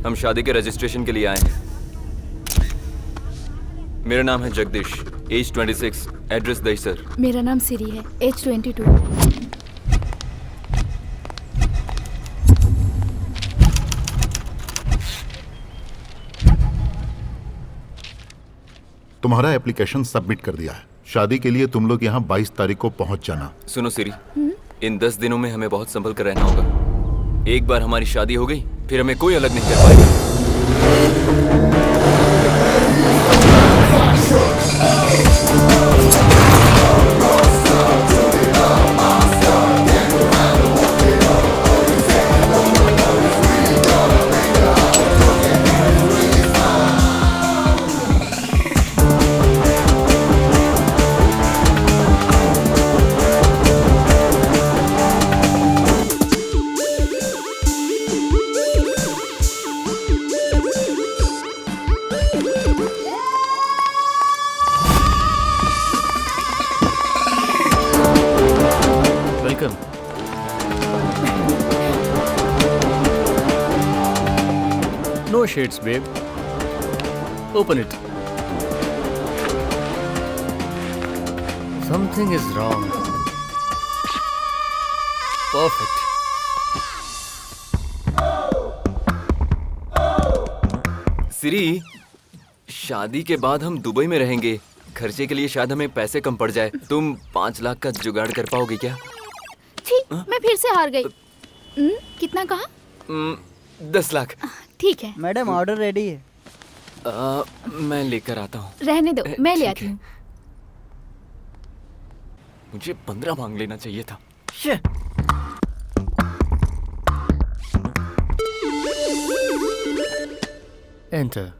हम शादी के रजिस्ट्रेशन के लिए आए हैं। मेरा नाम है जगदीश, एज 26, एड्रेस दहीसर। मेरा नाम सिरी है, एज 22। तुम्हारा एप्लीकेशन सबमिट कर दिया है। शादी के लिए तुम लोग यहाँ 22 तारीख को पहुँच जाना। सुनो सिरी, इन 10 दिनों में हमें बहुत संभल कर रहना होगा। एक बार हमारी शादी हो गई फिर हमें कोई अलग नहीं कर पाएगा। No shades, babe. Open it. Something is wrong. Perfect. सिरी, शादी के बाद हम दुबई में रहेंगे। खर्चे के लिए शायद हमें पैसे कम पड़ जाए। तुम 5 लाख का जुगाड़ कर पाओगे क्या? ठीक, मैं फिर से हार गई। कितना कहा? 10 लाख। ठीक है मैडम, ऑर्डर रेडी है। मैं लेकर आता हूँ। रहने दो, मैं ले आती हूँ। मुझे 15 मांग लेना चाहिए था। Enter.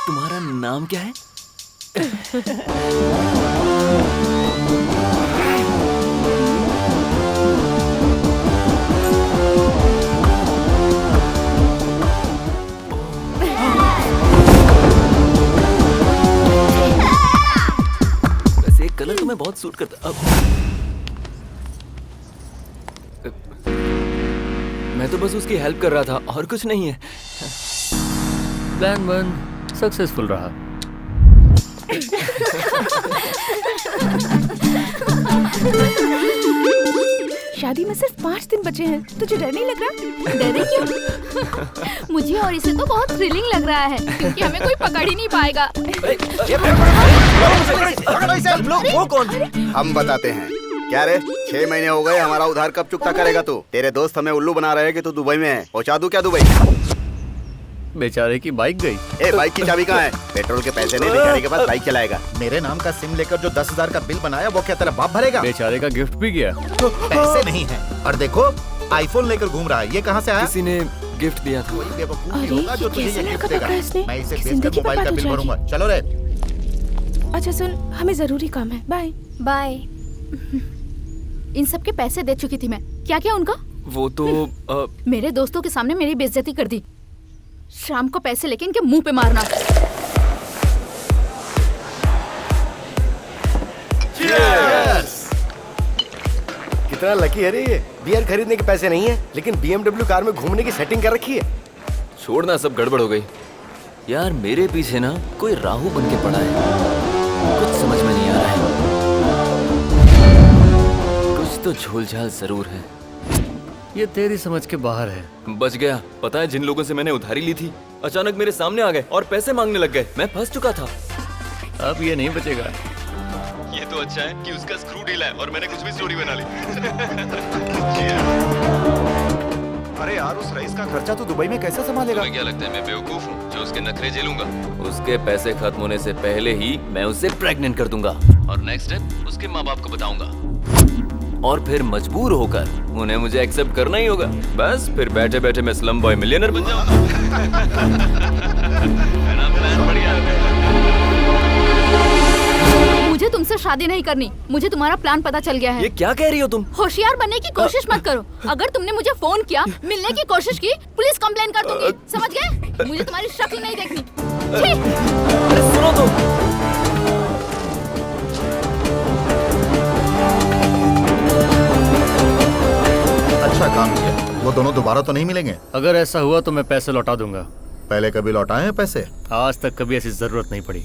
तुम्हारा नाम क्या है? वैसे एक कलर तुम्हें बहुत सूट करता। अब मैं तो बस उसकी हेल्प कर रहा था और कुछ नहीं है। Plan 1 सक्सेसफुल रहा। शादी में सिर्फ 5 दिन बचे हैं। तुझे डर नहीं लग रहा? डरे क्यों? मुझे और इसे तो बहुत थ्रिलिंग लग रहा है क्योंकि हमें कोई पकड़ ही नहीं पाएगा। वो कौन? हम बताते हैं। क्या रे, 6 महीने हो गए, हमारा उधार कब चुकता करेगा तू? तेरे दोस्त हमें उल्लू बना रहे हैं कि तू दुबई में है। पहुंचा दूं क्या दुबई? बेचारे की बाइक गई। ए, बाइक की चाबी कहाँ है? पेट्रोल के पैसे नहीं, बेचारे के पास बाइक चलाएगा। मेरे नाम का सिम लेकर जो 10,000 का बिल बनाया वो क्या तेरा बाप भरेगा? बेचारे का गिफ्ट भी गया। पैसे नहीं है। और देखो आईफोन लेकर घूम रहा है, ये कहाँ से आया? किसी ने गिफ्ट दिया था। कोई बेवकूफ अरे, ही होगा जो ये तुझे कैसे ये गिफ्ट लड़का देगा। पकड़ा इसने? मैं इसे जिंदगी बेचकर मोबाइल का बर्बाद बिल हो भरूंगा। चलो रे। अच्छा सुन, हमें जरूरी काम है। Bye bye. इन सब के पैसे दे चुकी थी मैं। क्या क्या उनका? वो तो मेरे दोस्तों के सामने मेरी बेइज्जती कर दी। शाम को पैसे लेके इनके मुंह पे मारना। कितना लकी है रे ये। बियर खरीदने के पैसे नहीं है लेकिन BMW कार में घूमने की सेटिंग कर रखी है। छोड़ना, सब गड़बड़ हो गई। यार मेरे पीछे ना कोई राहु बन के पड़ा है। कुछ समझ में नहीं आ रहा है। कुछ तो झोलझाल जरूर है। ये तेरी समझ के बाहर है। बच गया। पता है जिन लोगों से मैंने उधारी ली थी अचानक मेरे सामने आ गए और पैसे मांगने लग गए। मैं फंस चुका था। अब ये नहीं बचेगा। ये तो अच्छा है कि उसका स्क्रू ढीला है और मैंने कुछ भी स्टोरी बना ली। अरे यार, उस रईस का खर्चा तो दुबई में कैसे संभालेगा? तुम्हें क्या लगता है मैं बेवकूफ हूँ जो उसके नखरे झेलूंगा? उसके पैसे खत्म होने से पहले ही मैं उसे प्रेग्नेंट कर दूंगा और नेक्स्ट स्टेप उसके माँ बाप को बताऊंगा और फिर मजबूर होकर उन्हें मुझे एक्सेप्ट करना ही होगा। बस फिर बैठे बैठे मैं स्लम बॉय मिलियनर बन जाऊंगा। मुझे मुझे तुमसे शादी नहीं करनी। मुझे तुम्हारा प्लान पता चल गया है। ये क्या कह रही हो तुम? होशियार बनने की कोशिश मत करो। अगर तुमने मुझे फोन किया, मिलने की कोशिश की, पुलिस कंप्लेन कर दूंगी। समझ गए? मुझे तुम्हारी शक्ल नहीं देखनी। छी! अरे सुनो तो। अच्छा काम किया। वो दोनों दोबारा तो नहीं मिलेंगे? अगर ऐसा हुआ तो मैं पैसे लौटा दूंगा। पहले कभी लौटाए हैं पैसे? आज तक कभी ऐसी जरूरत नहीं पड़ी।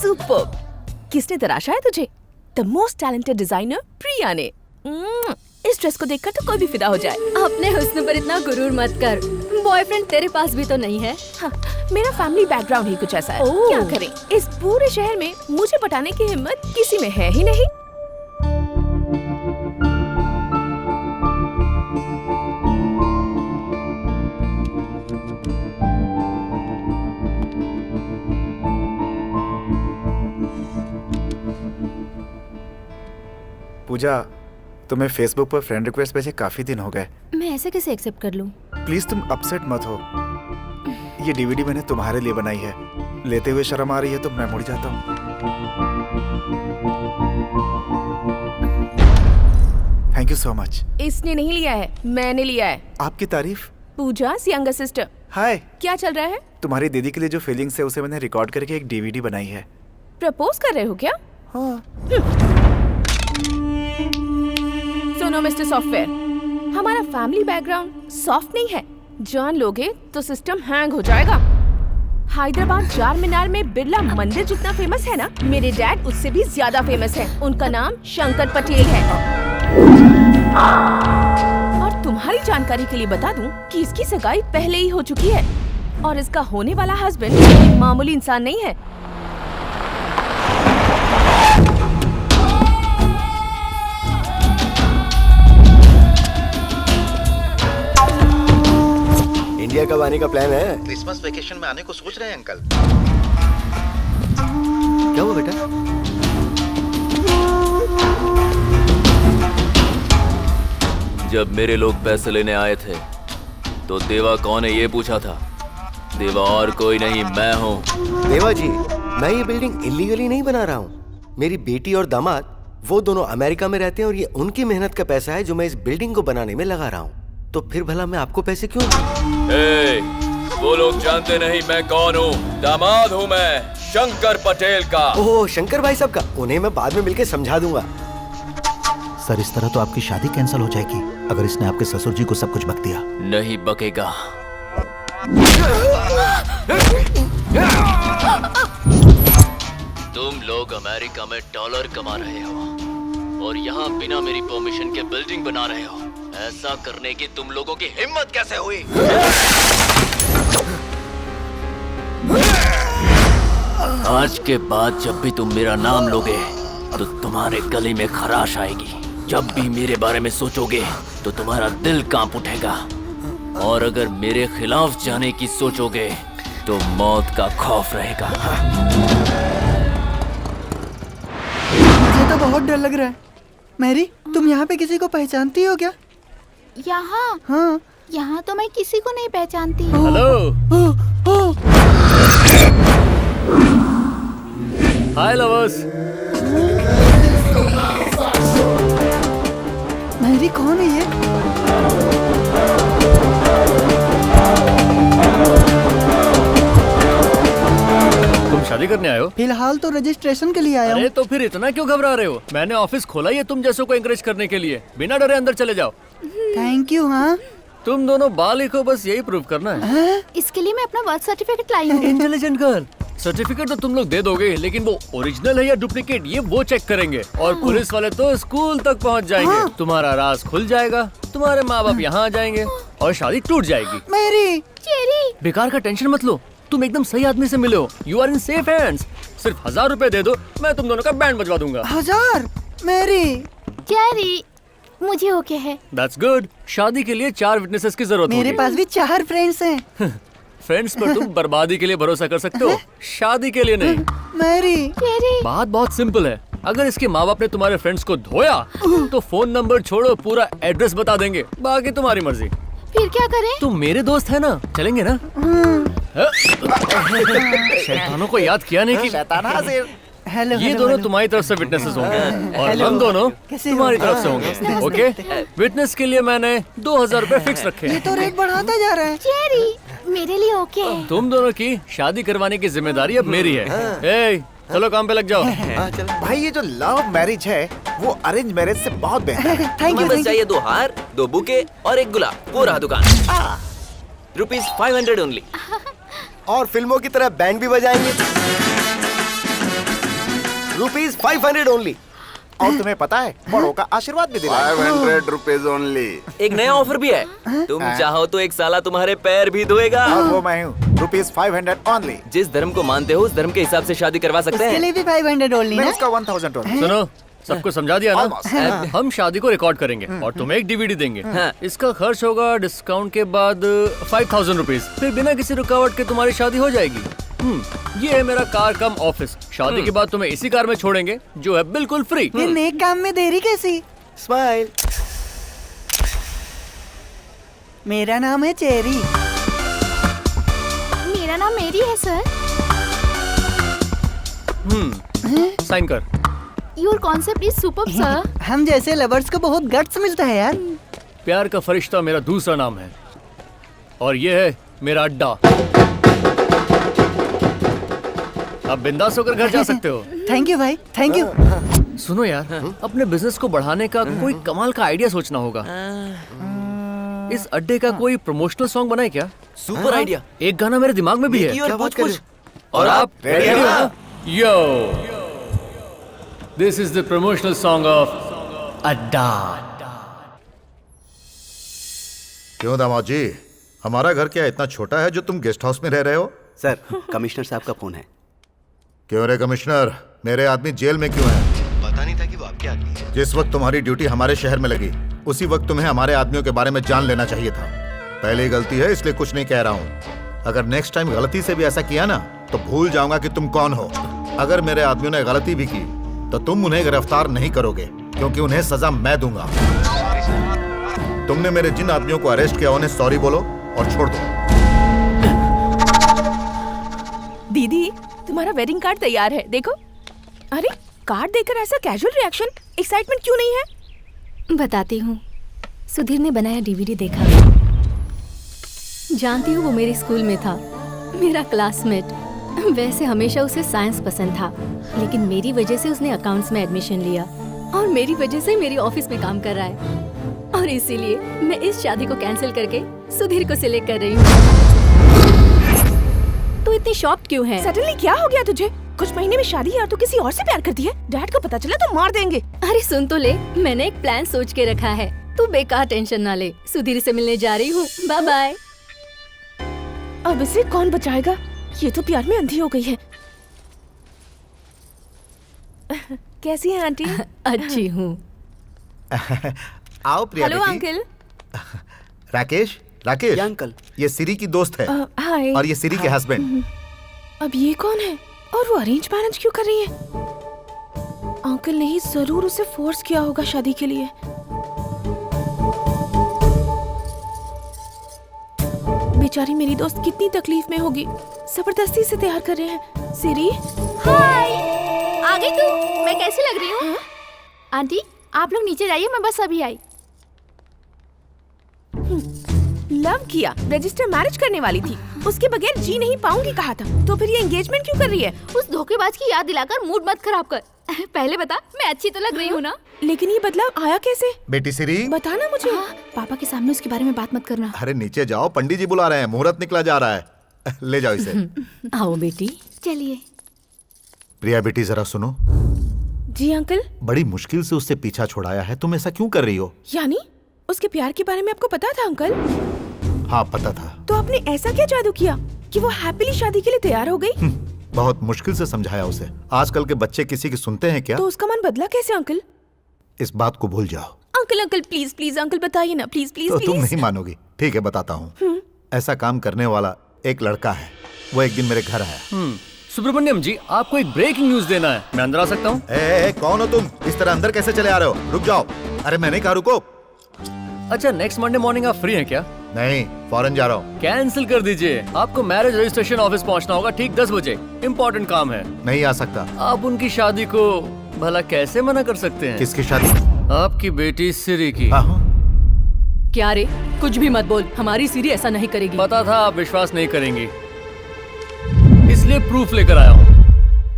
सुपर्ब। किसने तराशा है तुझे? द मोस्ट टैलेंटेड डिजाइनर प्रिया ने। इस ड्रेस को देखकर तो कोई भी फिदा हो जाए। अपने हुस्न पर इतना गुरूर मत कर। बॉयफ्रेंड तेरे पास भी तो नहीं है। हाँ, मेरा फैमिली बैकग्राउंड ही कुछ ऐसा है। ओह। क्या करें, इस पूरे शहर में मुझे पटाने की हिम्मत किसी में है ही नहीं। पूजा, तुम्हें फेसबुक पर फ्रेंड रिक्वेस्ट भेजे काफी दिन हो गए। मैं ऐसे कैसे एक्सेप्ट कर लूं? प्लीज तुम अपसेट मत हो। ये डीवीडी मैंने तुम्हारे लिए बनाई है। लेते हुए शर्म आ रही है तो मैं मुड़ जाता हूँ। Thank you so much. इसने नहीं लिया है, मैंने लिया है। आपकी तारीफ। पूजा यंगर सिस्टर। हाय। क्या चल रहा है? तुम्हारी दीदी के लिए जो फीलिंग्स है उसे मैंने रिकॉर्ड करके एक डीवीडी बनाई है। प्रपोज कर रहे हो क्या? हाँ। सुनो मिस्टर सॉफ्टवेयर, हमारा फैमिली बैकग्राउंड सॉफ्ट नहीं है। जान लोगे तो सिस्टम हैंग हो जाएगा। हैदराबाद चार मीनार में बिरला मंदिर जितना फेमस है ना, मेरे डैड उससे भी ज्यादा फेमस है। उनका नाम शंकर पटेल है। और तुम्हारी जानकारी के लिए बता दूं कि इसकी सगाई पहले ही हो चुकी है और इसका होने वाला हस्बैंड मामूली इंसान नहीं है। इंडिया कब आने का प्लान है? क्रिसमस वेकेशन में आने को सोच रहे हैं अंकल। क्या हुआ बेटा? जब मेरे लोग पैसे लेने आए थे तो देवा कौन है ये पूछा था। देवा और कोई नहीं, मैं हूँ। देवा जी, मैं ये बिल्डिंग इलीगली नहीं बना रहा हूँ। मेरी बेटी और दामाद वो दोनों अमेरिका में रहते हैं और ये उनकी मेहनत का पैसा है जो मैं इस बिल्डिंग को बनाने में लगा रहा हूँ। तो फिर भला मैं आपको पैसे क्यों? वो लोग जानते नहीं मैं कौन हूँ। दामाद हूँ मैं, शंकर पटेल का। ओह, शंकर भाई साहब का। उन्हें मैं बाद में मिलके समझा दूंगा। सर, इस तरह तो आपकी शादी कैंसिल हो जाएगी अगर इसने आपके ससुर जी को सब कुछ बक दिया। नहीं बकेगा। तुम लोग अमेरिका में डॉलर कमा रहे हो और यहाँ बिना मेरी परमिशन के बिल्डिंग बना रहे हो। ऐसा करने की तुम लोगों की हिम्मत कैसे हुई? आज के बाद जब भी तुम मेरा नाम लोगे तो तुम्हारे गले में खराश आएगी। जब भी मेरे बारे में सोचोगे तो तुम्हारा दिल कांप उठेगा और अगर मेरे खिलाफ जाने की सोचोगे तो मौत का खौफ रहेगा। मुझे तो बहुत डर लग रहा है। मैरी, तुम यहाँ पे किसी को पहचानती हो क्या? यहाँ? हाँ। यहाँ तो मैं किसी को नहीं पहचानती। हेलो। हाय लवर्स। मैरी कौन है ये? तुम शादी करने आए हो? फिलहाल तो रजिस्ट्रेशन के लिए आया हूँ। अरे तो फिर इतना क्यों घबरा रहे हो? मैंने ऑफिस खोला ही है तुम जैसों को एनकरेज करने के लिए। बिना डरे अंदर चले जाओ। Thank you. हाँ, तुम दोनों बालिक हो, बस यही प्रूव करना है। इसके लिए मैं अपना बर्थ सर्टिफिकेट लाई हूँ। Intelligent girl. सर्टिफिकेट तो तुम लोग दे दोगे, लेकिन वो ओरिजिनल है या डुप्लीकेट ये वो चेक करेंगे। और पुलिस वाले तो स्कूल तक पहुंच जाएंगे। तुम्हारा राज खुल जाएगा, तुम्हारे माँ बाप यहाँ आ जाएंगे और शादी टूट जाएगी। मैरी। चेरी। बेकार का टेंशन मत लो। तुम एकदम सही आदमी से मिले हो। You are in safe hands. सिर्फ 1000 रुपए दे दो, मैं तुम दोनों का बैंड बजवा दूंगा। 1000? मैरी कैरी, मुझे ओके है। That's good. शादी के लिए 4 विटनेसेस की जरूरत मेरे होगी। पास भी 4 फ्रेंड्स हैं। फ्रेंड्स पर तुम बर्बादी के लिए भरोसा कर सकते हो, शादी के लिए नहीं। मैरी, कैरी, बात बहुत सिंपल है। अगर इसके माँ बाप ने तुम्हारे फ्रेंड्स को धोया तो फोन नंबर छोड़ो, पूरा एड्रेस बता देंगे, बाकी तुम्हारी मर्जी। फिर क्या करें? तुम मेरे दोस्त है ना, चलेंगे ना? शैतानों को याद किया नहीं कि हेलो। ये दोनों तुम्हारी तरफ से विटनेसेस होंगे और हम दोनों कैसे तुम्हारी हो? तरफ से होंगे। ओके, विटनेस के लिए मैंने 2000 रुपए फिक्स रखे ये हैं। तो रेट बढ़ाता जा रहा है। कैरी, मेरे लिए ओके है। तुम दोनों की शादी करवाने की जिम्मेदारी अब मेरी है। ए, चलो काम पे लग जाओ। भाई ये जो लव मैरिज है वो अरेंज मैरिज से बहुत बेहतर है। Thank you. बस चाहिए 2 हार, 2 बुके और 1 गुलाब, पूरा दुकान। ₹500 ओनली। और फिल्मों की तरह बैंड भी बजाएंगे। ₹500 ओनली। और तुम्हें पता है बड़ों का आशीर्वाद भी दिलाएंगे। 500 रुपीज ओनली। एक नया ऑफर भी है, तुम चाहो तो एक साला तुम्हारे पैर भी धोएगा। और वो मैं हूँ। ₹500 ओनली। जिस धर्म को मानते हो उस धर्म के हिसाब से शादी करवा सकते उसके हैं। लिए भी 500 ओनली मैं ना? उसका 1000 ओनली। सुनो, सबको समझा दिया ना? Almost। हम शादी को रिकॉर्ड करेंगे और तुम्हें एक डीवीडी देंगे। हाँ। इसका खर्च होगा डिस्काउंट के बाद 5000 रुपीज। फिर बिना किसी रुकावट के तुम्हारी शादी हो जाएगी। ये है मेरा कार कम ऑफिस। शादी के बाद तुम्हें इसी कार में छोड़ेंगे जो है बिल्कुल फ्री। ये नेक काम में देरी कैसी? स्माइल। मेरा नाम है चेरी। मेरा नाम मेरी है सर। साइन कर। Your concept is superb sir. हम जैसे लवर्स को बहुत गट्स मिलता है यार। प्यार का फरिश्ता मेरा दूसरा नाम है और ये है मेरा अड्डा। अब बिंदास होकर घर जा सकते हो। थैंक यू भाई, थैंक यू। सुनो यार, अपने बिजनेस को बढ़ाने का कोई कमाल का आइडिया सोचना होगा। इस अड्डे का कोई प्रमोशनल सॉन्ग बनाए क्या? Super idea. एक गाना मेरे दिमाग में भी है। और पूछ। और आप रेडी हो ना? Yo, this is the promotional song of Adda. क्यों दामाद जी, हमारा घर क्या इतना छोटा है जो तुम गेस्ट हाउस में रह रहे हो? सर, कमिश्नर साहब का फोन है। क्यों रे कमिश्नर, मेरे आदमी जेल में क्यों है? पता नहीं था कि वो आपके आदमी है। जिस वक्त तुम्हारी ड्यूटी हमारे शहर में लगी उसी वक्त तुम्हें हमारे आदमियों के बारे में जान लेना चाहिए था। पहली गलती है इसलिए कुछ नहीं कह रहा हूँ। अगर नेक्स्ट टाइम गलती से भी ऐसा किया ना तो भूल जाऊंगा कि तुम कौन हो। अगर मेरे आदमियों ने गलती भी की तो तुम उन्हें गिरफ्तार नहीं करोगे क्योंकि उन्हें सजा मैं दूंगा। तुमने मेरे जिन आदमियों को अरेस्ट किया उन्हें सॉरी बोलो और छोड़ दो। दीदी, तुम्हारा वेडिंग कार्ड तैयार है, देखो। अरे, कार्ड देखकर ऐसा कैजुअल रिएक्शन, एक्साइटमेंट क्यों नहीं है? बताती हूँ। सुधीर ने बनाया डीवीडी देखा। जानती हूँ वो मेरे स्कूल में था, मेरा क्लासमेट। वैसे हमेशा उसे साइंस पसंद था, लेकिन मेरी वजह से उसने अकाउंट्स में एडमिशन लिया और मेरी वजह से मेरी ऑफिस में काम कर रहा है। और इसीलिए मैं इस शादी को कैंसिल करके सुधीर को सिलेक्ट कर रही हूँ। तो इतनी शॉक्ड क्यों है? सडनली क्या हो गया तुझे? कुछ महीने में शादी है और तू किसी और से प्यार करती है? डैड को पता चला तो मार देंगे। अरे सुन तो ले, मैंने एक प्लान सोच के रखा है। तू बेकार टेंशन ना ले। सुधीर से मिलने जा रही हूँ। Bye bye. अब इसे कौन बचाएगा? ये तो प्यार में अंधी हो गई है। कैसी है आंटी? अच्छी हूँ। आओ प्रिया हेलो बेटी। अंकल। राकेश, राकेश। क्या अंकल? ये सिरी की दोस्त है हाय। और ये सिरी के हस्बैंड। अब ये कौन है? और वो अरेंज मैरिज क्यों कर रही है? अंकल ने ही जरूर उसे फोर्स किया होगा शादी के लिए। बेचारी मेरी दोस्त कितनी तकलीफ में होगी। जबरदस्ती से तैयार कर रहे हैं। सिरी, हाय, आ गई तू? मैं कैसी लग रही हूँ? आंटी, आप लोग नीचे जाइए, मैं बस अभी आई। लव किया, रजिस्टर मैरिज करने वाली थी। उसके बगैर जी नहीं पाऊंगी कहा था, तो फिर ये एंगेजमेंट क्यों कर रही है? उस धोखेबाज की याद दिलाकर मूड मत खराब कर। पहले बता, मैं अच्छी तो लग रही हूँ ना? लेकिन ये बदलाव आया कैसे? बेटी सिरी, बताना मुझे। पापा के सामने उसके बारे में बात मत करना। अरे नीचे जाओ, पंडित जी बुला रहे हैं, मुहूर्त निकला जा रहा है। ले जाओ इसे। आओ बेटी, चलिए। प्रिया बेटी जरा सुनो। जी अंकल। बड़ी मुश्किल से उससे पीछा छुड़ाया है, तुम ऐसा क्यों कर रही हो? यानी उसके प्यार के बारे में आपको पता था अंकल? हाँ पता था। तो आपने ऐसा क्या जादू किया कि वो हैप्पीली शादी के लिए तैयार हो गई? बहुत मुश्किल से समझाया उसे। आजकल के बच्चे किसी की सुनते हैं क्या? तो उसका मन बदला कैसे अंकल? इस बात को भूल जाओ। Uncle uncle please please uncle बताइए ना, प्लीज प्लीज तो तुम प्लीज। नहीं मानोगी। ठीक है, बताता हूँ। ऐसा काम करने वाला एक लड़का है। वो एक दिन मेरे घर आया। सुब्रमण्यम जी, आपको एक ब्रेकिंग न्यूज देना है। मैं अंदर आ सकता हूँ? कौन हो तुम? इस तरह अंदर कैसे चले आ रहे हो? रुक जाओ। अरे मैंने कहा रुको। अच्छा, नेक्स्ट मंडे मॉर्निंग आप फ्री हैं क्या? नहीं, फॉरेन जा रहा हूँ। कैंसिल कर दीजिए। आपको मैरिज रजिस्ट्रेशन ऑफिस पहुंचना होगा ठीक 10 बजे। इम्पोर्टेंट काम है। नहीं आ सकता। आप उनकी शादी को भला कैसे मना कर सकते हैं? किसकी शादी? आपकी बेटी सिरी की। क्या रे, कुछ भी मत बोल। हमारी सीरी ऐसा नहीं करेगी। पता था आप विश्वास नहीं करेंगी, इसलिए प्रूफ लेकर आया हूँ।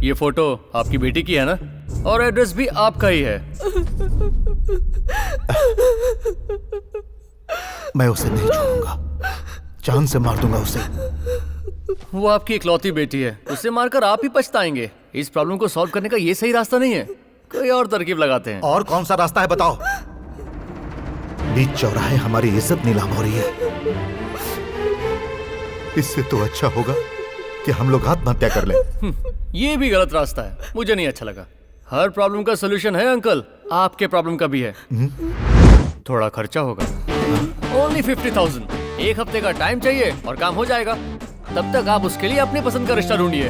ये फोटो आपकी बेटी की है ना? और एड्रेस भी आपका ही है। मैं उसे नहीं छोड़ूंगा। जान से मार दूंगा उसे। वो आपकी इकलौती बेटी है, उसे मारकर आप ही पछताएंगे। इस प्रॉब्लम को सॉल्व करने का ये सही रास्ता नहीं है। कोई और तरकीब लगाते हैं। और कौन सा रास्ता है बताओ? बीच चौराहे हमारी इज्जत नीलाम हो रही है। इससे तो अच्छा होगा कि हम लोग आत्महत्या कर लें। ये भी गलत रास्ता है, मुझे नहीं अच्छा लगा। हर प्रॉब्लम का सोल्यूशन है अंकल, आपके प्रॉब्लम का भी है। थोड़ा खर्चा होगा, ओनली 50,000। एक हफ्ते का टाइम चाहिए और काम हो जाएगा। तब तक आप उसके लिए अपनी पसंद का रिश्ता ढूंढिए।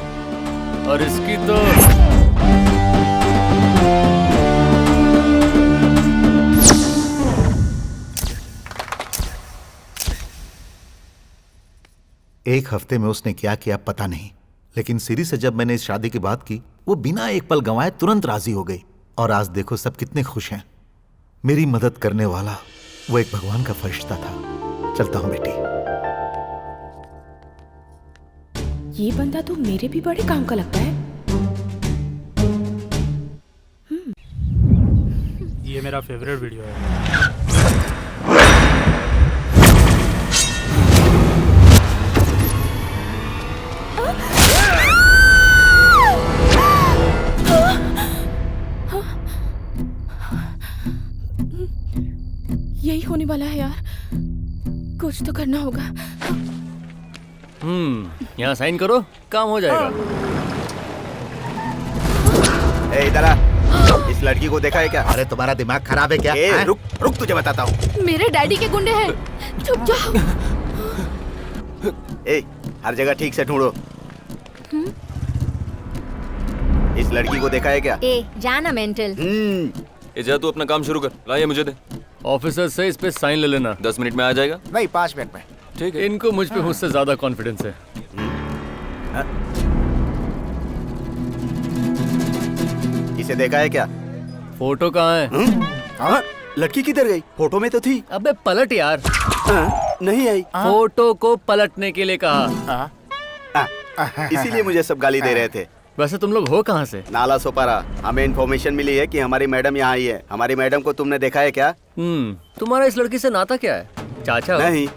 और इसकी तो एक हफ्ते में उसने क्या किया पता नहीं, लेकिन सिरी से जब मैंने इस शादी की बात की, वो बिना एक पल गंवाए तुरंत राजी हो गई। और आज देखो सब कितने खुश हैं। मेरी मदद करने वाला वो एक भगवान का फरिश्ता था। चलता हूं बेटी। ये बंदा तो मेरे भी बड़े काम का लगता है। ये मेरा फेवरेट वीडियो है। यही होने वाला है यार, कुछ तो करना होगा। यहाँ साइन करो, काम हो जाएगा। इधर आ। इस लड़की को देखा है क्या? अरे तुम्हारा दिमाग खराब है क्या? रुक रुक, तुझे बताता हूँ। मेरे डैडी के गुंडे हैं। चुप जाओ। हर जगह ठीक से ढूंढो। इस लड़की को देखा है क्या? जाना मेंटल। जा तू अपना काम शुरू कर। लाइए मुझे दे। ऑफिसर से इस पे साइन ले लेना। 10 मिनट में आ जाएगा? नहीं, 5 मिनट में। ठीक है। इनको मुझ पे मुझसे ज्यादा कॉन्फिडेंस है। इसे देखा है क्या? फोटो कहाँ है? हाँ, लड़की किधर गई? फोटो में तो थी। अबे पलट यार। नहीं आई। फोटो को पलटने के लिए कहा। इसीलिए मुझे सब गाली दे रहे थे। वैसे तुम लोग हो कहाँ से? नाला सोपारा। हमें इन्फॉर्मेशन मिली है कि हमारी मैडम यहाँ आई है। हमारी मैडम को तुमने देखा है क्या? तुम्हारा इस लड़की से नाता क्या है? चाचा हो? नहीं।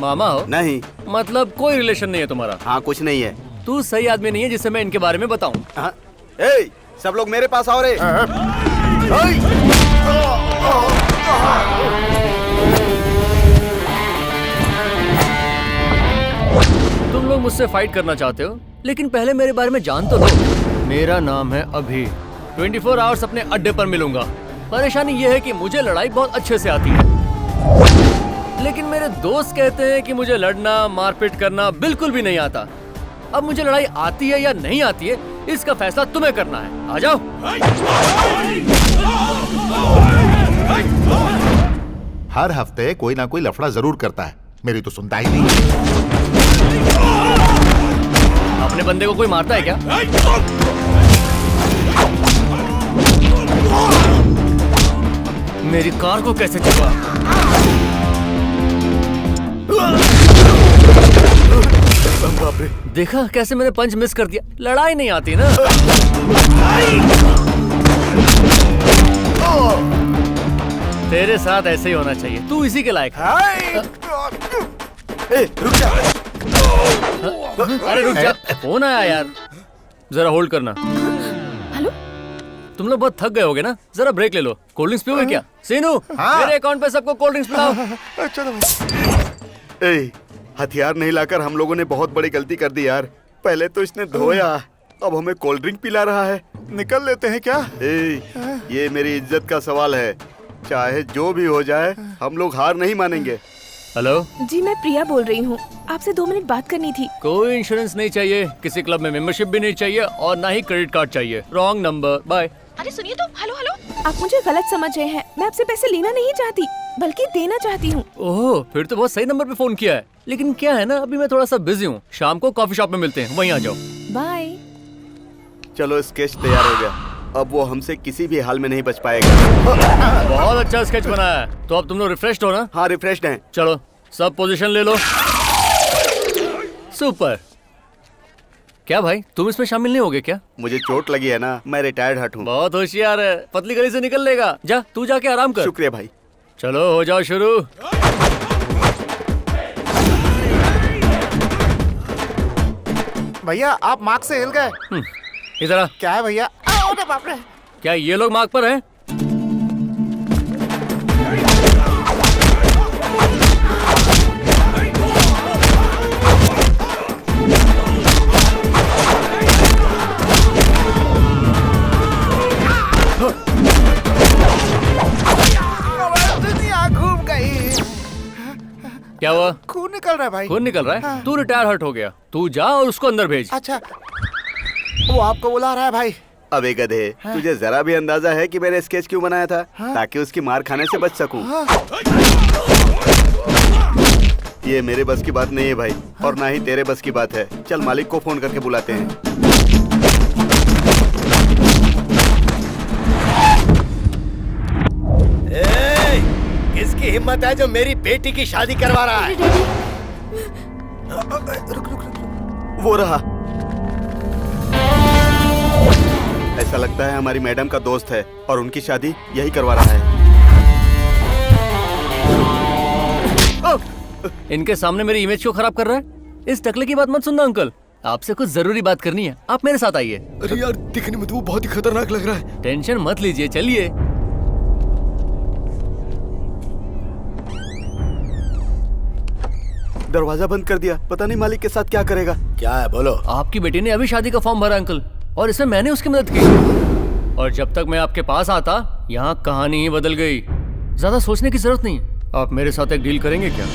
मामा हो? नहीं। मतलब कोई रिलेशन नहीं है तुम्हारा? हाँ, कुछ नहीं है। तू सही आदमी नहीं है जिससे मैं इनके बारे में बताऊं। सब लोग मेरे पास आओ रे। तुम लोग मुझसे फाइट करना चाहते हो, लेकिन पहले मेरे बारे में जान तो लो। मेरा नाम है अभी। 24 आवर्स अपने अड्डे पर मिलूंगा। परेशानी ये है कि मुझे लड़ाई बहुत अच्छे से आती है, लेकिन मेरे दोस्त कहते हैं कि मुझे लड़ना मारपीट करना बिल्कुल भी नहीं आता। अब मुझे लड़ाई आती है या नहीं आती है, इसका फैसला तुम्हें करना है। आ जाओ। हर हफ्ते कोई ना कोई लफड़ा जरूर करता है। मेरी तो सुनता ही नहीं। अपने बंदे को कोई मारता है क्या? मेरी कार को कैसे छुपा? बाप रे। देखा कैसे मैंने पंच मिस कर दिया। लड़ाई नहीं आती ना। तेरे साथ ऐसे ही होना चाहिए, तू इसी के लायक है। रुक जा। अरे रुक जा, फोन आया यार। जरा होल्ड करना। हेलो, तुम लोग बहुत थक गए होगे ना, जरा ब्रेक ले लो। कोल्ड ड्रिंक्स पियोगे क्या? सीनू, मेरे अकाउंट पे सबको कोल्ड ड्रिंक्स पिलाओ। हथियार नहीं लाकर हम लोगों ने बहुत बड़ी गलती कर दी यार। पहले तो इसने धोया, अब हमें कोल्ड ड्रिंक पिला रहा है। निकल लेते हैं क्या? ये मेरी इज्जत का सवाल है, चाहे जो भी हो जाए हम लोग हार नहीं मानेंगे। हेलो जी, मैं प्रिया बोल रही हूँ, आपसे 2 मिनट बात करनी थी। कोई इंश्योरेंस नहीं चाहिए, किसी क्लब में मेंबरशिप भी नहीं चाहिए और ना ही क्रेडिट कार्ड चाहिए। Wrong number, bye. अरे सुनिए तो, हेलो हेलो, आप मुझे गलत समझ रहे हैं। मैं आपसे पैसे लेना नहीं चाहती, बल्कि देना चाहती हूँ। ओह, फिर तो बहुत सही नंबर पे फोन किया है। लेकिन क्या है ना, अभी मैं थोड़ा सा बिजी हूँ, शाम को कॉफी शॉप में मिलते हैं, वहीं आ जाओ। बाय। चलो स्केच तैयार हो गया, अब वो हमसे किसी भी हाल में नहीं बच पाएगा। बहुत अच्छा स्केच बनाया है। तो अब तुम लोग रिफ्रेश्ड हो ना? हाँ रिफ्रेश्ड हैं। चलो सब पोजीशन ले लो। सुपर। क्या भाई, तुम इसमें शामिल नहीं होगे क्या? मुझे चोट लगी है ना, मैं रिटायर्ड हट हूँ। बहुत होशियार है, पतली गली से निकल लेगा। जा, तू जाके आराम कर। शुक्रिया भाई। चलो हो जाओ शुरू। भैया आप मार्क से हिल गए। इधर आ। क्या है भैया? अरे बाप रे। क्या ये लोग मार्क पर हैं? दुनिया घूम गई। क्या हुआ? खून निकल रहा है भाई। खून निकल रहा है? तू रिटायर हर्ट हो गया, तू जा और उसको अंदर भेज। अच्छा, वो आपको बुला रहा है भाई। अबे गधे, तुझे जरा भी अंदाजा है कि मैंने स्केच क्यों बनाया था? ताकि उसकी मार खाने से बच सकूं। ये मेरे बस की बात नहीं है भाई, और ना ही तेरे बस की बात है। चल मालिक को फोन करके बुलाते हैं। किसकी हिम्मत है जो मेरी बेटी की शादी करवा रहा है? वो रहा। ऐसा लगता है हमारी मैडम का दोस्त है और उनकी शादी यही करवा रहा है। इनके सामने मेरी इमेज क्यों खराब कर रहा है? इस टकले की बात मत सुनना अंकल, आपसे कुछ जरूरी बात करनी है, आप मेरे साथ आइए। अरे यार, दिखने में तो वो बहुत ही खतरनाक लग रहा है। टेंशन मत लीजिए, चलिए। दरवाजा बंद कर दिया, पता नहीं मालिक के साथ क्या करेगा। क्या है बोलो? आपकी बेटी ने अभी शादी का फॉर्म भरा अंकल, और इसमें मैंने उसकी मदद की। और जब तक मैं आपके पास आता, यहाँ कहानी ही बदल गई। ज्यादा सोचने की जरूरत नहीं, आप मेरे साथ एक डील करेंगे क्या?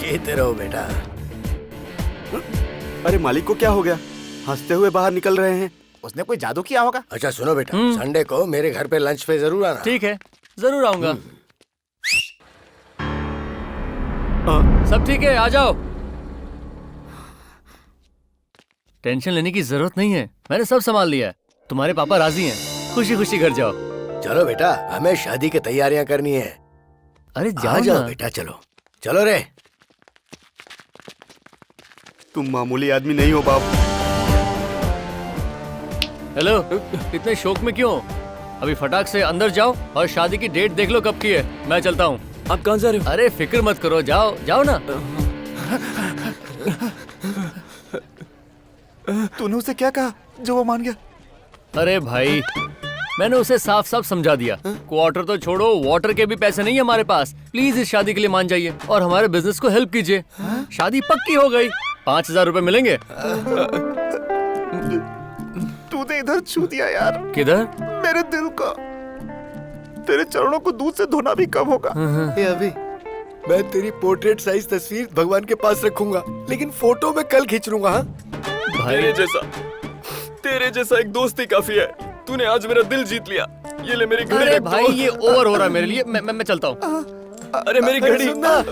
जीते रहो बेटा। अरे मालिक को क्या हो गया? हंसते हुए बाहर निकल रहे हैं। उसने कोई जादू किया होगा। अच्छा सुनो बेटा, संडे को मेरे घर पे लंच पे जरूर आना। ठीक है, जरूर आऊंगा। सब ठीक है, आ जाओ। टेंशन लेने की जरूरत नहीं है, मैंने सब संभाल लिया है। तुम्हारे पापा राजी हैं, खुशी खुशी घर जाओ। चलो बेटा, हमें शादी की तैयारियां करनी है। अरे जाओ जाओ बेटा, चलो चलो रे। तुम मामूली आदमी नहीं हो बाप। हेलो, इतने शौक में क्यों? अभी फटाक से अंदर जाओ और शादी की डेट देख लो कब की है। मैं चलता हूँ। आप कहाँ जा रहे हो? अरे फिक्र मत करो, जाओ जाओ ना। तूने उसे क्या कहा जो वो मान गया? अरे भाई, मैंने उसे साफ साफ समझा दिया, क्वार्टर तो छोड़ो, वाटर के भी पैसे नहीं है हमारे पास। प्लीज इस शादी के लिए मान जाइए और हमारे बिजनेस को हेल्प कीजिए। शादी पक्की हो गई, 5,000 रुपए मिलेंगे। तूने इधर छू दिया यार। किधर? मेरे दिल को। तेरे चरणों को दूध से धोना भी कम होगा। ये अभी मैं तेरी पोर्ट्रेट साइज तस्वीर भगवान के पास रखूंगा, लेकिन फोटो में कल खींच लूंगा। भाई तेरे जैसा एक दोस्त ही काफी है। तूने आज मेरा दिल जीत लिया। ये ले मेरी घड़ी। अरे भाई, ये ओवर हो रहा है मेरे लिए। मैं चलता हूँ। अरे मेरी घड़ी। सुनना,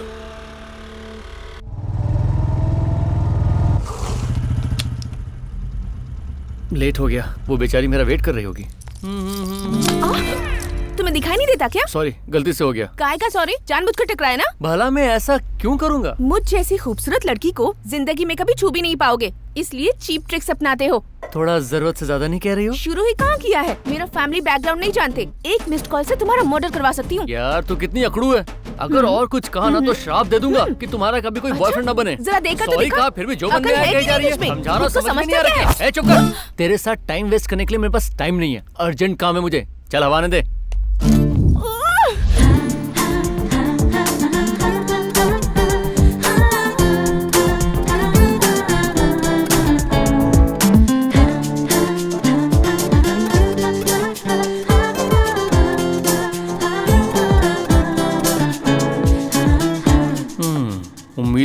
लेट हो गया, वो बेचारी मेरा वेट कर रही होगी। तुम्हें दिखाई नहीं देता क्या? सॉरी, गलती से हो गया। काय का सॉरी? जानबूझकर टकराया ना? भला मैं ऐसा क्यों करूंगा? मुझ जैसी खूबसूरत लड़की को जिंदगी में कभी छू भी नहीं पाओगे, इसलिए चीप ट्रिक्स अपनाते हो। थोड़ा जरूरत से ज्यादा नहीं कह रही हो? शुरू ही कहाँ किया है? मेरा फैमिली बैकग्राउंड नहीं जानते, एक मिस्ड कॉल से तुम्हारा मर्डर करवा सकती हूँ। यार तू कितनी अकड़ू है। अगर और कुछ कहा ना तो श्राप दे दूंगा कि तुम्हारा कभी कोई बॉयफ्रेंड ना बने। जरा देखा तो सॉरी दिखा। कहा, फिर भी जो बनने अकल आया है कही कि जा रही नहीं है। इसमें? समझा रहा, खुद को समझ में नहीं समझता आ रहा क्या क्या? ए, चुप कर। तेरे साथ टाइम वेस्ट करने के लिए मेरे पास टाइम नहीं है। अर्जेंट काम है मुझे, चल हवाने दे।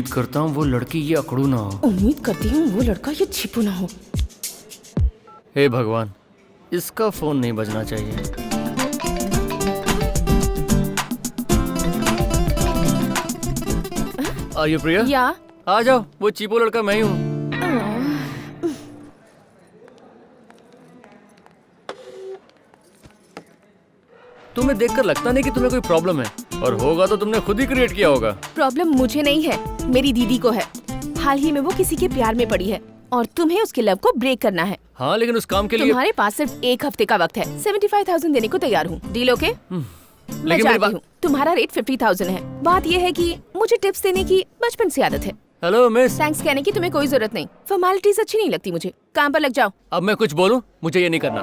उम्मीद करता हूँ वो लड़की ये अकड़ू ना हो। उम्मीद करती हूँ वो लड़का ये छिपू ना हो। हे भगवान, इसका फोन नहीं बजना चाहिए। आर यू प्रिया? या आ जाओ, वो चीपो लड़का मैं ही हूँ। तुम्हें देखकर लगता नहीं कि तुम्हें कोई प्रॉब्लम है, और होगा तो तुमने खुद ही क्रिएट किया होगा। प्रॉब्लम मुझे नहीं है, मेरी दीदी को है। हाल ही में वो किसी के प्यार में पड़ी है और तुम्हें उसके लव को ब्रेक करना है। हाँ, लेकिन उस काम के लिए तुम्हारे पास सिर्फ 1 हफ्ते का वक्त है। 75,000 देने को तैयार हूँ। Deal okay? मैं जानती हूँ तुम्हारा रेट 50,000 है। बात यह है कि मुझे टिप्स देने की बचपन से आदत है। Hello miss. थैंक्स कहने की तुम्हें कोई जरूरत नहीं। फॉर्मेलिटीज अच्छी नहीं लगती मुझे। काम पर लग जाओ। अब मैं कुछ बोलूं? मुझे ये नहीं करना।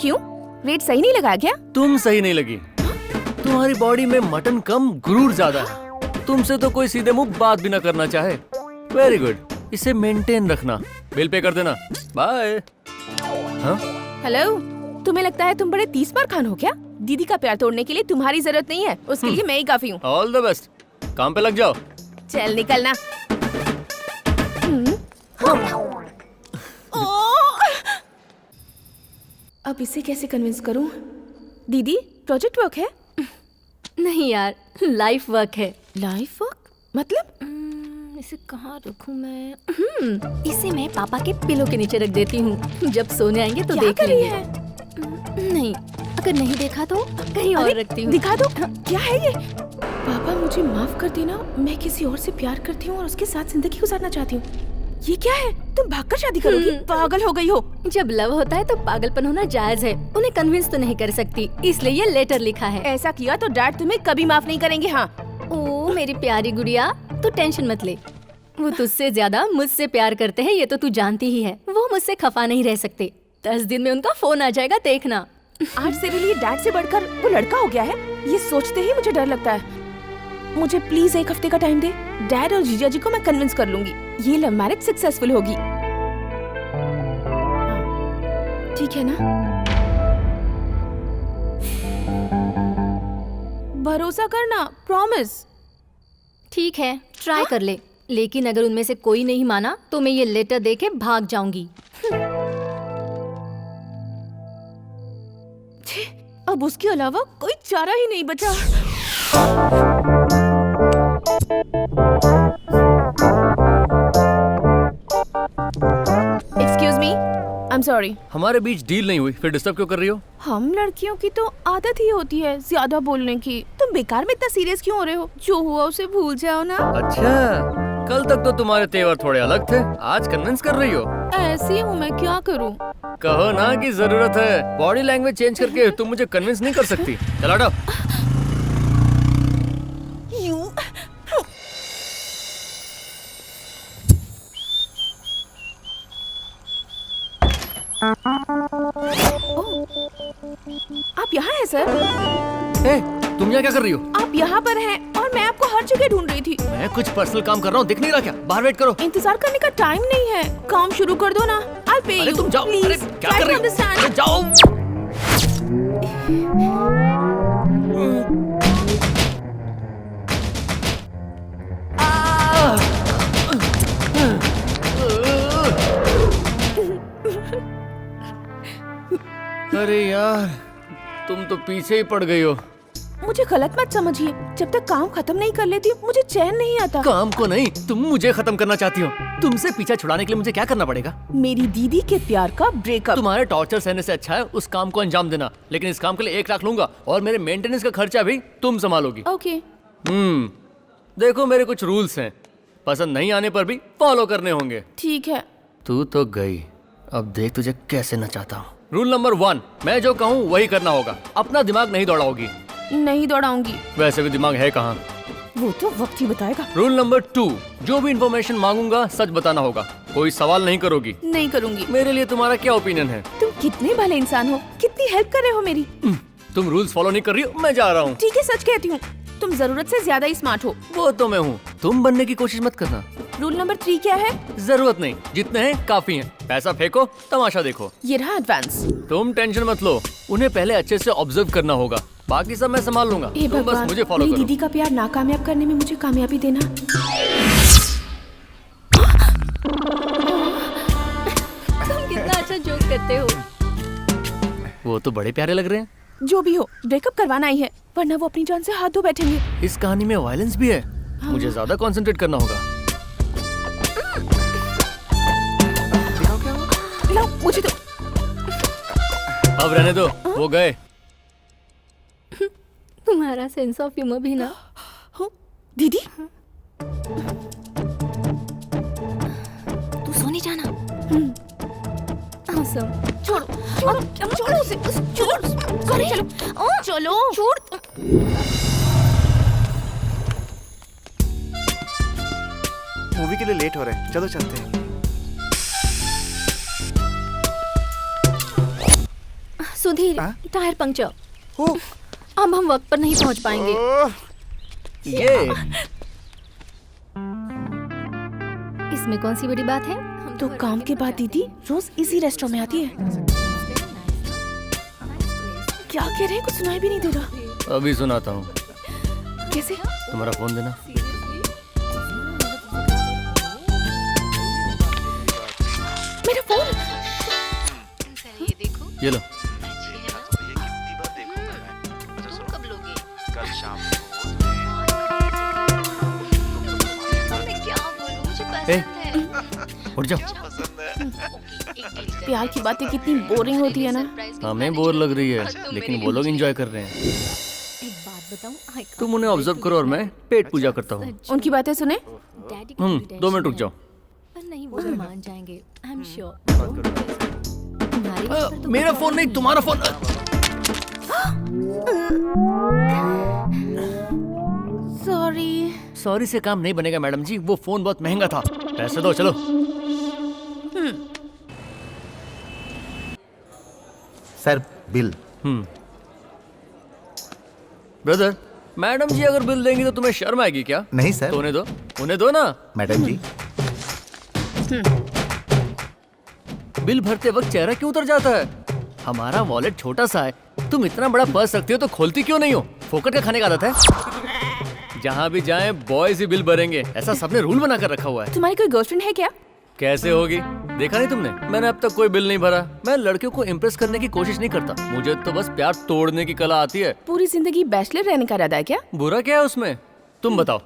क्यों? रेट सही नहीं लगाया क्या? तुम सही नहीं लगी। तुम्हारी बॉडी में मटन कम, गुरूर ज्यादा है। तुमसे तो कोई सीधे मुंह बात भी ना करना चाहे। वेरी गुड, इसे मेंटेन रखना। बिल पे कर देना। बाय। हाँ? हेलो, तुम्हें लगता है तुम बड़े 30 बार खान हो क्या? दीदी का प्यार तोड़ने के लिए तुम्हारी जरूरत नहीं है, उसके लिए मैं ही काफी हूँ। All the best. काम पे लग जाओ। चल निकलना। अब इसे कैसे कन्विंस करूं? दीदी, प्रोजेक्ट वर्क है? नहीं यार, लाइफ वर्क है। लाइफ वर्क मतलब? इसे कहाँ रखूं मैं? इसे मैं पापा के पिलो के नीचे रख देती हूँ। जब सोने आएंगे तो देख लेंगे। नहीं, अगर नहीं देखा तो कहीं और रखती हूँ। दिखा दो। क्या है ये? पापा मुझे माफ कर देना, मैं किसी और से प्यार करती हूँ और उसके साथ जिंदगी गुजारना चाहती हूँ। ये क्या है? तुम भागकर शादी करोगी? पागल हो गई हो। जब लव होता है तो पागलपन होना जायज है। उन्हें कन्विंस तो नहीं कर सकती, इसलिए ये लेटर लिखा है। ऐसा किया तो डैड तुम्हें कभी माफ नहीं करेंगे। हाँ। ओ मेरी प्यारी गुड़िया, तू टेंशन मत ले। वो तुझसे ज्यादा मुझसे प्यार करते हैं, ये तो तू जानती ही है। वो मुझसे खफा नहीं रह सकते। 10 दिन में उनका फोन आ जाएगा, देखना। आज तेरे लिए डैड से बढ़कर वो लड़का हो गया है, ये सोचते ही मुझे डर लगता है। मुझे प्लीज 1 हफ्ते का टाइम दे। डैड और जीजा जी को मैं कन्विंस कर लूंगी। ये लव मैरिज सक्सेसफुल होगी। ठीक है ना? भरोसा करना, प्रॉमिस। ठीक है, ट्राई कर ले। लेकिन अगर उनमें से कोई नहीं माना तो मैं ये लेटर देके भाग जाऊंगी। अब उसके अलावा कोई चारा ही नहीं बचा। Excuse me, I am sorry. हमारे बीच डील नहीं हुई, फिर डिस्टर्ब क्यों कर रही हो? हम लड़कियों की तो आदत ही होती है ज्यादा बोलने की। तुम बेकार में इतना सीरियस क्यों हो रहे हो? जो हुआ उसे भूल जाओ ना। अच्छा, कल तक तो तुम्हारे तेवर थोड़े अलग थे, आज कन्विंस कर रही हो। ऐसी हूँ मैं, क्या करूँ? कहो ना कि जरूरत है। बॉडी लैंग्वेज चेंज करके तुम मुझे कन्विंस नहीं कर सकती। चलो हटो। आप यहाँ हैं सर? ए, तुम यहाँ क्या कर रही हो? आप यहाँ पर हैं और मैं आपको हर जगह ढूंढ रही थी। मैं कुछ पर्सनल काम कर रहा हूँ, दिख नहीं रहा क्या? बाहर वेट करो। इंतजार करने का टाइम नहीं है, काम शुरू कर दो ना। I'll pay अरे you. तुम जाओ। Please, अरे क्या try कर to रही हो? understand. अरे जाओ। अरे यार, तुम तो पीछे ही पड़ गई हो। मुझे गलत मत समझिए, जब तक काम खत्म नहीं कर लेती मुझे चैन नहीं आता। काम को नहीं, तुम मुझे खत्म करना चाहती हो। तुमसे पीछा छुड़ाने के लिए मुझे क्या करना पड़ेगा? मेरी दीदी के प्यार का ब्रेकअप। तुम्हारे टॉर्चर सहने से अच्छा है उस काम को अंजाम देना। लेकिन इस काम के लिए 1 लाख लूंगा और मेरे मेंटेनेंस का खर्चा भी तुम संभालोगी। ओके। देखो, मेरे कुछ रूल्स हैं, पसंद नहीं आने पर भी फॉलो करने होंगे। ठीक है। तू तो गई, अब देख तुझे कैसे नचाता हूँ। रूल नंबर 1, मैं जो कहूँ वही करना होगा। अपना दिमाग नहीं दौड़ाओगी। नहीं दौड़ाऊंगी। वैसे भी दिमाग है कहाँ? वो तो वक्त ही बताएगा। रूल नंबर 2, जो भी इंफॉर्मेशन मांगूंगा सच बताना होगा। कोई सवाल नहीं करोगी। नहीं करूंगी। मेरे लिए तुम्हारा क्या ओपिनियन है? तुम कितने भले इंसान हो, कितनी हेल्प कर रहे हो मेरी। तुम रूल्स फॉलो नहीं कर रही हो, मैं जा रहा हूँ। ठीक है, सच कहती हूँ, तुम जरूरत से ज्यादा ही स्मार्ट हो। वो तो मैं हूँ, तुम बनने की कोशिश मत करना। रूल नंबर 3 क्या है? जरूरत नहीं, जितने हैं काफी हैं। पैसा फेंको, तमाशा देखो। ये रहा एडवांस। तुम टेंशन मत लो, उन्हें पहले अच्छे से ऑब्जर्व करना होगा, बाकी सब मैं संभाल लूंगा। हे तुम बस भगवान, मुझे फॉलो मेरी करो। दीदी का प्यार नाकामयाब करने में मुझे कामयाबी देना। वो तो बड़े प्यारे लग रहे हैं। जो भी हो, ब्रेकअप करवाना ही है, वरना वो अपनी जान से हाथ धो बैठेंगे। इस कहानी में वायलेंस भी है। मुझे ज्यादा कंसंट्रेट करना होगा। लाओ मुझे तो। अब रहने दो, वो गए। तुम्हारा सेंस ऑफ ह्यूमर भी ना। दीदी तू सोने जाना। awesome. छोड़ो छोड़ो छोड़ो उसे, छोड़ सोने चलो। चलो छोड़। मूवी के लिए लेट हो रहे हैं, चलो चलते हैं। Sudhir, tyre puncture. अब हम वक्त पर नहीं पहुंच पाएंगे। ये इसमें कौन सी बड़ी बात है? तो काम के बाद दीदी रोज इसी रेस्टोरेंट में आती है। क्या कह रहे हैं, कुछ सुनाई भी नहीं दे रहा। अभी सुनाता हूँ। कैसे? तुम्हारा फोन देना। मेरा फोन। ये लो। कल शाम ए, उठ जाओ। प्यार की बातें कितनी बोरिंग होती है ना। हमें बोर लग रही है, लेकिन वो लोग एंजॉय कर रहे हैं। एक बात बताऊं, तुम उन्हें ऑब्जर्व करो और मैं पेट पूजा करता हूँ। उनकी बातें सुने। 2 मिनट रुक जाओ। पर नहीं, वो मान जाएंगे। I am sure. मेरा फोन नहीं, तुम्हारा फोन। सॉरी से काम नहीं बनेगा मैडम जी, वो फोन बहुत महंगा था। पैसे दो, चलो। Sir bill. ब्रदर, मैडम जी अगर बिल देंगी तो तुम्हें शर्म आएगी क्या? नहीं सर। तो उन्हें दो ना। मैडम जी, बिल भरते वक्त चेहरा क्यों उतर जाता है? हमारा वॉलेट छोटा सा है, तुम इतना बड़ा पर्स रखती हो तो खोलती क्यों नहीं हो? फोकट का खाने का आदत है। जहाँ भी जाएं बॉयज ही बिल भरेंगे, ऐसा सबने रूल बना कर रखा हुआ है। तुम्हारी कोई गर्लफ्रेंड है क्या? कैसे होगी? देखा नहीं तुमने? मैंने अब तक कोई बिल नहीं भरा। मैं लड़कियों को इम्प्रेस करने की कोशिश नहीं करता, मुझे तो बस प्यार तोड़ने की कला आती है। पूरी जिंदगी बैचलर रहने का इरादा है क्या? बुरा क्या है उसमें? तुम बताओ,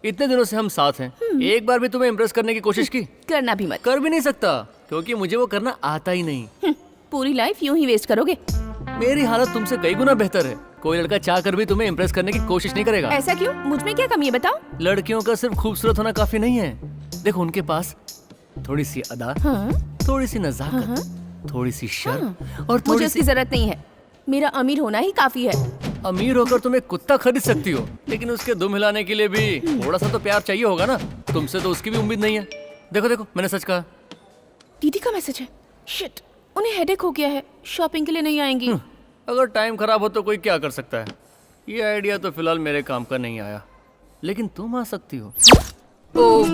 इतने दिनों से हम साथ हैं, एक बार भी तुम्हें इम्प्रेस करने की कोशिश की? करना भी मत। कर भी नहीं सकता, क्योंकि मुझे वो करना आता ही नहीं। पूरी लाइफ यूं ही वेस्ट करोगे। मेरी हालत तुमसे कई गुना बेहतर है। कोई लड़का चाह कर भी तुम्हें इम्प्रेस करने की कोशिश नहीं करेगा। ऐसा क्यों? मुझ में क्या कमी है बताओ? लड़कियों का सिर्फ खूबसूरत होना काफी नहीं है। देखो, उनके पास थोड़ी सी अदा, थोड़ी सी नजाकत, थोड़ी सी शर्म और मुझे उसकी जरूरत नहीं है। मेरा अमीर होना ही काफी है। अमीर होकर तुम एक कुत्ता खरीद सकती हो, लेकिन उसके दुम हिलाने के लिए भी थोड़ा सा तो प्यार चाहिए होगा ना। तुमसे तो उसकी भी उम्मीद नहीं है। देखो देखो, मैंने सच कहा। दीदी का मैसेज है। शिट, उन्हें हेडेक हो गया है, शॉपिंग के लिए नहीं आएंगी। अगर टाइम खराब हो तो कोई क्या कर सकता है। ये आइडिया तो फिलहाल मेरे काम का नहीं आया, लेकिन तुम आ सकती हो। तो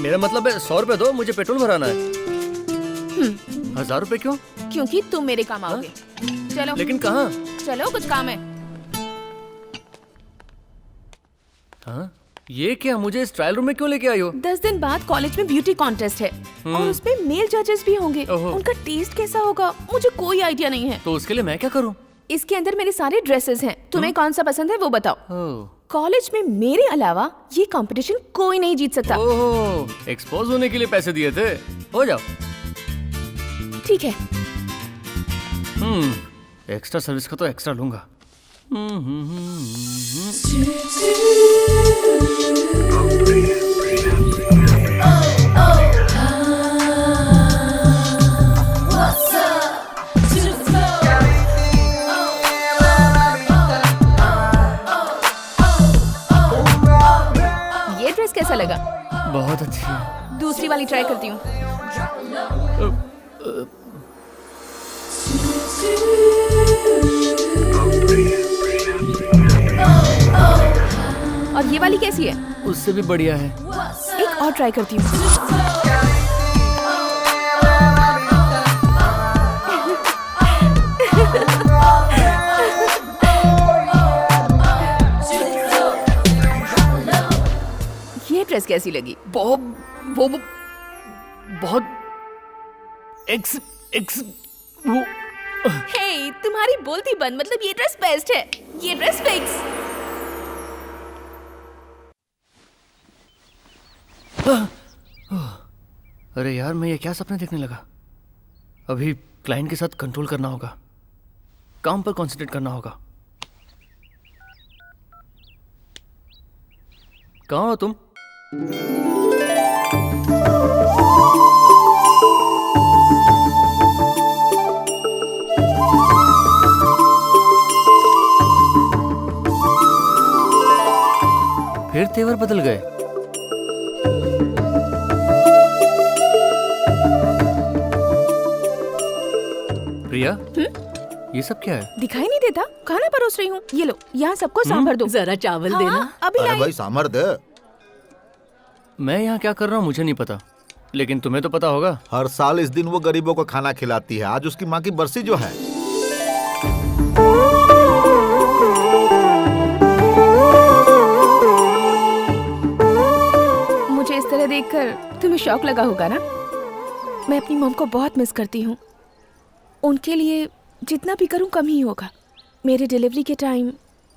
मेरा मतलब है 100 रुपए दो, मुझे पेट्रोल भराना है। 1000 रुपए क्यों? क्योंकि तुम मेरे काम आओगे। चलो। लेकिन कहाँ? चलो, कुछ काम है। हाँ, ये क्या? मुझे इस ट्रायल रूम में क्यों लेके आई हो? 10 दिन बाद कॉलेज में ब्यूटी कॉन्टेस्ट है और उसमें मेल जजेस भी होंगे। उनका टेस्ट कैसा होगा मुझे कोई आइडिया नहीं है। तो उसके लिए मैं क्या करूं? इसके अंदर मेरे सारे ड्रेसेस हैं, तुम्हें कौन सा पसंद है वो बताओ। कॉलेज में मेरे अलावा ये कंपटीशन कोई नहीं जीत सकता। ओह, एक्सपोज होने के लिए पैसे दिए थे। हो जाओ। ठीक है। एक्स्ट्रा सर्विस का तो एक्स्ट्रा लूंगा। ये ड्रेस कैसा लगा? बहुत अच्छी है। दूसरी वाली ट्राई करती हूँ। और ये वाली कैसी है? उससे भी बढ़िया है। एक और ट्राई करती हूँ। ये ड्रेस कैसी लगी? बहुत हे, तुम्हारी बोलती बंद, मतलब ये ड्रेस बेस्ट है, ये ड्रेस फिक्स। अरे यार, मैं ये क्या सपने देखने लगा। अभी क्लाइंट के साथ कंट्रोल करना होगा, काम पर कंसंट्रेट करना होगा। कहाँ हो तुम? फिर तेवर बदल गए। प्रिया, ये सब क्या है? दिखाई नहीं देता? खाना परोस रही हूँ। ये लो, यहाँ सबको सांभर दो। जरा चावल हाँ, देना। अभी अरे लाई। भाई सामर दे। मैं यहाँ क्या कर रहा हूँ मुझे नहीं पता, लेकिन तुम्हें तो पता होगा। हर साल इस दिन वो गरीबों को खाना खिलाती है। आज उसकी माँ की बरसी जो है। मुझे इस तरह देखकर तुम्हें शौक लगा होगा ना? मैं अपनी मॉम को बहुत मिस करती हूँ। उनके लिए जितना भी करूँ कम ही होगा। मेरे डिलीवरी के टाइम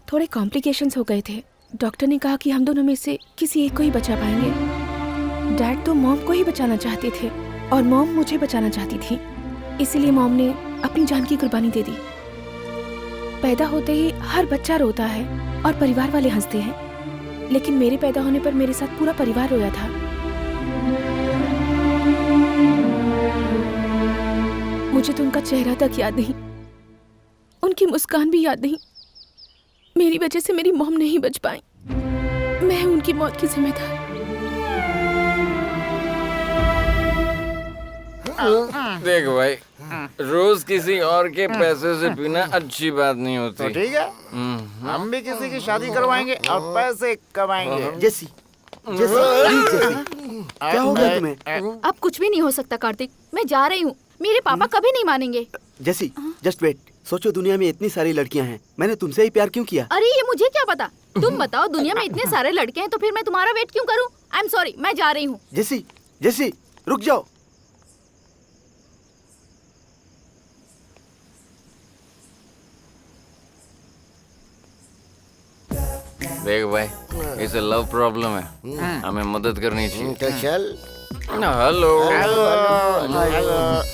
थोड़े कॉम्प्लिकेशंस हो गए थे। डॉक्टर ने कहा कि हम दोनों में से किसी एक को ही बचा पाएंगे। डैड तो मॉम को ही बचाना चाहते थे और मॉम मुझे बचाना चाहती थी। इसीलिए मॉम ने अपनी जान की कुर्बानी दे दी। पैदा होते ही हर बच्चा रोता है और परिवार वाले हंसते हैं, लेकिन मेरे पैदा होने पर मेरे साथ पूरा परिवार रोया था। मुझे तो उनका चेहरा तक याद नहीं, उनकी मुस्कान भी याद नहीं। मेरी वजह से मेरी मॉम नहीं बच पाई। मैं उनकी मौत की जिम्मेदार। देख भाई, रोज किसी और के पैसे से पीना अच्छी बात नहीं होती। तो ठीक है, हम भी किसी की शादी करवाएंगे और पैसे कमाएंगे। जेसी, क्या हो गया तुम्हें? अब कुछ भी नहीं हो सकता कार्तिक, मैं जा रही हूँ। मेरे पापा कभी नहीं मानेंगे। जेसी, जस्ट वेट। सोचो, दुनिया में इतनी सारी लड़कियां हैं, मैंने तुमसे ही प्यार क्यों किया? अरे ये मुझे क्या पता। तुम बताओ, दुनिया में इतने सारे लड़के हैं तो फिर मैं तुम्हारा वेट क्यों करूँ? आई एम सॉरी, मैं जा रही हूँ। जेसी, जेसी, रुक जाओ। देख भाई, इसे लव प्रॉब्लम है, हमें मदद करनी चाहिए। तो चल। हेलो।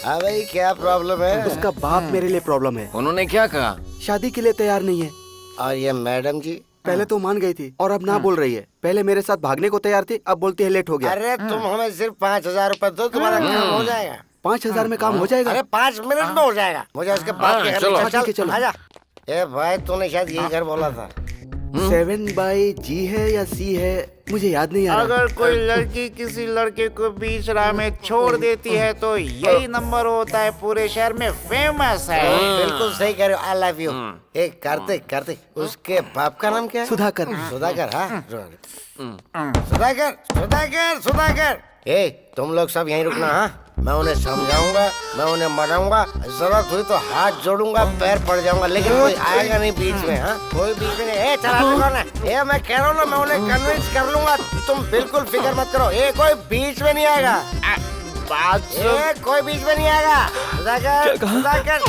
हाँ भाई, क्या प्रॉब्लम है? उसका बाप मेरे लिए प्रॉब्लम है। उन्होंने क्या कहा? शादी के लिए तैयार नहीं है। और ये मैडम जी पहले तो मान गई थी और अब ना बोल रही है। पहले मेरे साथ भागने को तैयार थी, अब बोलती है लेट हो गया। अरे तुम हमें सिर्फ 5,000 रुपए दो, तुम्हारा काम हो जाएगा। 5,000 में काम हो जाएगा? अरे 5 मिनट में हो जाएगा। मुझे उसके बाद के घर चलो, चल आजा। ए भाई, तूने शायद यही घर बोला था। 7/G है या C है, मुझे याद नहीं आ रहा। अगर कोई लड़की किसी लड़के को बीच राह में छोड़ देती है तो यही नंबर होता है, पूरे शहर में फेमस है। बिल्कुल सही कह रहे हो। I love you. एक कार्तिक, उसके बाप का नाम क्या है? सुधाकर। सुधाकर, हाँ। सुधाकर। ए, तुम लोग सब यहीं रुकना। हाँ, मैं उन्हें समझाऊंगा, मैं उन्हें मनाऊंगा। जरूरत हुई तो हाथ जोड़ूंगा, पैर पड़ जाऊंगा, लेकिन कोई आएगा नहीं बीच में। हाँ, कोई बीच में नहीं। ए, चला कौन है? ए, मैं कह रहा हूँ ना, मैं उन्हें कन्विंस कर लूंगा। तुम बिल्कुल फिक्र मत करो। ए, कोई बीच में नहीं आएगा। कोई बीच में नहीं आएगा। सुधाकर।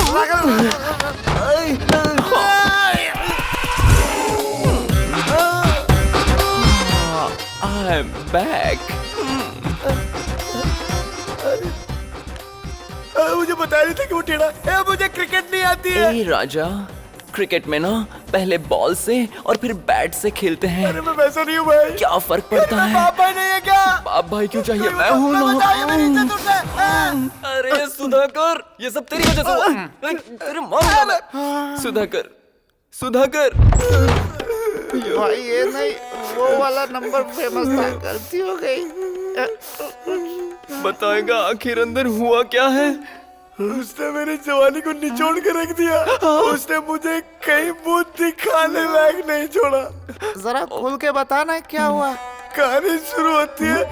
I'm back. मुझे बता रही थी कि वो टेढ़ा। मुझे क्रिकेट नहीं आती है। ए राजा, क्रिकेट में ना पहले बॉल से और फिर बैट से खेलते हैं। अरे मैं वैसा नहीं हूँ भाई। क्या फर्क पड़ता है? बाप भाई नहीं है क्या? बाप भाई क्यों चाहिए? मैं हूँ ना। अरे सुधाकर, ये सब तेरी वजह से हुआ। तेरे मारूंगा मैं। सुधाकर। भाई ये नहीं, वो वाला नंबर फेमस था, गलती हो गई। बताएगा आखिर अंदर हुआ क्या है? उसने मेरी जवानी को निचोड़ के रख दिया। उसने मुझे कहीं मुंह दिखाने लायक नहीं छोड़ा। जरा खुल के बताना क्या हुआ। कहानी शुरू होती है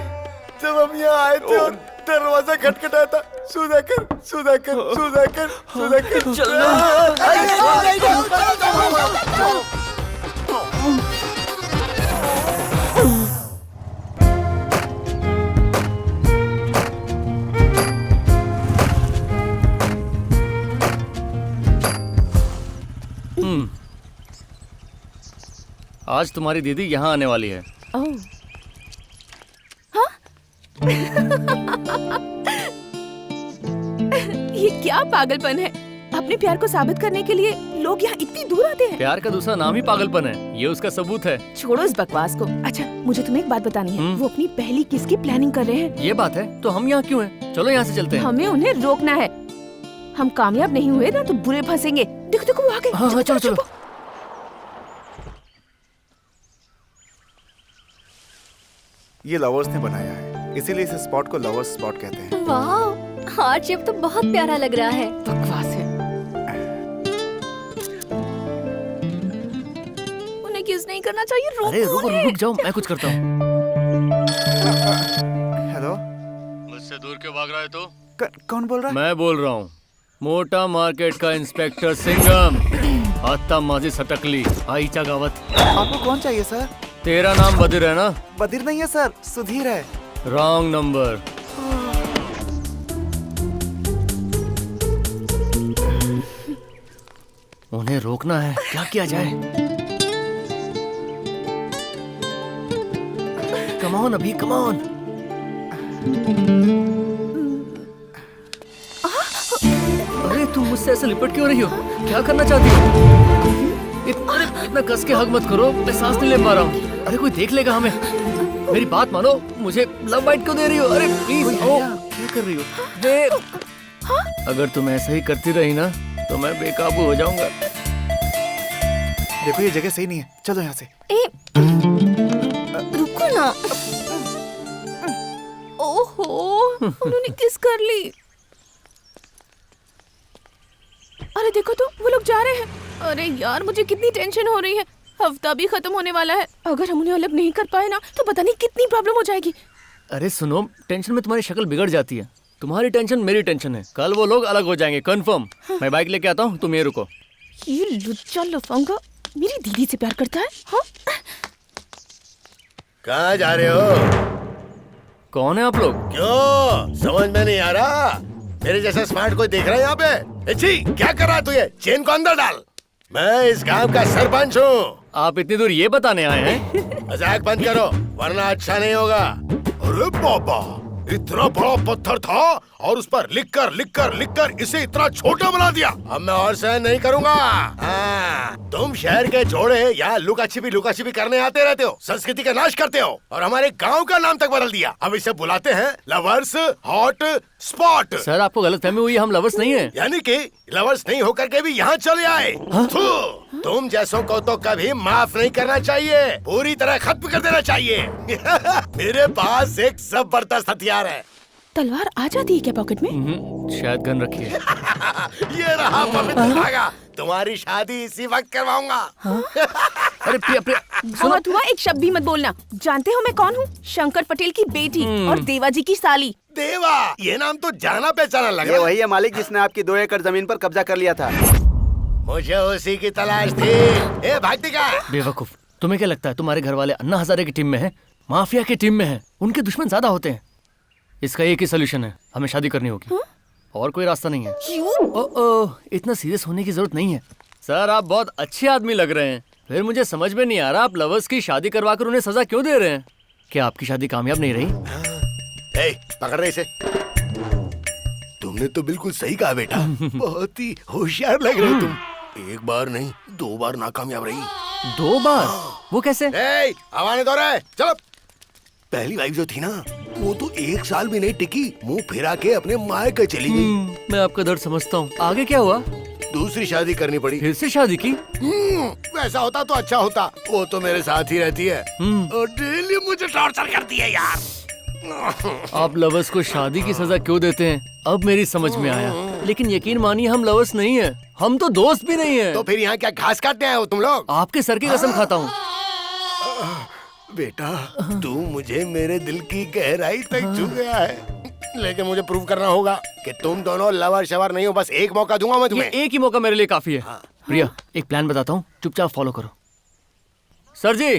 जब हम यहाँ आए थे और दरवाजा खटखटाया था। सुधाकर। आज तुम्हारी दीदी यहाँ आने वाली है। ओह, हाँ? ये क्या पागलपन है? अपने प्यार को साबित करने के लिए लोग यहाँ इतनी दूर आते हैं। प्यार का दूसरा नाम ही पागलपन है, ये उसका सबूत है। छोड़ो इस बकवास को। अच्छा, मुझे तुम्हें एक बात बतानी है। वो अपनी पहली किस की प्लानिंग कर रहे हैं। ये बात है तो हम यहाँ क्यों हैं? चलो यहाँ से चलते हैं। हमें उन्हें रोकना है। हम कामयाब नहीं हुए ना तो बुरे फंसेंगे। देखो देखो वो आ गए। हाँ, चलो चलो। ये लवर्स ने बनाया है, इसीलिए इस स्पॉट को लवर्स स्पॉट कहते हैं। वाह, हार्ट शेप तो बहुत प्यारा लग रहा है। बकवास है। उन्हें किस नहीं करना चाहिए। अरे रुक जाओ, मैं कुछ करता हूँ। हेलो, मुझसे दूर क्यों भाग रहा है तू? कौन बोल रहा है? मैं बोल रहा हूँ, मोटा मार्केट का इंस्पेक्टर सिंगम। आता माजी सटकली आईचा गावत। आपको कौन चाहिए सर? तेरा नाम बदिर है ना? बदिर नहीं है सर, सुधीर है। Wrong number. उन्हें रोकना है, क्या किया जाए? कम ऑन अभी, कम ऑन। अरे तुम मुझसे ऐसे लिपट क्यों रही हो? क्या करना चाहती हो? इतना कस के हग मत करो, मैं सांस नहीं ले पा रहा हूँ। अरे कोई देख लेगा हमें। मेरी बात मानो, मुझे लव बाइट क्यों दे रही हो? अरे प्लीज आओ। क्या कर रही हो? अगर तुम ऐसा ही करती रही ना तो मैं बेकाबू हो जाऊंगा। देखो ये जगह सही नहीं है, चलो यहाँ से। रुको ना। ओहो, उन्होंने किस कर ली। अरे देखो तो वो लोग जा रहे हैं। अरे यार, मुझे कितनी टेंशन हो रही है। हफ्ता भी खत्म होने वाला है। अगर हम उन्हें अलग नहीं कर पाए ना तो पता नहीं कितनी प्रॉब्लम हो जाएगी। अरे सुनो, टेंशन में तुम्हारी शक्ल बिगड़ जाती है। तुम्हारी टेंशन मेरी टेंशन है। कल वो लोग अलग हो जाएंगे कंफर्म। मैं बाइक लेके आता हूँ, तुम ये रुको। ये लुच्चा लफंगा मेरी दीदी से प्यार करता है। हाँ? कहाँ जा रहे हो? कौन है आप लोग? क्यों समझ में नहीं आ रहा? मेरे जैसा स्मार्ट कोई देख रहा है यहाँ पे? जी, क्या कर रहा है तू? ये चेन को अंदर डाल। मैं इस गांव का सरपंच हूँ। आप इतनी दूर ये बताने आए हैं? मजाक बंद करो वरना अच्छा नहीं होगा। अरे बाबा, इतना बड़ा पत्थर था और उस पर लिख कर इसे इतना छोटा बना दिया। अब मैं और सहन नहीं करूँगा। तुम शहर के जोड़े यहाँ लुका छिपी करने आते रहते हो, संस्कृति का नाश करते हो और हमारे गांव का नाम तक बदल दिया। अब इसे बुलाते हैं लवर्स हॉट स्पॉट। सर आपको गलतफहमी हुई, हम लवर्स नहीं हैं। यानी कि लवर्स नहीं होकर के भी यहाँ चले आए। तुम जैसों को तो कभी माफ नहीं करना चाहिए, पूरी तरह खत्म कर देना चाहिए। मेरे पास एक जबरदस्त हथियार है। तलवार आ जाती है क्या पॉकेट में? शायद गन रखी है। ये रहा पवित्र धागा। तुम्हारी शादी इसी वक्त करवाऊंगा। अरे प्रिया, बहुत हुआ, एक शब्द भी मत बोलना। जानते हो मैं कौन हूँ? शंकर पटेल की बेटी और देवा जी की साली। देवा, ये नाम तो जाना पहचाना लग रहा है। ये वही है मालिक जिसने आपकी 2 एकड़ जमीन पर कब्जा कर लिया था। मुझे उसी की तलाश थी। ए भागती का बेवकूफ, तुम्हें क्या लगता है तुम्हारे घर वाले अन्ना हजारे की टीम में हैं, माफिया की टीम में हैं? उनके दुश्मन ज्यादा होते हैं। इसका एक ही सोल्यूशन है, हमें शादी करनी होगी। और कोई रास्ता नहीं है। ओह, इतना सीरियस होने की जरूरत नहीं है। सर आप बहुत अच्छे आदमी लग रहे हैं, फिर मुझे समझ में नहीं आ रहा आप लवर्स की शादी करवा कर उन्हें सजा क्यों दे रहे हैं? क्या आपकी शादी कामयाब नहीं रही? पकड़ रहे इसे। तुमने तो बिल्कुल सही कहा बेटा, बहुत ही होशियार लग रहे हो तुम। 1 बार नहीं 2 बार नाकामयाब रही। 2 बार? वो कैसे? आवाज़ दो रहे, चलो। पहली वाइफ जो थी ना, वो तो 1 साल भी नहीं टिकी, मुंह फिरा के अपने मायके चली गई। मैं आपका दर्द समझता हूँ। आगे क्या हुआ? दूसरी शादी करनी पड़ी। फिर से शादी की? वैसा होता तो अच्छा होता। वो तो मेरे साथ ही रहती है और डेली मुझे टॉर्चर करती है यार। आप लवर्स को शादी की सजा क्यों देते हैं अब मेरी समझ में आया। लेकिन यकीन मानिए हम लवर्स नहीं है, हम तो दोस्त भी नहीं है। तो फिर यहाँ क्या घास काटने आए हो तुम लोग? आपके सर की कसम खाता हूँ। बेटा तू मुझे मेरे दिल की गहराई तक छू गया है, लेकिन मुझे प्रूव करना होगा कि तुम दोनों लवर शवर नहीं हो। बस एक मौका दूंगा मैं तुम्हें। एक ही मौका मेरे लिए काफी है। प्रिया, एक प्लान बताता हूँ, चुपचाप फॉलो करो। सर जी,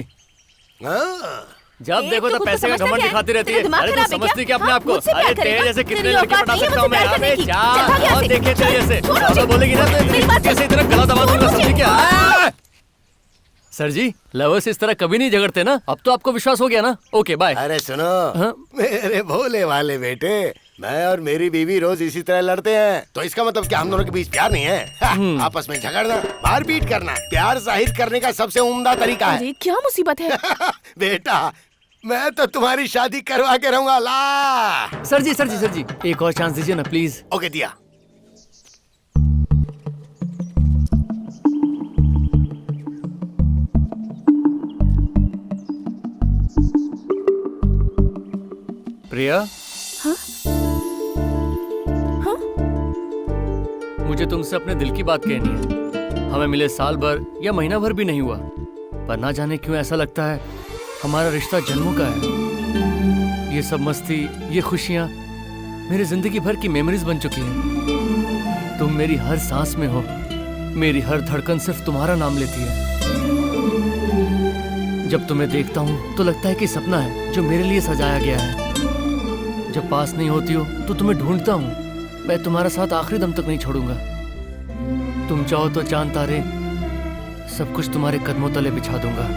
जब देखो तो पैसे का घमंड दिखाती रहती है। अरे तू समझती क्या अपने आप को? अरे तेरे जैसे कितने लड़के पटा सकता हूँ मैं। अबे जा और देखे तेरे जैसे बोलेगी ना तो कैसे इतना गला दबा दूंगा, समझी क्या? सर जी, लवर्स इस तरह कभी नहीं झगड़ते ना। अब तो आपको विश्वास हो गया ना। Okay bye. अरे सुनो, हाँ? मेरे भोले वाले बेटे, मैं और मेरी बीवी रोज इसी तरह लड़ते हैं, तो इसका मतलब क्या हम दोनों के बीच प्यार नहीं है? आपस में झगड़ना, मारपीट करना, प्यार जाहिर करने का सबसे उम्दा तरीका है। अरे क्या मुसीबत है? बेटा, मैं तो तुम्हारी शादी करवा के रहूंगा। ला सर जी, एक और चांस दीजिए ना प्लीज। ओके, दिया। प्रिया। हाँ? हाँ? मुझे तुमसे अपने दिल की बात कहनी है। हमें मिले साल भर या महीना भर भी नहीं हुआ, पर ना जाने क्यों ऐसा लगता है हमारा रिश्ता जन्मों का है। ये सब मस्ती, ये खुशियाँ मेरी जिंदगी भर की मेमोरीज बन चुकी हैं। तुम मेरी हर सांस में हो, मेरी हर धड़कन सिर्फ तुम्हारा नाम लेती है। जब तुम्हें देखता हूँ तो लगता है कि सपना है जो मेरे लिए सजाया गया है। जब पास नहीं होती हो तो तुम्हें ढूंढता हूँ। मैं तुम्हारा साथ आखिरी दम तक नहीं छोड़ूंगा। तुम चाहो तो चांद तारे सब कुछ तुम्हारे कदमों तले बिछा दूंगा।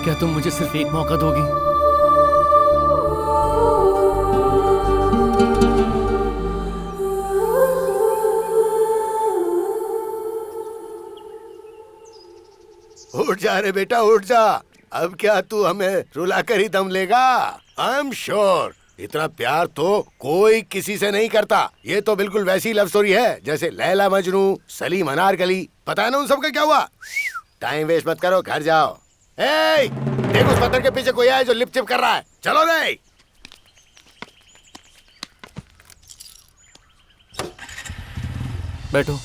क्या तुम मुझे सिर्फ एक मौका दोगी? उठ जा रे बेटा, उठ जा। अब क्या तू हमें रुला कर ही दम लेगा? आई एम श्योर इतना प्यार तो कोई किसी से नहीं करता। ये तो बिल्कुल वैसी लव स्टोरी है जैसे लैला मजनू, सलीम अनारकली। पता है ना उन सबका क्या हुआ? टाइम वेस्ट मत करो, घर जाओ। ए, देखो उस पत्थर के पीछे कोई है जो लिप चिप कर रहा है। चलो रे। बैठो।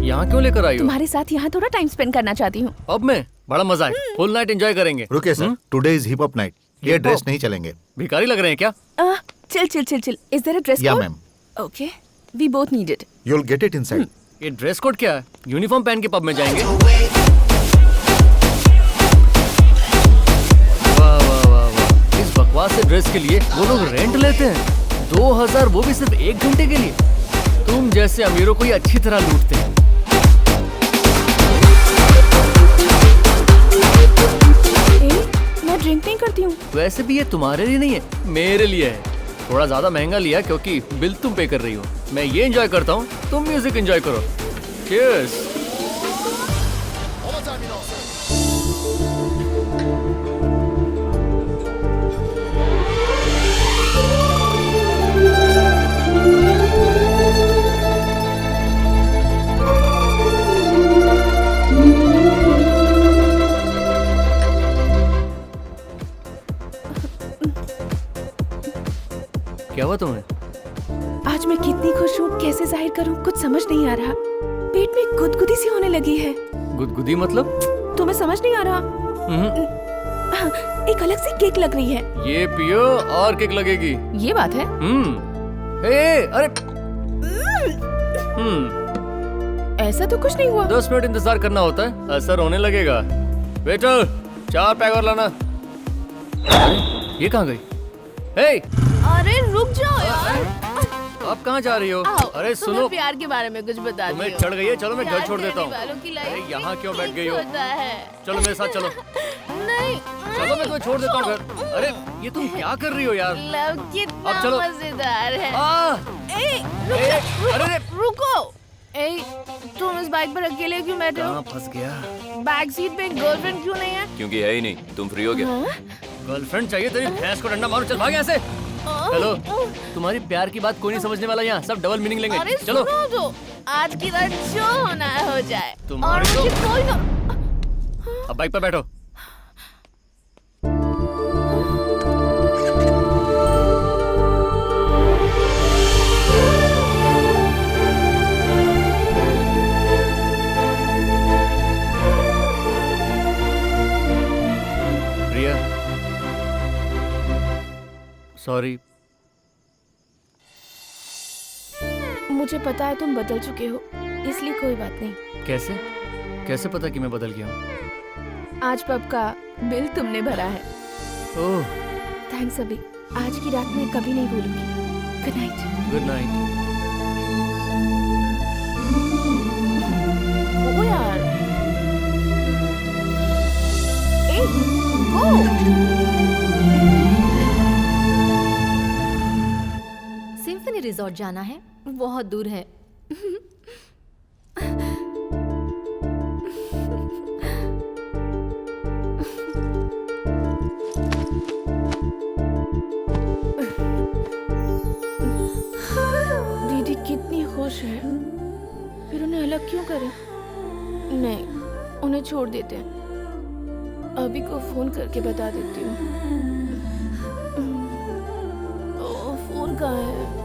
यहाँ क्यों लेकर आई हो? तुम्हारे साथ यहाँ थोड़ा टाइम स्पेंड करना चाहती हूँ। अब मैं बड़ा मजा है, फुल नाइट एंजॉय करेंगे। रुके sir, today is hip hop night. ये ड्रेस नहीं चलेंगे। भिखारी लग रहे हैं क्या? Chill. Is there a dress code? Yeah ma'am. Okay, we both need it. You will get it inside. ये ड्रेस कोड क्या है? यूनिफॉर्म पहन के पब में जाएंगे? वाह वाह वाह वाह, इस बकवास से ड्रेस के लिए वो लोग रेंट लेते हैं 2000, वो भी सिर्फ 1 घंटे के लिए। तुम जैसे अमीरों को ये अच्छी तरह लूटते हैं। मैं ड्रिंक नहीं करती हूँ। वैसे भी ये तुम्हारे लिए नहीं है, मेरे लिए है। थोड़ा ज्यादा महंगा लिया क्योंकि बिल तुम पे कर रही हो। मैं ये एंजॉय करता हूँ, तुम म्यूजिक एंजॉय करो। चीयर्स। क्या हुआ तुम्हें? आज मैं कितनी खुश हूँ, कैसे जाहिर करूँ कुछ समझ नहीं आ रहा। पेट में गुदगुदी सी होने लगी है। गुदगुदी मतलब? तुम्हें समझ नहीं आ रहा? एक अलग सी किक लग रही है। ये पियो और किक लगेगी। ये बात है? अरे ऐसा तो कुछ नहीं हुआ। 10 मिनट इंतजार करना होता है, असर होने लगेगा। वेटर, 4 पैक और लाना। ये कहाँ गई? अरे रुक जाओ यार। आप कहाँ जा रही हो? अरे सुनो, प्यार के बारे में कुछ बता दो। तुम्हें चढ़ गई है, चलो मैं घर छोड़ देता हूँ। अरे यहाँ क्यों बैठ गई हो? चलो मेरे साथ चलो। नहीं, चलो मैं तुम्हें छोड़ देता हूँ घर। अरे ये तुम क्या कर रही हो यार? लव कितना अब चलो। मजेदार है। अरे रुको। तुम इस बाइक पर अकेले क्यों बैठे हो? कहाँ फंस गया? बैक सीट पे गर्लफ्रेंड क्यों नहीं है? क्योंकि है ही नहीं। तुम फ्री हो गया? गर्लफ्रेंड चाहिए तेरी भैंस को डंडा मारो, चल भाग यहाँ से। हेलो, तुम्हारी प्यार की बात कोई नहीं समझने वाला यहाँ, सब डबल मीनिंग लेंगे। अरे चलो सुनो तो, आज की रात जो होना है हो जाए। तुम्हारी और मुझे कोई ना। अब बाइक पर बैठो। प्रिया, सॉरी। मुझे पता है तुम बदल चुके हो, इसलिए कोई बात नहीं। कैसे कैसे पता कि मैं बदल गया हूँ? आज पब का बिल तुमने भरा है। ओह, थैंक्स अभी। आज की रात मैं कभी नहीं भूलूंगी। Good night. Good night. ओ यार, ए, गो। सिम्फनी रिजॉर्ट जाना है, बहुत दूर है। दीदी कितनी खुश है, फिर उन्हें अलग क्यों करें? नहीं, उन्हें छोड़ देते हैं। अभी को फोन करके बता देती हूँ। फोन कहाँ है?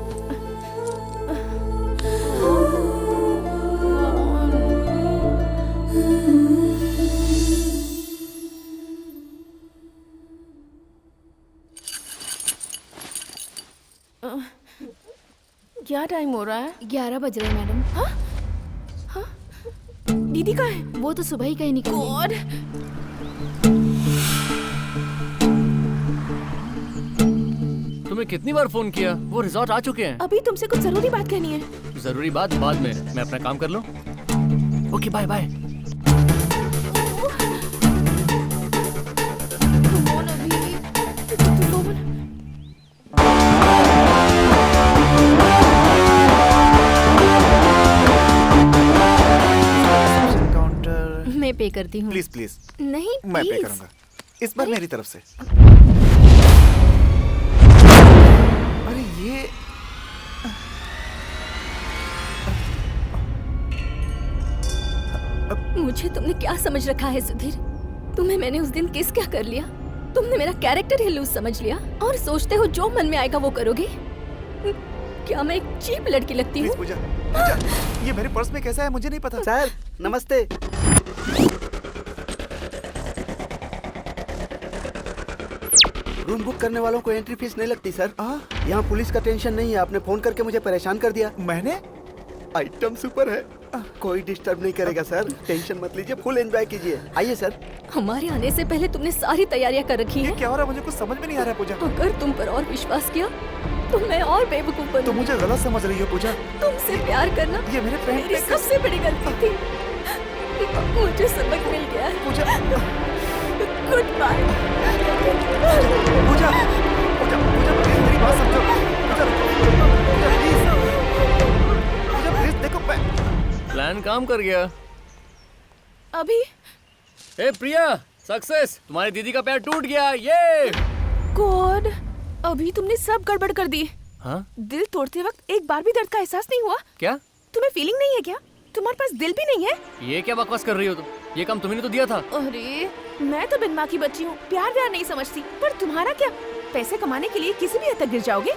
क्या टाइम हो रहा है? 11 बज रहे हैं मैडम। हाँ? हाँ? दीदी कहाँ है? वो तो सुबह ही कहीं निकली। गॉड! तुम्हें कितनी बार फोन किया? वो रिजॉर्ट आ चुके हैं। अभी तुमसे कुछ जरूरी बात कहनी है। जरूरी बात बाद में, मैं अपना काम कर लूं। Okay, bye bye. मैं पे करती हूँ। प्लीज प्लीज, नहीं, मैं पे प्लीज। करूंगा इस बार मेरी तरफ से। अरे ये मुझे तुमने क्या समझ रखा है सुधीर? तुम्हें मैंने उस दिन किस क्या कर लिया? तुमने मेरा कैरेक्टर ही लूज समझ लिया और सोचते हो जो मन में आएगा वो करोगे। क्या मैं एक चीप लड़की लगती हूँ? पूजा, पूजा, ये मेरे पर्स में कैसा है मुझे नहीं पता। सर नमस्ते। रूम बुक करने वालों को एंट्री फीस नहीं लगती सर। यहाँ पुलिस का टेंशन नहीं है। आपने फोन करके मुझे परेशान कर दिया। मैंने? आइटम सुपर है, कोई डिस्टर्ब नहीं करेगा सर। टेंशन मत लीजिए, फुल एंजॉय कीजिए। आइए सर। हमारे आने से पहले तुमने सारी तैयारियां कर रखी है। क्या हो रहा है मुझे कुछ समझ में नहीं आ रहा है पूजा। अगर तुम पर और विश्वास किया तो मैं और बेवकूफ बनूंगी। तुम मुझे गलत समझ रही हो पूजा। तुमसे प्यार करना ये मेरे फ्रेंड मेरी सबसे बड़ी गलती थी। मुझे सबक मिल गया है। Pooja, good bye. Pooja, Pooja, Pooja please मेरी बात समझो। पूजा प्लीज, पूजा प्लीज देखो मैं। प्लान काम कर गया। अभी ए प्रिया, सक्सेस! तुम्हारी दीदी का पैर टूट गया। ये गॉड! अभी तुमने सब गड़बड़ कर दी। हाँ? दिल तोड़ते वक्त एक बार भी दर्द का एहसास नहीं हुआ? क्या तुम्हें फीलिंग नहीं है क्या? तुम्हारे पास दिल भी नहीं है? ये क्या बकवास कर रही हो तुम? ये काम तुम्ही ने तो दिया था। अरे मैं तो बिन माँ की बच्ची हूँ, प्यार व्यार नहीं समझती। पर तुम्हारा क्या? पैसे कमाने के लिए किसी भी हद तक गिर जाओगे।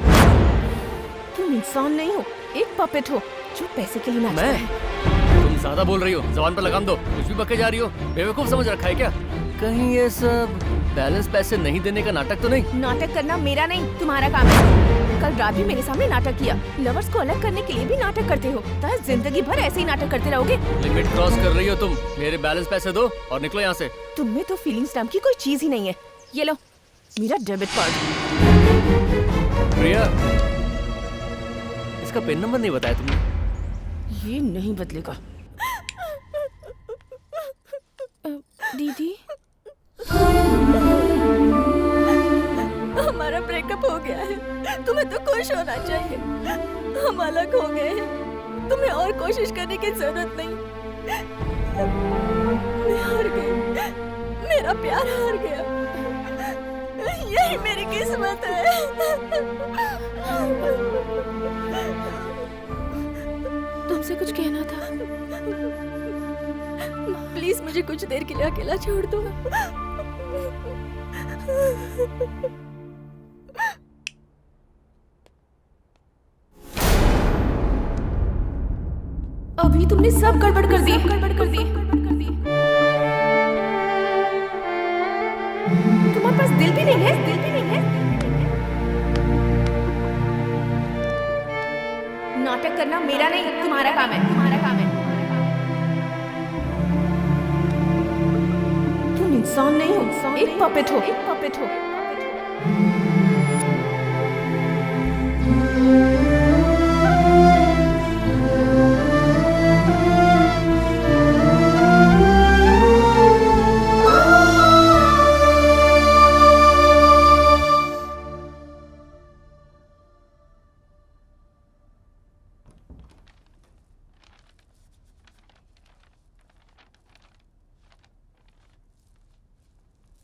तुम इंसान नहीं हो, एक पपेट हो जो पैसे के लिए नाचता है। तुम ज्यादा बोल रही हो, जबान पर लगाम दो। कुछ भी बके जा रही हो। बेवकूफ समझ रखा है क्या? कहीं ये सब बैलेंस पैसे नहीं देने का नाटक तो नहीं? नाटक करना मेरा नहीं, तुम्हारा काम है। कल रात भी मेरे सामने नाटक किया। लवर्स को अलग करने के लिए भी नाटक करते हो, तो जिंदगी भर ऐसे ही नाटक करते रहोगे। लिमिट क्रॉस कर रही हो तुम। मेरे बैलेंस पैसे दो और निकलो यहाँ से। तुम में तो फीलिंग्स नाम की कोई चीज ही नहीं है। ये लो मेरा डेबिट कार्ड। प्रिया, इसका पिन नंबर नहीं बताया तुमने? ये नहीं बदलेगा। दीदी, हमारा ब्रेकअप हो गया है। तुम्हें तो खुश होना चाहिए। हम अलग हो गए हैं। तुम्हें और कोशिश करने की जरूरत नहीं। मैं हार गई। मेरा प्यार हार गया। यही मेरी किस्मत है। तुमसे कुछ कहना था। प्लीज मुझे कुछ देर के लिए अकेला छोड़ दो। अभी तुमने सब गड़बड़ कर दी। तुम्हारे पास दिल भी नहीं है। दिल भी नहीं है। नाटक करना मेरा नहीं, तुम्हारा काम है, तुम्हारा काम है। तुम इंसान नहीं हो, एक पपेट हो, एक पपेट हो।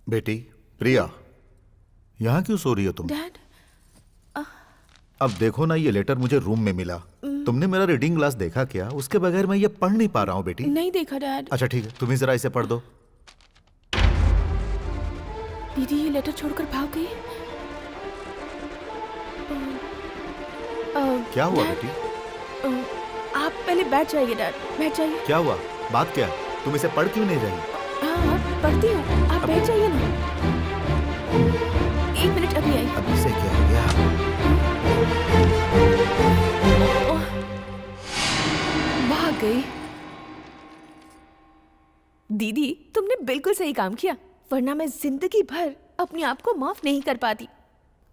बेटी प्रिया, यहाँ क्यों सो रही हो तुम? डैड, अब देखो ना, ये लेटर मुझे रूम में मिला। तुमने मेरा रीडिंग ग्लास देखा क्या? उसके बगैर मैं ये पढ़ नहीं पा रहा हूँ बेटी। नहीं देखा डैड। अच्छा ठीक है, तुम ही जरा इसे पढ़ दो। दीदी ये लेटर छोड़कर भाग गई। क्या हुआ डैड, बेटी? आप पहले बैठ जाइए डैड, बैठ जाइए। क्या हुआ? बात क्या? तुम इसे पढ़ क्यों नहीं रही? हाँ पढ़ती हूँ, आप बैठ जाइए ना। 1 मिनट, अभी आई। अब इसे क्या हो गया? भाग गई। दीदी तुमने बिल्कुल सही काम किया, वरना मैं जिंदगी भर अपने आप को माफ नहीं कर पाती।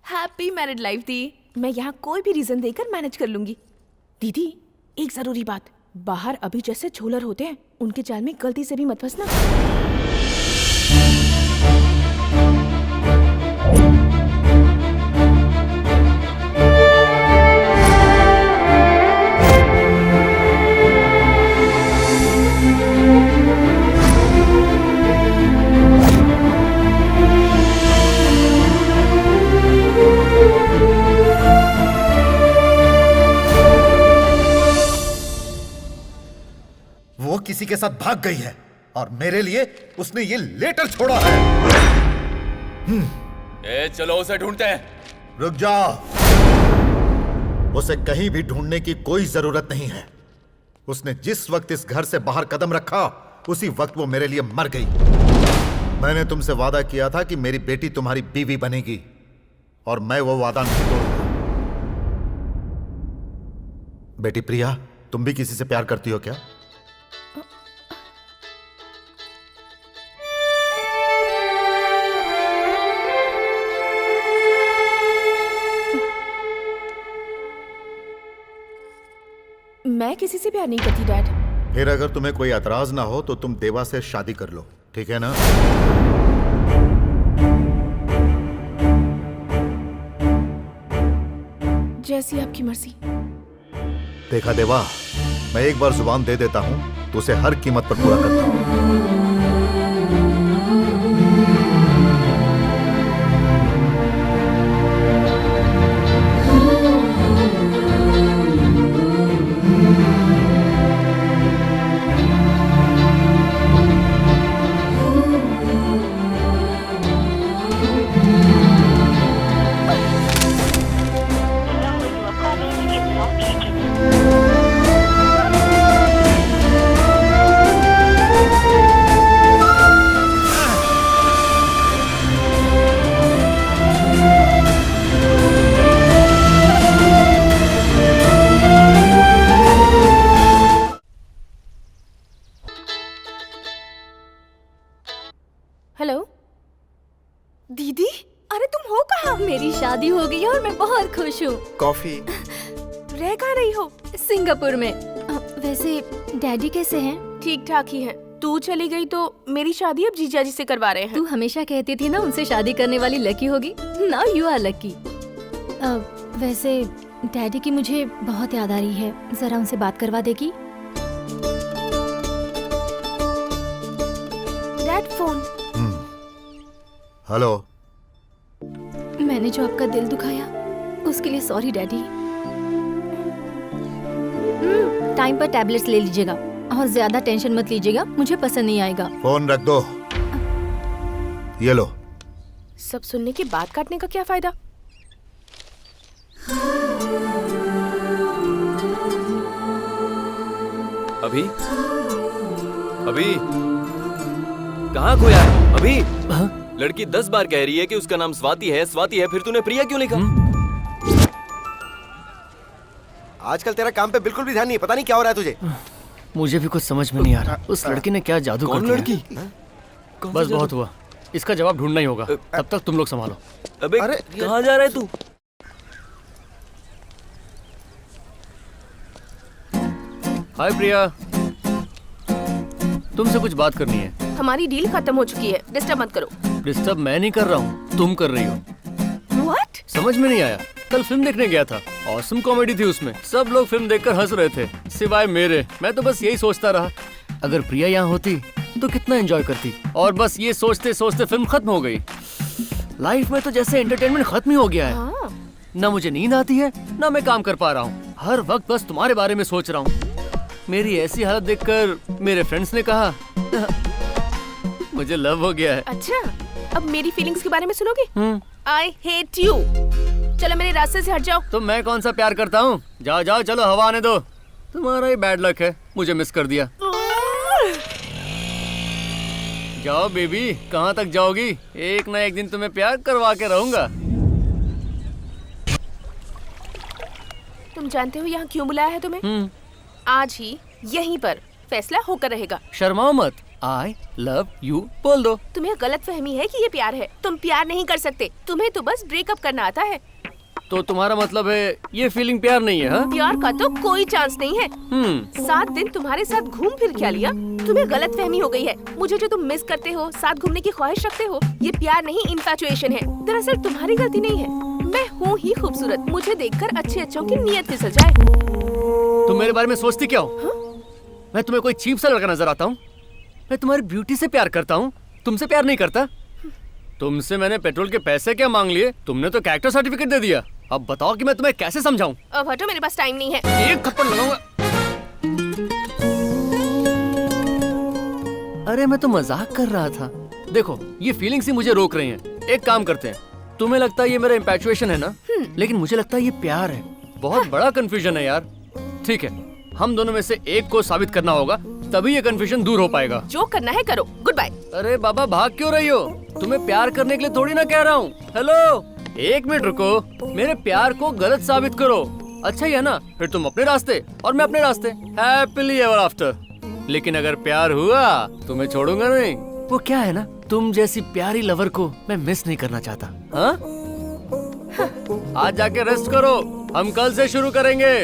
हैप्पी मैरिड लाइफ दी। मैं यहाँ कोई भी रीजन देकर मैनेज कर लूंगी। दीदी एक जरूरी बात, बाहर अभी जैसे झोलर होते हैं, उनके जाल में गलती से भी मत फंसना। वो किसी के साथ भाग गई है और मेरे लिए उसने ये लेटर छोड़ा है। चलो उसे ढूंढते हैं। रुक जा, उसे कहीं भी ढूंढने की कोई जरूरत नहीं है। उसने जिस वक्त इस घर से बाहर कदम रखा, उसी वक्त वो मेरे लिए मर गई। मैंने तुमसे वादा किया था कि मेरी बेटी तुम्हारी बीवी बनेगी, और मैं वो वादा नहीं तोड़ूंगा। बेटी प्रिया, तुम भी किसी से प्यार करती हो क्या? मैं किसी से प्यार नहीं करती डैड। फिर अगर तुम्हें कोई एतराज ना हो तो तुम देवा से शादी कर लो, ठीक है ना? जैसी आपकी मर्जी। देखा देवा, मैं एक बार जुबान दे देता हूं तो उसे हर कीमत पर पूरा करता हूं। हेलो दीदी, अरे तुम हो कहाँ? मेरी शादी हो गई है और मैं बहुत खुश हूँ। कॉफी। रह कहाँ रही हो? सिंगापुर में। वैसे डैडी कैसे हैं? ठीक ठाक ही हैं। तू चली गई तो मेरी शादी अब जीजा जी से करवा रहे हैं। तू हमेशा कहती थी ना उनसे शादी करने वाली लकी होगी। Now you are lucky. वैसे डैडी की मुझे बहुत याद आ रही है, जरा उनसे बात करवा देगी? Dad phone. हेलो। मैंने जो आपका दिल दुखाया उसके लिए सॉरी डैडी। टाइम पर टैबलेट्स ले लीजिएगा और ज्यादा टेंशन मत लीजिएगा, मुझे पसंद नहीं आएगा। फोन रख दो। ये लो। सब सुनने के बाद काटने का क्या फायदा? अभी अभी कहाँ खोया है? अभी लड़की 10 बार कह रही है कि उसका नाम स्वाति है, स्वाति है, फिर तूने प्रिया क्यों लिखा? आजकल तेरा काम पे बिल्कुल भी ध्यान नहीं है, पता नहीं क्या हो रहा है तुझे। मुझे भी कुछ समझ में नहीं आ रहा, उस लड़की ने क्या जादू कर दिया। लड़की? बस बहुत हुआ, इसका जवाब ढूंढना ही होगा। तब तक तुम लोग संभालो। अबे कहाँ जा रहा है तू? हाय प्रिया, तुमसे कुछ बात करनी है। हमारी डील खत्म हो चुकी है, डिस्टर्ब मत करो। डिस्टर्ब मैं नहीं कर रहा हूँ, तुम कर रही हो। What? समझ में नहीं आया? कल फिल्म देखने गया था, ऑसम कॉमेडी थी उसमें। सब लोग फिल्म देखकर हंस रहे थे सिवाय मेरे। मैं तो बस यही सोचता रहा, अगर प्रिया यहाँ होती तो कितना एंजॉय करती। और बस ये सोचते सोचते फिल्म खत्म हो गई। लाइफ में तो जैसे एंटरटेनमेंट खत्म ही हो गया है। ना मुझे नींद आती है, ना मैं काम कर पा रहा हूँ। हर वक्त बस तुम्हारे बारे में सोच रहा हूँ। मेरी ऐसी हालत देखकर मेरे फ्रेंड्स ने कहा मुझे लव हो गया है। अच्छा, अब मेरी फीलिंग्स के बारे में सुनोगे? I hate you. चलो मेरे रास्ते से हट जाओ। तो मैं कौन सा प्यार करता हूँ? जाओ जाओ, चलो हवा आने दो। तुम्हारा ही बैड लक है, मुझे मिस कर दिया। जाओ बेबी, कहाँ तक जाओगी? एक ना एक दिन तुम्हें प्यार करवा के रहूंगा। तुम जानते हो यहाँ क्यों बुलाया है तुम्हें? आज ही यहीं पर फैसला होकर रहेगा। शर्माओ मत, आई लव यू बोल दो। तुम्हें गलत फहमी है कि ये प्यार है। तुम प्यार नहीं कर सकते, तुम्हें तो बस ब्रेकअप करना आता है। तो तुम्हारा मतलब है ये फीलिंग प्यार नहीं है? हाँ? प्यार का तो कोई चांस नहीं है। 7 दिन तुम्हारे साथ घूम फिर क्या लिया? तुम्हें गलत फहमी हो गई है। मुझे जो तुम मिस करते हो, साथ घूमने की ख्वाहिश रखते हो, ये प्यार नहीं इन्फैचुएशन है। दरअसल तुम्हारी गलती नहीं है, मैं हूँ ही खूबसूरत। मुझे देखकर अच्छे अच्छों की नीयत फिसल जाए। तुम मेरे बारे में सोचती क्या हो? मैं तुम्हें कोई चीप सा लड़का नजर आता हूँ? मैं तुम्हारी ब्यूटी से प्यार करता हूँ, तुमसे प्यार नहीं करता। तुमसे मैंने पेट्रोल के पैसे क्या मांग लिए? तुमने तो कैरेक्टर सर्टिफिकेट दे दिया। अब बताओ कि मैं तुम्हें कैसे समझाऊं? अब हटो, मेरे पास टाइम नहीं है। एक थप्पड़ लगाऊंगा। अरे मैं तो मजाक कर रहा था। देखो, ये फीलिंग्स ही मुझे रोक रही हैं। एक काम करते हैं, तुम्हें लगता है ये मेरा इंपैचुएशन है ना? लेकिन मुझे लगता है ये प्यार है। बहुत बड़ा कंफ्यूजन है यार। ठीक है, हम दोनों में से एक को साबित करना होगा, तभी ये कंफ्यूजन दूर हो पाएगा। जो करना है करो, गुड बाय। अरे बाबा, भाग क्यों रही हो? तुम्हें प्यार करने के लिए थोड़ी ना कह रहा हूँ। हेलो, एक मिनट रुको। मेरे प्यार को गलत साबित करो, अच्छा ही है ना? फिर तुम अपने रास्ते और मैं अपने रास्ते, हैप्पीली एवर आफ्टर। लेकिन अगर प्यार हुआ तो मैं छोड़ूंगा नहीं। वो क्या है ना, तुम जैसी प्यारी लवर को मैं मिस नहीं करना चाहता। हाँ? आज जाके रेस्ट करो, हम कल से शुरू करेंगे।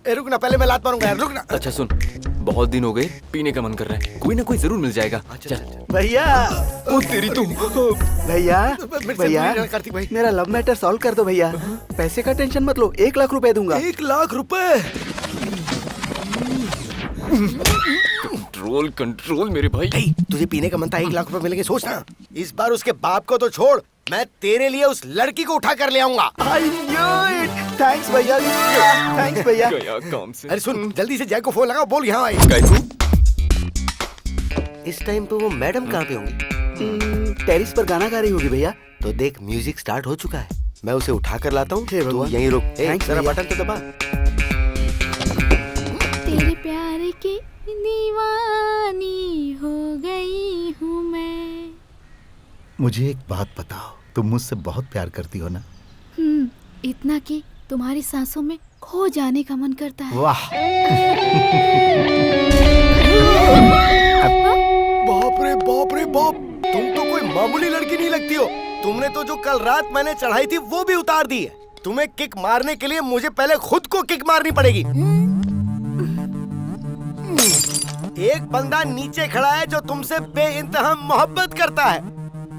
रुक ना, पहले मैं लात मारूंगा यार, रुक ना। अच्छा सुन, बहुत दिन हो गए, पीने का मन कर रहा है। कोई ना कोई जरूर मिल जाएगा। चल। भैया, ओ तेरी तुम। भैया, भैया, मेरा लव मैटर सॉल्व कर दो भैया। पैसे का टेंशन मत लो, 1 लाख रुपए दूंगा। 1 लाख रुपए? कंट्रोल कंट्रोल मेरे भाई। तुझे पीने का मन था, 1 लाख रुपए मिलेंगे, सोचना। इस बार उसके बाप को तो छोड़, मैं तेरे लिए उस लड़की को उठा कर ले आऊंगा। थैंक्स भैया, थैंक्स भैया। गया काम से। अरे सुन, जल्दी से जय को फोन लगाओ, बोल यहाँ आए। इस टाइम पे वो मैडम कहाँ पे होंगी? टेरिस पर गाना गा रही होगी भैया। तो देख, म्यूजिक स्टार्ट हो चुका है, मैं उसे उठा कर लाता हूँ, तू यहीं रुक। जरा बटन तो दबा। तेरे प्यार की दीवानी हो गई हूँ मैं। मुझे एक बात बताओ, तुम मुझसे बहुत प्यार करती हो ना? इतना कि तुम्हारी सांसों में खो जाने का मन करता है। वाह। बाप रे बाप रे बाप, तुम तो कोई मामूली लड़की नहीं लगती हो। तुमने तो जो कल रात मैंने चढ़ाई थी वो भी उतार दी है। तुम्हें किक मारने के लिए मुझे पहले खुद को किक मारनी पड़ेगी। एक बंदा नीचे खड़ा है जो तुमसे बेइंतहा मोहब्बत करता है।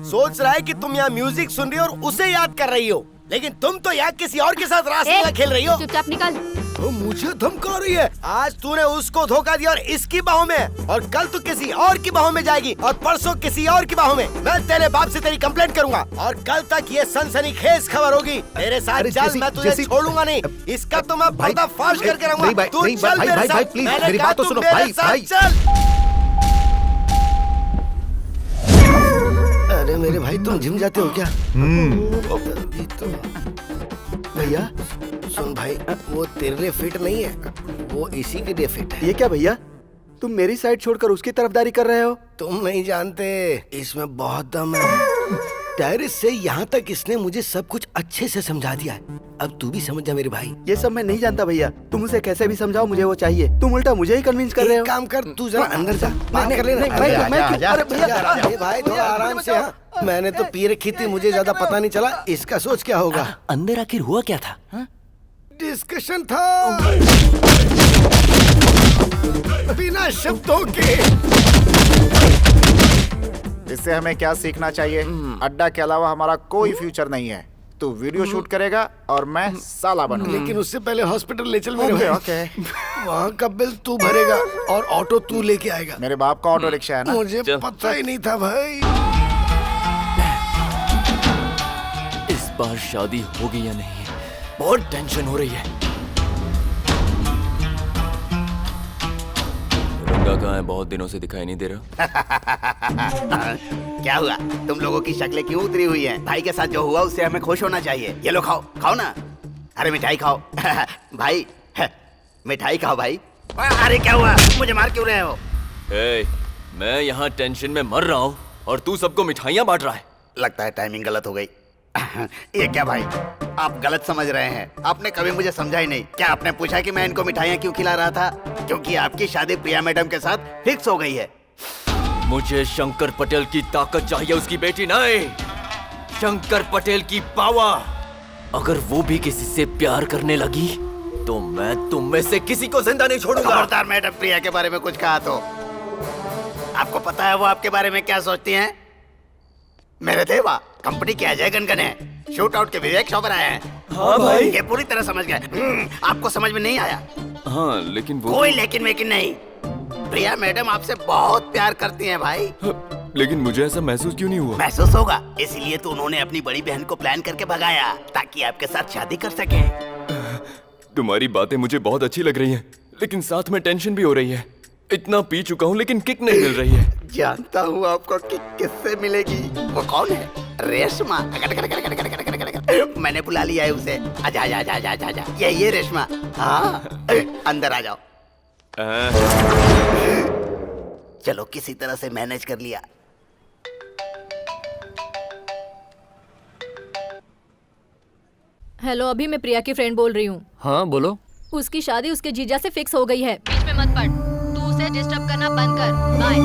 सोच रहा है कि तुम यहाँ म्यूजिक सुन रही हो और उसे याद कर रही हो, लेकिन तुम तो यहाँ किसी और के साथ रासलीला खेल रही हो। चुपचाप निकल। तो मुझे धमका रही है। आज तूने उसको धोखा दिया और इसकी बाहों में, और कल तू किसी और की बाहों में जाएगी, और परसों किसी और की बाहों में। मैं तेरे बाप से तेरी कंप्लेंट करूंगा, और कल तक ये सनसनीखेज खबर होगी। मेरे साथ चल, मैं तुझे छोड़ूंगा नहीं। इसका तो मैं पर्दाफाश करके रहूंगा। तू चल मेरे साथ। मैंने कहा तू मेरे साथ चल। अरे मेरे भाई, तुम जिम जाते हो क्या? भैया सुन भाई, वो तेरे लिए फिट नहीं है, वो इसी के लिए फिट है। ये क्या भैया, तुम मेरी साइड छोड़कर उसकी तरफदारी कर रहे हो? तुम नहीं जानते, इसमें बहुत दम है। टेरिस से यहाँ तक इसने मुझे सब कुछ अच्छे से समझा दिया है। अब तू भी समझ जा मेरे भाई। ये सब मैं नहीं जानता भैया, तुम उसे कैसे भी समझाओ, मुझे वो चाहिए। तुम उल्टा मुझे ही कन्विंस कर रहे हो। काम कर, तू जरा अंदर जा, बात कर लेना। अरे भैया अरे भाई थोड़ा आराम से। हाँ, मैंने तो पी रखी थी, मुझे ज्यादा पता नहीं चला। इसका सोच क्या होगा? अंदर आखिर हुआ क्या था? डिस्कशन था बिना शब्दों के। इससे हमें क्या सीखना चाहिए? अड्डा के अलावा हमारा कोई फ्यूचर नहीं है। तू वीडियो शूट करेगा और मैं साला बनूंगा। लेकिन उससे पहले हॉस्पिटल ले चल मेरे ओके। वहाँ का बिल तू भरेगा और ऑटो तू लेके आएगा। मेरे बाप का ऑटो रिक्शा है ना। मुझे पता ही नहीं था भाई। इस बार शादी होगी या नहीं, बहुत टेंशन हो रही है। रंगा कहाँ है? बहुत दिनों से दिखाई नहीं दे रहा। क्या हुआ? तुम लोगों की शक्लें क्यों उतरी हुई हैं? भाई के साथ जो हुआ उससे हमें खुश होना चाहिए। ये लो खाओ, खाओ ना। अरे मिठाई खाओ। भाई मिठाई खाओ भाई। अरे क्या हुआ? मुझे मार क्यों रहे हो? मैं यहाँ टेंशन में मर रहा हूँ और तू सबको मिठाइयाँ बांट रहा है। लगता है टाइमिंग गलत हो गई। ये क्या भाई, आप गलत समझ रहे हैं। आपने कभी मुझे समझा ही नहीं। क्या आपने पूछा कि मैं इनको मिठाइयाँ क्यों खिला रहा था? क्योंकि आपकी शादी प्रिया मैडम के साथ फिक्स हो गई है। मुझे शंकर पटेल की ताकत चाहिए, उसकी बेटी नहीं। शंकर पटेल की पावर। अगर वो भी किसी से प्यार करने लगी तो मैं तुम में से किसी को जिंदा नहीं छोड़ूंगा। खबरदार मैडम प्रिया के बारे में कुछ कहा तो। आपको पता है वो आपके बारे में क्या सोचती हैं? मेरे देवा, कंपनी के अजय गनगन है, शूट आउट के विवेक चोपड़ा हैं। हाँ भाई, ये पूरी तरह समझ गए। आपको समझ में नहीं आया? हाँ लेकिन वो कोई लेकिन नहीं। प्रिया मैडम आपसे बहुत प्यार करती हैं भाई। लेकिन मुझे ऐसा महसूस क्यों नहीं हुआ? महसूस होगा, इसीलिए तो उन्होंने अपनी बड़ी बहन को प्लान करके भगाया ताकि आपके साथ शादी कर सके। तुम्हारी बातें मुझे बहुत अच्छी लग रही हैं, लेकिन साथ में टेंशन भी हो रही है। इतना पी चुका हूँ लेकिन किक नहीं मिल रही है। जानता हूँ आपको किक किससे मिलेगी। वो कौन है? रेशमा। मैंने बुला लिया है उसे। आजा आजा आजा आजा आजा। ये रेशमा। हाँ अंदर आ जाओ। चलो किसी तरह से मैनेज कर लिया। हेलो, अभी मैं प्रिया की फ्रेंड बोल रही हूँ। हाँ बोलो। उसकी शादी उसके जीजा से फिक्स हो गई है। बीच में मत पड़, तू उसे डिस्टर्ब करना बंद कर। बाय।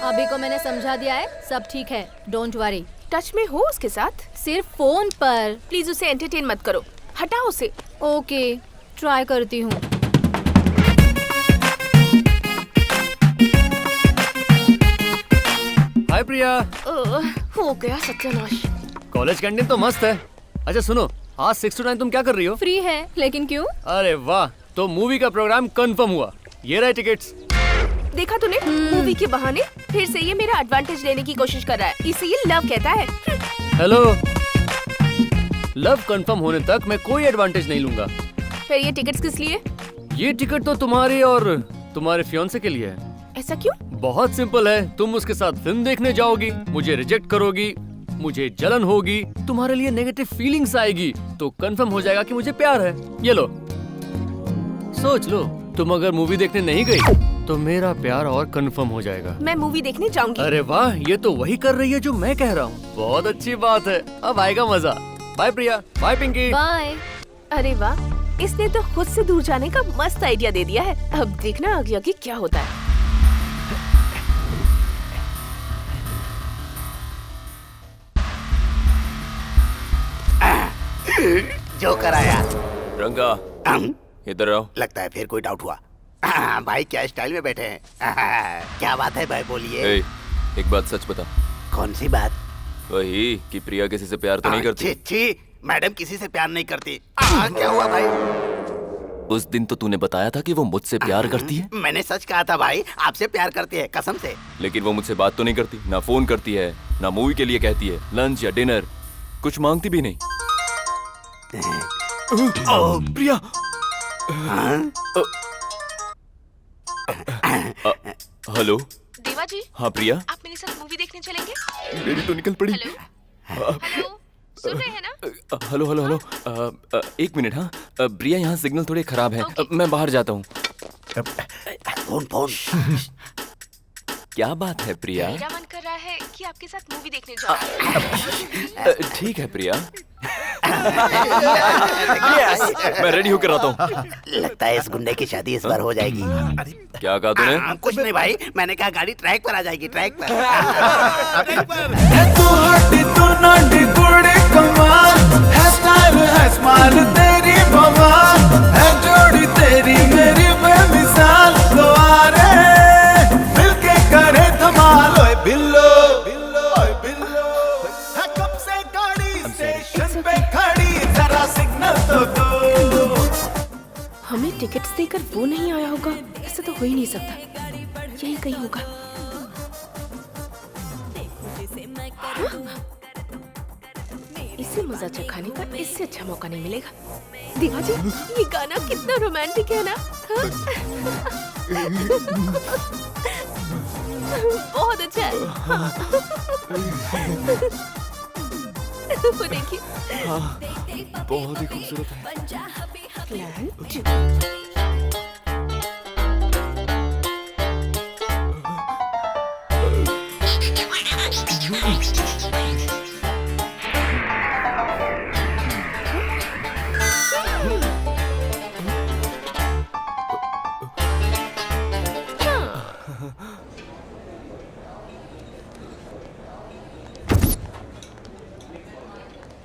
अभी को मैंने समझा दिया है, सब ठीक है, डोंट वरी। टच में हो उसके साथ? सिर्फ फोन पर। प्लीज उसे एंटरटेन मत करो, हटाओ उसे। ओके, ट्राई करती हूँ। हाय प्रिया। हो गया सत्यानाश। कॉलेज कैंटीन तो मस्त है। अच्छा सुनो, आज 6 to 9 तुम क्या कर रही हो? फ्री है, लेकिन क्यों? अरे वाह, तो मूवी का प्रोग्राम कंफर्म हुआ। ये रहे टिकट्स। देखा तूने, मूवी के बहाने फिर से ये मेरा एडवांटेज लेने की कोशिश कर रहा है। इसे ये लव कहता है। हेलो, लव कंफर्म होने तक मैं कोई एडवांटेज नहीं लूंगा। फिर ये टिकट्स किस लिए? ये टिकट तो तुम्हारी और तुम्हारे फियांसे के लिए है। ऐसा क्यों? बहुत सिंपल है, तुम उसके साथ फिल्म देखने जाओगी, मुझे रिजेक्ट करोगी, मुझे जलन होगी, तुम्हारे लिए नेगेटिव फीलिंग्स आएगी, तो कंफर्म हो जाएगा कि मुझे प्यार है। ये लो, सोच लो, तुम अगर मूवी देखने नहीं गई तो मेरा प्यार और कंफर्म हो जाएगा। मैं मूवी देखने जाऊंगी। अरे वाह, ये तो वही कर रही है जो मैं कह रहा हूँ। बहुत अच्छी बात है, अब आएगा मजा। बाय प्रिया। बाय पिंकी। बाय। अरे वाह, इसने तो खुद से दूर जाने का मस्त आइडिया दे दिया है। अब देखना आगे आगे क्या होता है। जो कराया। रंगा, इधर आओ। लगता है फिर कोई डाउट हुआ। भाई क्या स्टाइल में बैठे हैं। क्या बात है भाई, बोलिए। एक बात सच बता। कौन सी बात? वही कि प्रिया किसी से प्यार तो नहीं करती। छी, मैडम किसी से प्यार नहीं करती। क्या हुआ भाई? उस दिन तो तूने बताया था कि वो मुझसे प्यार करती है। मैंने सच कहा था भाई, आपसे प्यार करती है, कसम से। लेकिन वो मुझसे बात तो नहीं करती, ना फोन करती है, ना मूवी के लिए कहती है, लंच या डिनर कुछ मांगती भी नहीं। प्रिया। हेलो देवा जी। हाँ प्रिया। आप मेरे साथ मूवी देखने चलेंगे? मेरी तो निकल पड़ी। हेलो। सुन रहे हैं ना? Hello hello hello, 1 minute. हाँ प्रिया, यहाँ सिग्नल थोड़े खराब है। मैं बाहर जाता हूँ। Phone phone. क्या बात है प्रिया? मेरा मन कर रहा है कि आपके साथ मूवी देखने जाऊं। ठीक है प्रिया। मैं रेडी होकर आता हूँ। लगता है इस गुंडे की शादी इस बार हो जाएगी। क्या कहा तूने? कुछ नहीं भाई, मैंने कहा गाड़ी ट्रैक पर आ जाएगी, ट्रैक पर। हमें टिकट्स देकर वो नहीं आया होगा, ऐसा तो हो ही नहीं सकता। यही कहीं होगा। इसे मजा चखाने का इससे अच्छा मौका नहीं मिलेगा। दीवा जी, ये गाना कितना रोमांटिक है ना? हाँ? बहुत अच्छा है। वो देखिए, बहुत ही खूबसूरत है।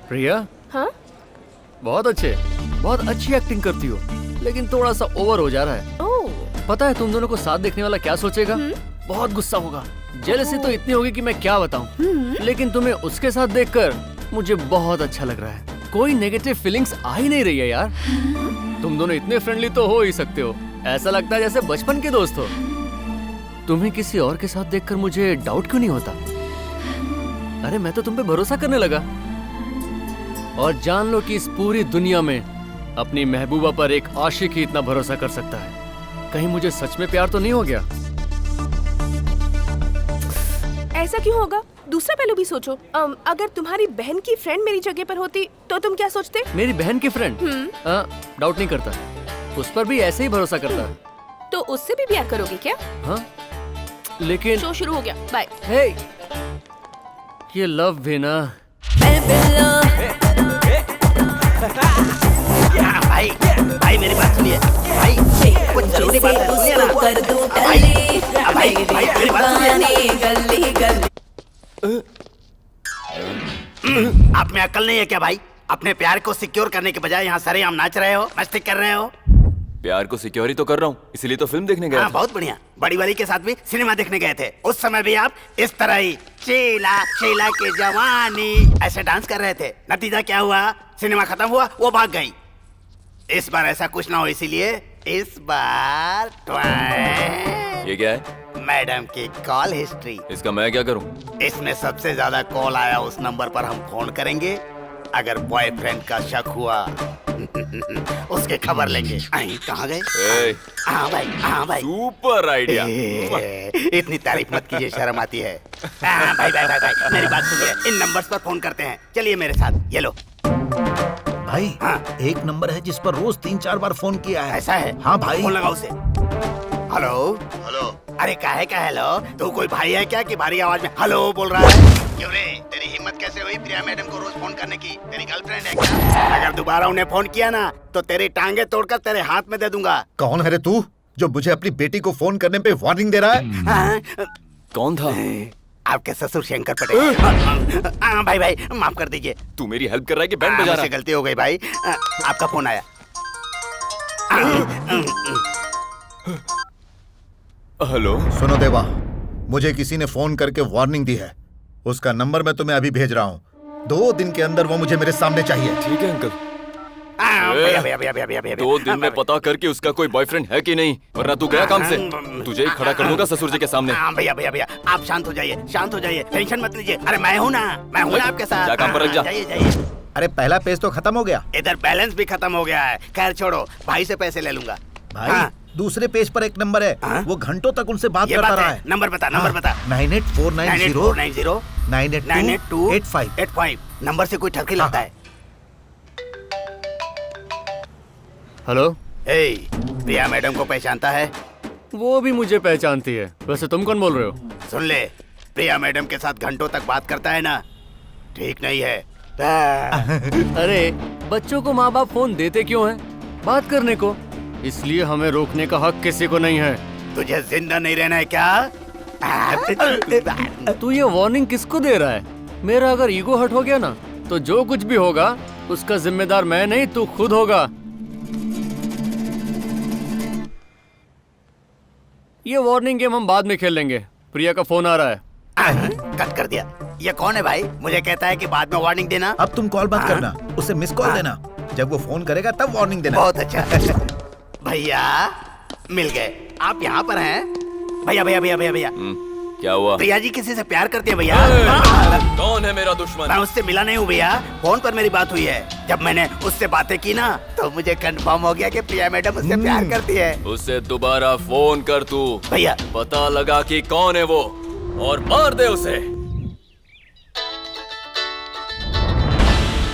प्रिया, हाँ? बहुत अच्छी एक्टिंग करती हो, लेकिन थोड़ा सा ओवर हो जा रहा है। ओह। पता है तुम दोनों को साथ देखने वाला क्या सोचेगा? बहुत गुस्सा होगा। जेलसी तो इतनी होगी कि मैं क्या बताऊं। लेकिन तुम्हें उसके साथ देखकर मुझे बहुत अच्छा लग रहा है। कोई नेगेटिव फीलिंग्स आ ही नहीं रही है यार। तुम दोनों इतने फ्रेंडली तो हो ही सकते हो। ऐसा लगता है जैसे बचपन के दोस्त हो। तुम्हें किसी और के साथ देखकर मुझे डाउट क्यों नहीं होता? अरे मैं तो तुम पे भरोसा करने लगा। और जान लो कि इस पूरी दुनिया में अपनी महबूबा पर एक आशिक ही इतना भरोसा कर सकता है। कहीं मुझे सच में प्यार तो नहीं हो गया? ऐसा क्यों होगा? दूसरा पहलू भी सोचो। अगर तुम्हारी बहन की फ्रेंड मेरी जगह पर होती तो तुम क्या सोचते? मेरी बहन की फ्रेंड? डाउट नहीं करता, उस पर भी ऐसे ही भरोसा करता है। तो उससे भी प्यार करोगे क्या? हाँ, लेकिन शो शुरू हो गया। बाय। हे, ये लव भी ना। भाई मेरी बात सुनिए भाई, कुछ जरूरी बात है, सुनिए ना भाई मेरी बात सुनिए। आप में अक्ल नहीं है क्या भाई? अपने प्यार को सिक्योर करने के बजाय यहाँ सरेआम नाच रहे हो, मस्ती कर रहे हो। प्यार को सिक्योर ही तो कर रहा हूँ, इसीलिए तो फिल्म देखने गया। बहुत बढ़िया। बड़ी वाली के साथ भी सिनेमा देखने गए थे। उस समय भी आप इस तरह ही शीला शीला की जवानी ऐसे डांस कर रहे थे। नतीजा क्या हुआ? सिनेमा खत्म हुआ, वो भाग गई। इस बार ऐसा कुछ ना हो, इसीलिए इस बार ये क्या है? मैडम की कॉल हिस्ट्री। इसका मैं क्या करूं? इसमें सबसे ज्यादा कॉल आया उस नंबर पर हम फोन करेंगे। अगर बॉयफ्रेंड का शक हुआ उसके खबर लेंगे। कहाँ गए? हाँ भाई सुपर आइडिया। इतनी तारीफ मत कीजिए, शर्म आती है। भाई मेरी बात सुनिए, इन नंबर्स पर फोन करते हैं। चलिए मेरे साथ, ये लो। भाई एक नंबर है जिस पर रोज 3-4 बार फोन किया है। ऐसा है? हाँ भाई। फोन लगाओ उसे। हेलो अरे काहे का हेलो? तू कोई भाई है क्या कि भारी आवाज में हेलो बोल रहा है? क्यों रे, तेरी हिम्मत कैसे हुई प्रिया मैडम को रोज फोन करने की? तेरी गर्लफ्रेंड है क्या? अगर दोबारा उन्हें फोन किया ना तो तेरी टांगे तोड़कर तेरे हाथ में दे दूंगा। कौन है रे तू जो मुझे अपनी बेटी को फोन करने पे वार्निंग दे रहा है? कौन था? आपके ससुर शंकर पटेल। भाई माफ कर दीजिए। तू मेरी हेल्प कर रहा है कि बैंड बजा रहा है? गलती हो गई भाई। आपका फोन आया। हेलो सुनो देवा, मुझे किसी ने फोन करके वार्निंग दी है। उसका नंबर मैं तुम्हें अभी भेज रहा हूँ। 2 दिन के अंदर वो मुझे मेरे सामने चाहिए। ठीक है अंकल। 2 दिन में पता करके उसका कोई बॉयफ्रेंड है कि नहीं, वरना तू गया काम से। तुझे ही खड़ा कर दूंगा ससुर जी के सामने। भैया आप शांत हो जाइए, टेंशन मत लीजिए। अरे मैं हूँ ना आपके साथ। जा काम पर लग जा। जाइए। अरे पहला पेज तो खत्म हो गया। इधर बैलेंस भी खत्म हो गया है। खैर छोड़ो, भाई से पैसे ले लूंगा। भाई दूसरे पेज पर एक नंबर है। हाँ? वो घंटों तक उनसे बात ये करता बात रहा है। है। नंबर बता, नंबर बता। 9849098285 98285 नंबर से कोई ठरकी लगता है। हेलो। ए, प्रिया मैडम को पहचानता है? वो भी मुझे पहचानती है। वैसे तुम कौन बोल रहे हो? सुन ले, प्रिया मैडम के साथ घंटों तक बात करता है ना, ठीक नहीं है। अरे बच्चों को माँ बाप फोन देते क्यों हैं? बात करने को। इसलिए हमें रोकने का हक किसी को नहीं है। तुझे जिंदा नहीं रहना है क्या? तू ये वार्निंग किसको दे रहा है? मेरा अगर ईगो हर्ट हो गया ना, तो जो कुछ भी होगा उसका जिम्मेदार मैं नहीं, तू खुद होगा। ये वार्निंग गेम हम बाद में खेल लेंगे। प्रिया का फोन आ रहा है। कट कर दिया। ये कौन है भाई? मुझे कहता है कि बाद में वार्निंग देना। अब तुम कॉल मत करना, उसे मिस कॉल देना। जब वो फोन करेगा तब वार्निंग देना। बहुत अच्छा। भैया मिल गए। आप यहाँ पर हैं? भैया भैया भैया भैया भैया क्या हुआ? प्रिया जी किसी से प्यार करती है भैया। कौन है मेरा दुश्मन? मैं उससे मिला नहीं हूँ भैया, फोन पर मेरी बात हुई है। जब मैंने उससे बातें की ना, तो मुझे कंफर्म हो गया कि प्रिया मैडम उससे प्यार करती है। उससे दोबारा फोन कर तू भैया। पता लगा कि कौन है वो और मार दे उसे।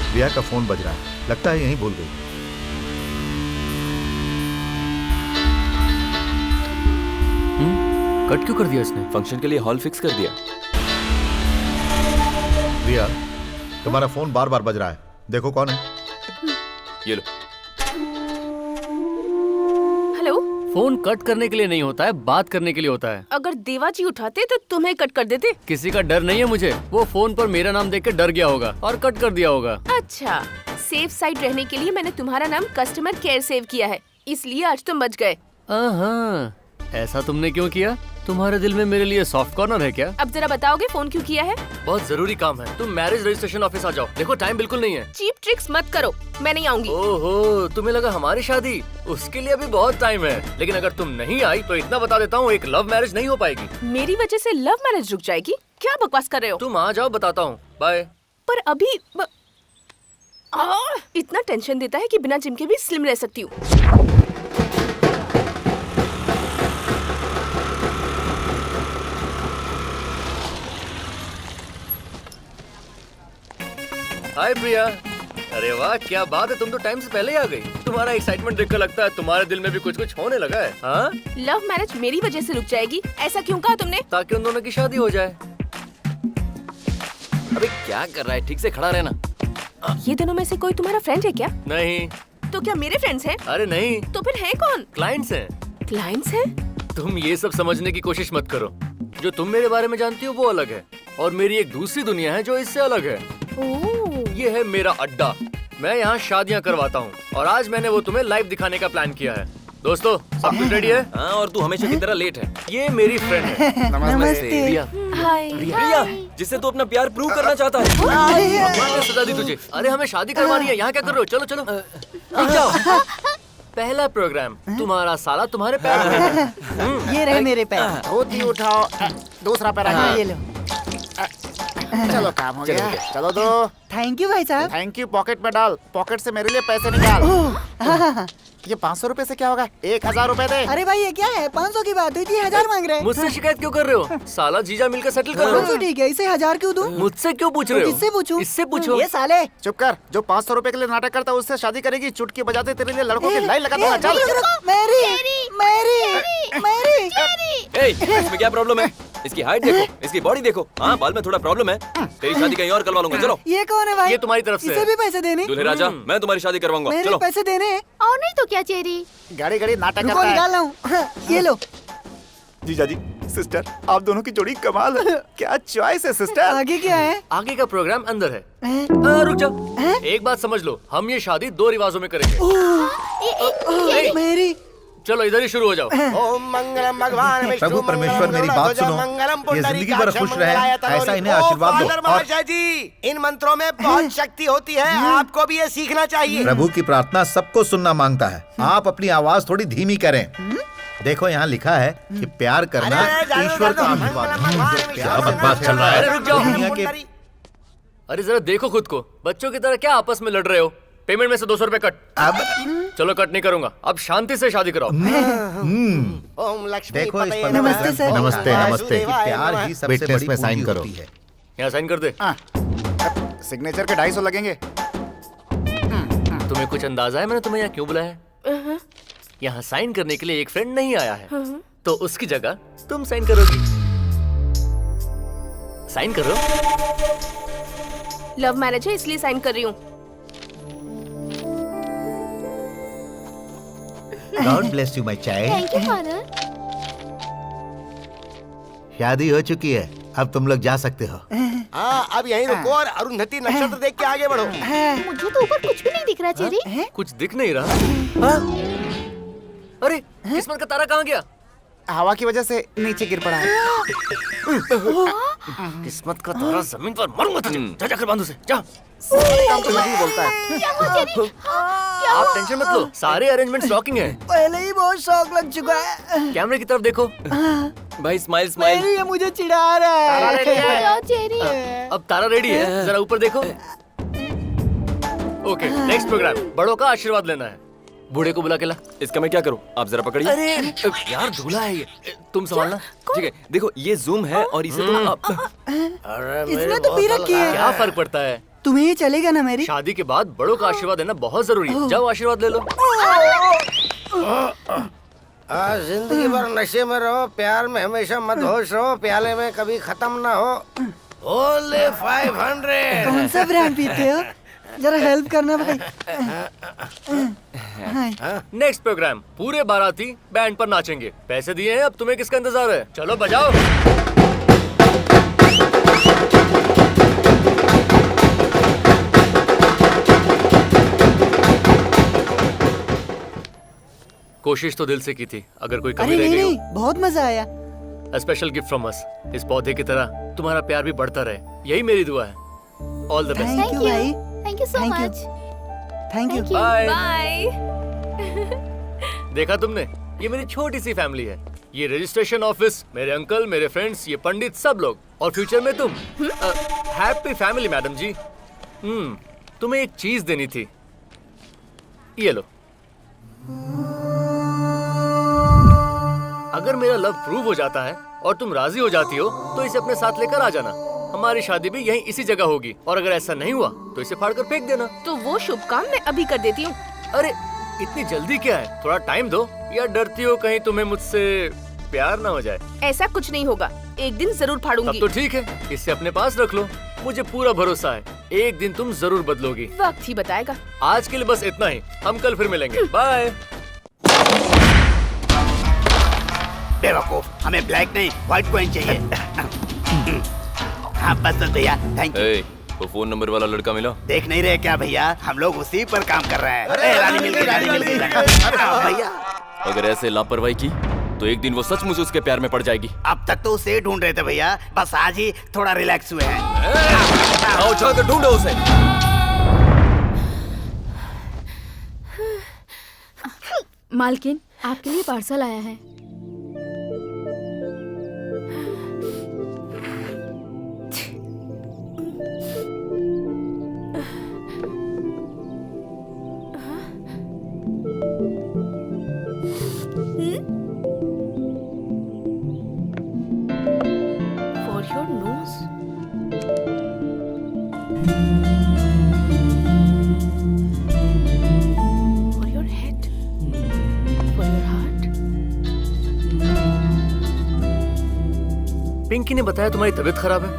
प्रिया का फोन बज रहा है, लगता है यहीं भूल गई। कट क्यों कर दिया इसने? फंक्शन के लिए हॉल फिक्स कर दिया। प्रिया, तुम्हारा फोन बार बार बज रहा है, देखो कौन है। ये लो। हेलो। फोन कट करने के लिए नहीं होता है, बात करने के लिए होता है। अगर देवा जी उठाते तो तुम्हें कट कर देते। किसी का डर नहीं है मुझे। वो फोन पर मेरा नाम देख के डर गया होगा और कट कर दिया होगा। अच्छा, सेफ साइड रहने के लिए मैंने तुम्हारा नाम कस्टमर केयर सेव किया है, इसलिए आज तुम बच गए। ऐसा तुमने क्यों किया? तुम्हारे दिल में मेरे लिए सॉफ्ट कॉर्नर है क्या? अब जरा बताओगे फोन क्यों किया है? बहुत जरूरी काम है। तुम मैरिज रजिस्ट्रेशन ऑफिस आ जाओ। देखो टाइम बिल्कुल नहीं है। चीप ट्रिक्स मत करो, मैं नहीं आऊंगी। ओहो, तुम्हें लगा हमारी शादी? उसके लिए अभी बहुत टाइम है। लेकिन अगर तुम नहीं आई तो इतना बता देता हूँ, एक लव मैरिज नहीं हो पाएगी। मेरी वजह से लव मैरिज रुक जाएगी? क्या बकवास कर रहे हो? तुम आ जाओ, बताता हूँ। बाय। पर अभी इतना टेंशन देता है कि बिना जिम के भी स्लिम रह सकती हूँ। हाय प्रिया। अरे वाह, क्या बात है, तुम तो टाइम से पहले ही आ गई। तुम्हारा एक्साइटमेंट देखकर लगता है तुम्हारे दिल में भी कुछ कुछ होने लगा है। हाँ? लव मैरिज मेरी वजह से रुक जाएगी, ऐसा क्यों कहा तुमने? ताकि उन दोनों की शादी हो जाए। अबे क्या कर रहा है? ठीक से खड़ा रहना। ये दोनों में से कोई तुम्हारा फ्रेंड है क्या? नहीं। तो क्या मेरे फ्रेंड्स हैं? अरे नहीं। तो फिर है कौन? क्लाइंट्स हैं। क्लाइंट्स हैं? तुम ये सब समझने की कोशिश मत करो। जो तुम मेरे बारे में जानती हो वो अलग है, और मेरी एक दूसरी दुनिया है जो इससे अलग है। ये है मेरा अड्डा। मैं यहाँ शादियाँ करवाता हूँ, और आज मैंने वो तुम्हें लाइव दिखाने का प्लान किया है। दोस्तों, सब कुछ रेडी है? हाँ, और तू हमेशा की तरह लेट है। ये मेरी फ्रेंड है। नमस्ते प्रिया। हाय। प्रिया, जिससे तू अपना प्यार प्रूव करना चाहता है। भगवान ने सजा दी तुझे। अरे हमें शादी करवानी है, यहाँ क्या कर रहे हो? चलो चलो रुक जाओ। पहला प्रोग्राम, तुम्हारा साला तुम्हारे पैर धरेगा। ये रहे मेरे पैर। धोती उठाओ, दूसरा पैर आगे। ये लो। चलो काम हो गया। चलो दो। थैंक यू भाई साहब। थैंक यू पॉकेट में डाल, पॉकेट से मेरे लिए पैसे निकाल। ये 500 रुपए से क्या होगा? 1000 रुपए दे। अरे भाई ये क्या है? 500 की बात हुई थी, 1000 मांग रहे हैं। मुझसे शिकायत क्यों कर रहे हो? साला जीजा मिलकर सेटल कर लो। तो ठीक है, इसे 1000 क्यों दूं? मुझसे क्यों पूछ रहे हो? किससे पूछूं? इससे पूछो। ये साले। चुप कर। जो 500 रुपए के लिए नाटक करता है उससे शादी करेगी। चुटकी बजाते तेरे लिए लड़कों की लाइन लगा दूंगा। चल। मेरी इसमें क्या प्रॉब्लम है? इसकी हाइट देखो, इसकी बॉडी देखो। हाँ, बाल में थोड़ा प्रॉब्लम है। तेरी शादी कहीं और करवा लूंगा। चलो। ये कौन है भाई? ये तुम्हारी तरफ से। इसे भी पैसे देने? दूल्हे राजा, मैं तुम्हारी शादी करवाऊंगा। मेरे चलो। पैसे देने? और नहीं तो क्या चेरी? गाड़ी गाड़ी नाटक रुको, करता है। निकाल रहा हूँ। ये लो। जीजा जी, सिस्टर, आप दोनों की जोड़ी कमाल है। क्या चॉइस है सिस्टर। आगे क्या है? आगे का प्रोग्राम अंदर है। रुक जाओ। एक बात समझ लो, हम ये शादी 2 रिवाजों में करेंगे। मेरी। चलो इधर ही शुरू हो जाओ। ओम मंगलम भगवान विष्णु प्रभु परमेश्वर मेरी बात सुनो। ये जिंदगी भर खुश रहे, ऐसा इन्हें आशीर्वाद दो। और महाशय जी, इन मंत्रों में बहुत शक्ति होती है, आपको भी ये सीखना चाहिए। प्रभु की प्रार्थना सबको सुनना मांगता है। आप अपनी आवाज थोड़ी धीमी करें। देखो यहाँ लिखा है कि प्यार करना ईश्वर का आशीर्वाद है। क्या बकवास चल रहा है? अरे रुक जाओ। दुनिया के अरे जरा देखो खुद को, बच्चों की तरह क्या आपस में लड़ रहे हो? पेमेंट में से 200 रुपए कट। अब चलो कट नहीं करूंगा, अब शांति से शादी कराओ। ओम लक्ष्मी देखो इस पर नमस्ते सर। नमस्ते नमस्ते। प्यार ही सबसे विटनेस बड़ी में साइन पूंजी करो। होती है। यहाँ साइन कर दे। सिग्नेचर के 250 लगेंगे। तुम्हें कुछ अंदाजा है मैंने तुम्हें यहाँ क्यों बुलाया है? यहाँ साइन करने के लिए एक फ्रेंड नहीं आया है, तो उसकी जगह तुम साइन करोगी। साइन करो। लव मैरिज है इसलिए साइन कर रही हूँ। God bless you my child. Thank you father. शादी हो चुकी है, अब तुम लोग जा सकते हो। हाँ, अब यहीं रुको और अरुंधति नक्षत्र देख के आगे बढ़ो। मुझे तो ऊपर कुछ भी नहीं दिख रहा चेरी। कुछ दिख नहीं रहा। अरे किस्मत का तारा कहाँ गया? हवा की वजह से नीचे गिर पड़ा है। किस्मत का तारा जमीन पर मर मत जा, जाकर बांधो से जा। काम तो नहीं बोलता है। आप टेंशन मत लो, सारे अरेंजमेंट्स रॉकिंग हैं। पहले ही बहुत शौक लग चुका है। कैमरे की तरफ देखो। भाई स्माइल स्माइल। ये मुझे चिढ़ा रहा है। चेरी। अब तारा रेडी है, जरा ऊपर देखो। ओके, नेक्स्ट प्रोग्राम, बड़ों का आशीर्वाद लेना है। बूढ़े को बुला के ला। इसका मैं क्या करूं? आप जरा पकड़िए। अरे यार दूल्हा है ये, तुम संभालना। ठीक है, देखो ये जूम है और इसे तुम इसने तो पी रखी है। क्या फर्क पड़ता है? तुम्हें ये चलेगा ना मेरी? शादी के बाद बड़ों का आशीर्वाद लेना बहुत जरूरी है। जाओ आशीर्वाद ले लो। जिंदगी भर नशे में रहो, प्यार में हमेशा मदहोश रहो, प्याले में कभी खत्म ना हो। ओले 500। कौन सा ब्रांड पीते हो? जरा हेल्प करना भाई। नेक्स्ट प्रोग्राम, पूरे बाराती बैंड पर नाचेंगे। पैसे दिए हैं, अब तुम्हें किसका इंतजार है? चलो बजाओ। कोशिश तो दिल से की थी, अगर कोई कमी अरे रह नहीं गई हो। नहीं, बहुत मजा आया। A special gift from us। इस पौधे की तरह तुम्हारा प्यार भी बढ़ता रहे, यही मेरी दुआ है। All the best. Thank you भाई। Thank you so Thank you. Much. Thank you. Bye. Bye. देखा तुमने, ये मेरी छोटी सी फैमिली है। ये रजिस्ट्रेशन ऑफिस, मेरे अंकल, मेरे फ्रेंड्स, ये पंडित, सब लोग, और फ्यूचर में तुम। Happy family madam ji. तुम्हें एक चीज देनी थी, ये लो। अगर मेरा लव प्रूव हो जाता है और तुम राजी हो जाती हो तो इसे अपने साथ लेकर आ जाना। हमारी शादी भी यहीं इसी जगह होगी, और अगर ऐसा नहीं हुआ तो इसे फाड़ कर फेंक देना। तो वो शुभ काम मैं अभी कर देती हूँ। अरे इतनी जल्दी क्या है, थोड़ा टाइम दो। या डरती हो कहीं तुम्हें मुझसे प्यार ना हो जाए? ऐसा कुछ नहीं होगा, एक दिन जरूर तब फाड़ूंगी। तो ठीक है, इसे अपने पास रख लो। मुझे पूरा भरोसा है, एक दिन तुम जरूर बदलोगी। वक्त ही बताएगा। आज के लिए बस इतना ही, हम कल फिर मिलेंगे। बाय। बेवकूफ, हमें ब्लैक नहीं व्हाइट कॉइन चाहिए। हाँ बस भैया, थैंक यू। वो फोन नंबर वाला लड़का मिला? देख नहीं रहे क्या भैया, हम लोग उसी पर काम कर रहे हैं। रानी मिल गई, रानी मिल गई। भैया अगर ऐसे लापरवाही की तो एक दिन वो सचमुच उसके प्यार में पड़ जाएगी। अब तक तो उसे ढूंढ रहे थे भैया, बस आज ही थोड़ा रिलैक्स हुए हैं। आओ जाकर ढूंढो उसे। मालकिन, आपके लिए पार्सल आया है। For your nose. For your head. For your heart. Pinky ने बताया तुम्हारी तबीयत खराब है।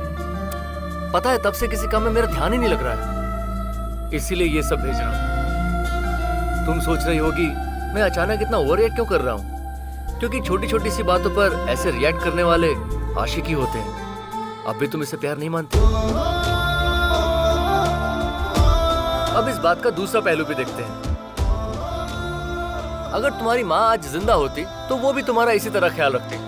पता है, तब से किसी काम में मेरा ध्यान ही नहीं लग रहा है, इसीलिए ये सब भेज रहा हूँ। तुम सोच रही होगी मैं अचानक इतना ओवर रिएक्ट क्यों कर रहा हूँ, क्योंकि छोटी छोटी सी बातों पर ऐसे रिएक्ट करने वाले आशिक ही होते हैं। अब भी तुम इसे प्यार नहीं मानते। अब इस बात का दूसरा पहलू भी देखते हैं। अगर तुम्हारी माँ आज जिंदा होती तो वो भी तुम्हारा इसी तरह ख्याल रखती।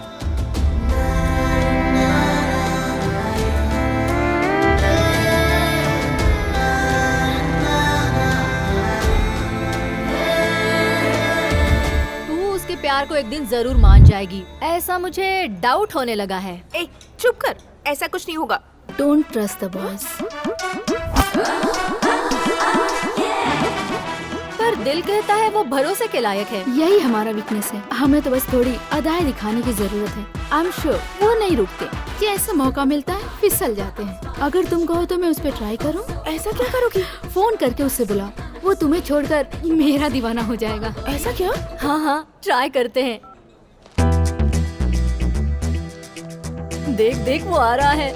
प्यार को एक दिन जरूर मान जाएगी, ऐसा मुझे डाउट होने लगा है। ए, चुप कर, ऐसा कुछ नहीं होगा। Don't trust the boys. दिल कहता है वो भरोसे के लायक है। यही हमारा वीकनेस है, हमें तो बस थोड़ी अदाएं दिखाने की जरूरत है। आई एम श्योर वो नहीं रुकते, जैसे मौका मिलता है फिसल जाते हैं। अगर तुम कहो तो मैं उस पर ट्राई करूं। ऐसा क्या करोगी? फोन करके उससे बुला, वो तुम्हें छोड़कर मेरा दीवाना हो जाएगा। ऐसा क्या? हाँ हाँ, ट्राई करते हैं। देख देख वो आ रहा है।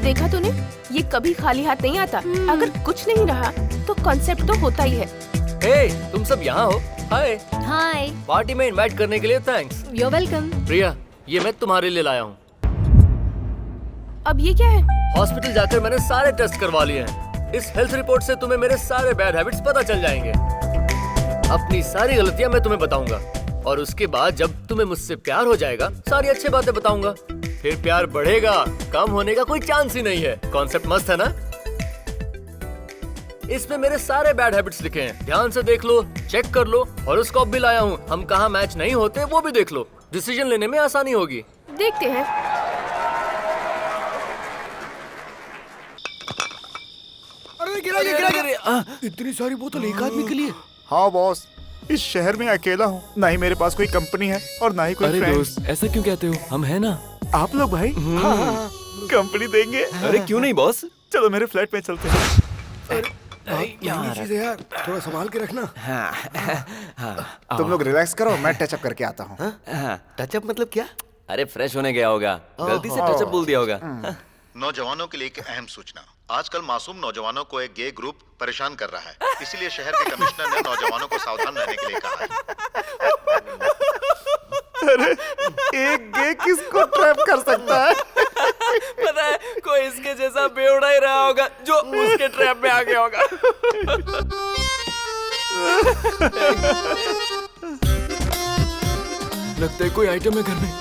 देखा तूने, ये कभी खाली हाथ नहीं आता। अगर कुछ नहीं रहा तो कॉन्सेप्ट तो होता ही है। हे, तुम सब यहाँ हो? हाय। हाय। पार्टी में इनवाइट करने के लिए थैंक्स। You welcome. प्रिया, ये मैं तुम्हारे लिए लाया हूँ। अब ये क्या है? हॉस्पिटल जाकर मैंने सारे टेस्ट करवा लिए हैं। इस हेल्थ रिपोर्ट से तुम्हें मेरे सारे बैड हैबिट्स पता चल जाएंगे। अपनी सारी गलतियाँ मैं तुम्हें बताऊंगा और उसके बाद जब तुम्हें मुझसे प्यार हो जाएगा सारी अच्छी बातें बताऊंगा। फिर प्यार बढ़ेगा, कम होने का कोई चांस ही नहीं है। कॉन्सेप्ट मस्त है ना? इसमें मेरे सारे बैड हैबिट्स लिखे हैं, ध्यान से देख लो, चेक कर लो। हॉरोस्कोप भी लाया हूँ, हम कहाँ मैच नहीं होते वो भी देख लो। डिसीजन लेने में आसानी होगी। देखते हैं। अरे गिरा। इतनी सारी बोतल एक आदमी के लिए? हाँ बॉस, इस शहर में अकेला हूँ, ना ही मेरे पास कोई कंपनी है और ना ही कोई अरे फ्रेंड। दोस्त, ऐसा क्यों कहते हो? हम है ना। आप लोग भाई कंपनी देंगे? अरे क्यों नहीं बॉस। चलो मेरे फ्लैट में चलते हैं। यार थोड़ा संभाल के रखना। तुम लोग रिलैक्स करो, मैं टचअप करके आता हूँ। टचअप मतलब क्या? अरे फ्रेश होने गया होगा, गलती से टचअप बोल दिया होगा। नौजवानों के लिए एक अहम सूचना। आजकल मासूम नौजवानों को एक गे ग्रुप परेशान कर रहा है, इसलिए शहर के कमिश्नर ने नौजवानों को सावधान रहने के लिए कहा है। अरे एक गे किसको ट्रैप कर सकता है? पता है, कोई इसके जैसा बेवड़ा ही रहा होगा जो उसके ट्रैप में आ गया होगा। लगता है कोई आइटम है घर में।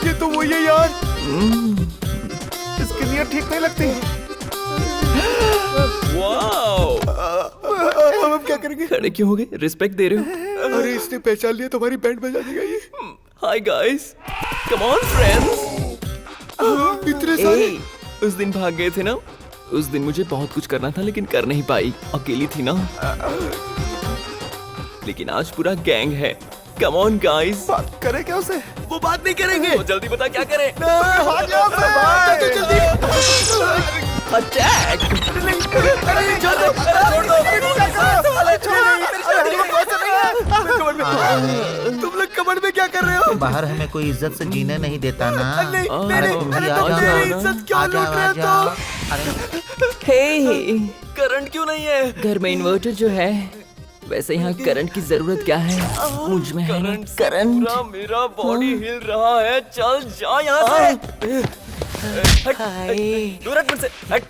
ये तो वही है यार। इसकी नीयत ठीक नहीं लगती। वाओ, अब क्या करेंगे? खड़े क्यों हो गए? रिस्पेक्ट दे रहे हो? अरे इसने पहचान लिया, तुम्हारी बैंड बजा देगा ये। Hi guys, come on friends. इतने सारे। उस दिन भाग गए थे ना, उस दिन मुझे बहुत कुछ करना था लेकिन कर नहीं पाई, अकेली थी ना। लेकिन आज पूरा गैंग है। Come on guys. बात करें क्या उसे? वो बात नहीं करेंगे। तो जल्दी बता क्या करें। अटैक। तुम लोग कमर में क्या कर रहे हो? बाहर हमें कोई इज्जत से जीने नहीं देता ना। नहीं, अरे तुम भी आ मेरी जाओ, इज्जत क्यों आ लूट जाओ, रहे आ हो जाओ। तुम? अरे हे, करंट क्यों नहीं है? घर में इन्वर्टर जो है, वैसे यहाँ करंट की जरूरत क्या है? मुझ में है ना करंट। पूरा मेरा बॉडी हिल रहा है। चल जा यहाँ से। दूर हट मुझसे, हट।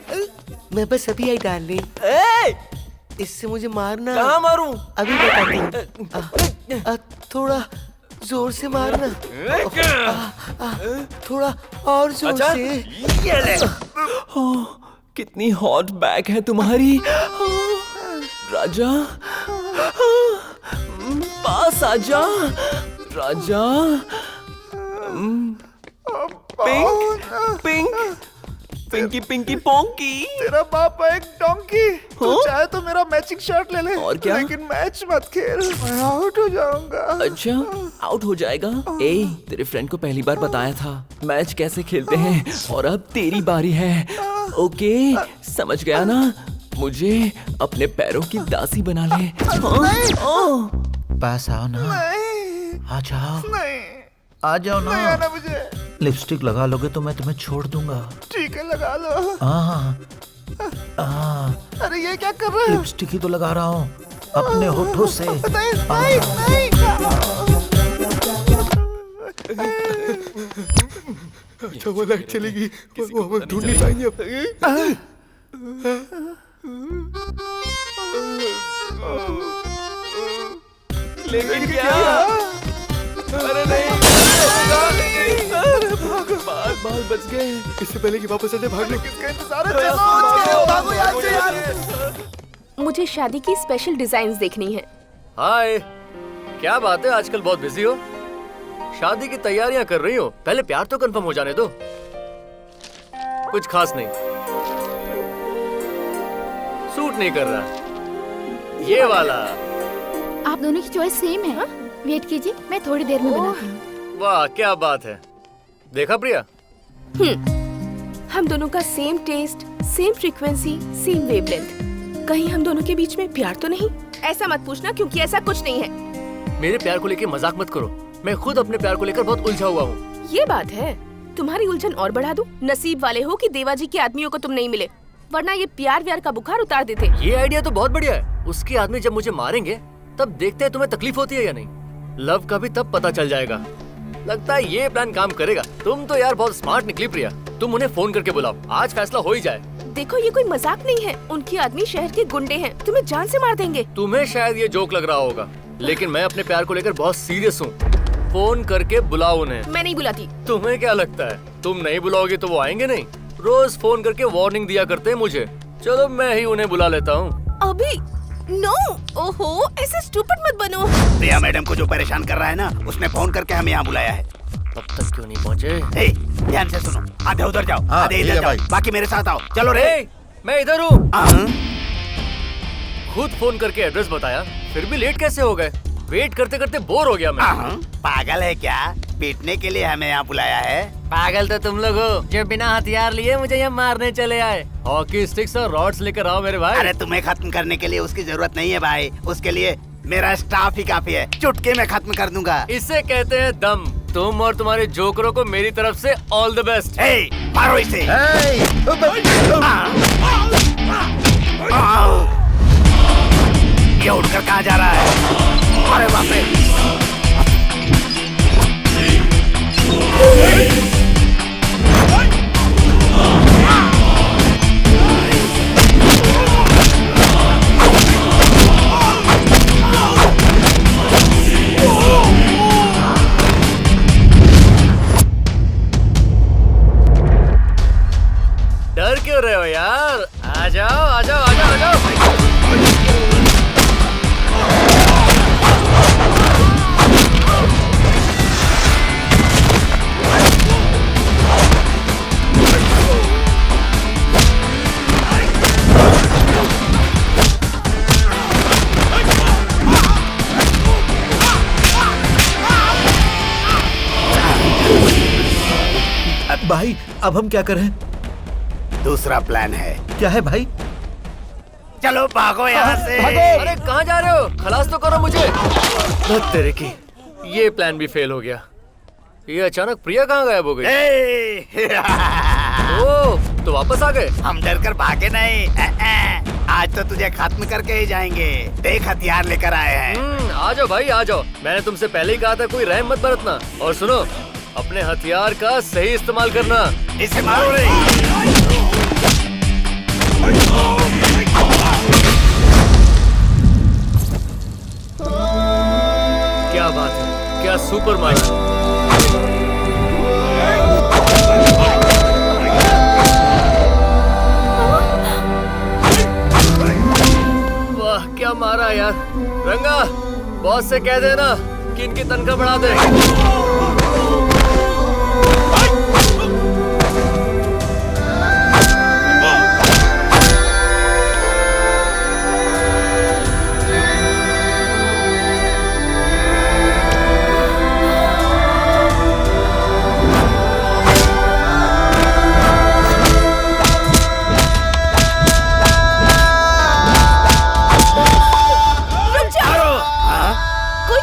मैं बस अभी आई डार्लिंग, ए, इससे मुझे मारना। कहाँ मारूं? अभी बताती हूँ। थोड़ा जोर से मारना। थोड़ा और जोर अच्छा, से। ये ले। कितनी हॉट बैक है तुम्हारी राजा। पास आजा राजा। पिंक पिंक पिंकी पिंकी पोंकी। तेरा बाप है एक डोंकी। तू चाहे तो मेरा मैचिंग शर्ट ले ले, और क्या? लेकिन मैच मत खेल, मैं आउट हो जाऊंगा। अच्छा, आउट हो जाएगा? ए, तेरे फ्रेंड को पहली बार बताया था मैच कैसे खेलते हैं, और अब तेरी बारी है। ओके, समझ गया ना? मुझे अपने पैरों की दासी बना ले। पास आओ ना। आ जाओ, नहीं, आ जाओ नहीं ना। आना मुझे। लिपस्टिक लगा लोगे तो मैं तुम्हें छोड़ दूंगा। ठीक है, लगा लो। हाँ, अरे ये क्या कर रहे हो? लिपस्टिक ही तो लगा रहा हूँ अपने होठों से। नहीं, नहीं, नहीं। अच्छा वो लाइट चलेगी, वो हम ढूंढ नहीं पाएंगे अब। लेकिन क्या? अरे नहीं, बाल बच गए। इससे पहले कि वापस आ जाए, भाग लो। किसका इंतजार है? चलो, भागो यहाँ से यार। मुझे शादी की स्पेशल डिजाइन्स देखनी है। हाय, क्या बात है, आजकल बहुत बिजी हो? शादी की तैयारियां कर रही हो? पहले प्यार तो कंफर्म हो जाने दो। कुछ खास नहीं। सूट नहीं कर रहा। ये वाला। आप दोनों की चॉइस सेम है। वेट कीजिए, मैं थोड़ी देर में बनाती हूँ। वाह क्या बात है। देखा प्रिया, हम दोनों का same taste, same frequency, same wavelength. कहीं हम दोनों के बीच में प्यार तो नहीं? ऐसा मत पूछना क्योंकि ऐसा कुछ नहीं है। मेरे प्यार को लेकर मजाक मत करो। मैं खुद अपने प्यार को लेकर बहुत उलझा हुआ हूँ। ये बात है। तुम्हारी उलझन और बढ़ा दूं? नसीब वाले हो कि देवाजी के आदमियों को तुम नहीं मिले, वरना ये प्यार व्यार का बुखार उतार देते। ये आइडिया तो बहुत बढ़िया है। उसके आदमी जब मुझे मारेंगे तब देखते हैं तुम्हें तकलीफ होती है या नहीं। लव का भी तब पता चल जाएगा। लगता है ये प्लान काम करेगा। तुम तो यार बहुत स्मार्ट निकली प्रिया। तुम उन्हें फोन करके बुलाओ, आज फैसला हो ही जाए। देखो ये कोई मजाक नहीं है। उनके आदमी शहर के गुंडे हैं, तुम्हें जान से मार देंगे। तुम्हें शायद ये जोक लग रहा होगा, लेकिन मैं अपने प्यार को लेकर बहुत सीरियस हूँ। फोन करके बुलाओ उन्हें। मैं नहीं बुलाती। तुम्हें क्या लगता है तुम नहीं बुलाओगे तो वो आएंगे नहीं? रोज फोन करके वार्निंग दिया करते हैं मुझे। चलो मैं ही उन्हें बुला लेता हूँ। अभी नो। ओहो, ऐसे स्टूपिड मत बनो। प्रिया मैडम को जो परेशान कर रहा है ना, उसने फोन करके हमें यहाँ बुलाया है। अब तक क्यों नहीं पहुँचे? ए, ध्यान से सुनो, आधे उधर जाओ, आधे इधर जाओ, बाकी मेरे साथ आओ। चलो रे। मैं इधर हूँ। खुद फोन करके एड्रेस बताया, फिर भी लेट कैसे हो गए? वेट करते करते बोर हो गया मैं। पागल है क्या? पीटने के लिए हमें यहाँ बुलाया है? पागल तो तुम लोग हो जो बिना हथियार लिए मुझे यहाँ मारने चले आए। हॉकी स्टिक्स और रॉड्स लेकर आओ मेरे भाई। अरे तुम्हें खत्म करने के लिए उसकी जरूरत नहीं है भाई, उसके लिए मेरा स्टाफ ही काफी है। चुटके में खत्म कर दूंगा। इसे कहते हैं दम। तुम और तुम्हारे जोकरों को मेरी तरफ से ऑल द बेस्ट। मारो इसे। ये उड़कर कहाँ जा रहा है? अरे बाप रे। डर क्यों रहे हो यार? आ जाओ आ जाओ आ जाओ आ जाओ। भाई अब हम क्या करें? दूसरा प्लान है। क्या है भाई? चलो भागो यहाँ से। अरे कहाँ जा रहे हो? खलास तो करो मुझे। तेरे की ये प्लान भी फेल हो गया। ये अचानक प्रिया कहाँ गायब हो गई? ओह, तो वापस आ गए? हम डर कर भागे नहीं। आज तो तुझे खत्म करके ही जाएंगे। देख हथियार लेकर आए हैं। आ जाओ भाई आ जाओ। मैंने तुमसे पहले ही कहा था कोई रहम मत बरतना। और सुनो, अपने हथियार का सही इस्तेमाल करना। इसे मारो रे। क्या बात है, क्या सुपर माइक। वाह क्या मारा यार। रंगा, बॉस से कह देना कि इनकी तनख्वाह बढ़ा दे।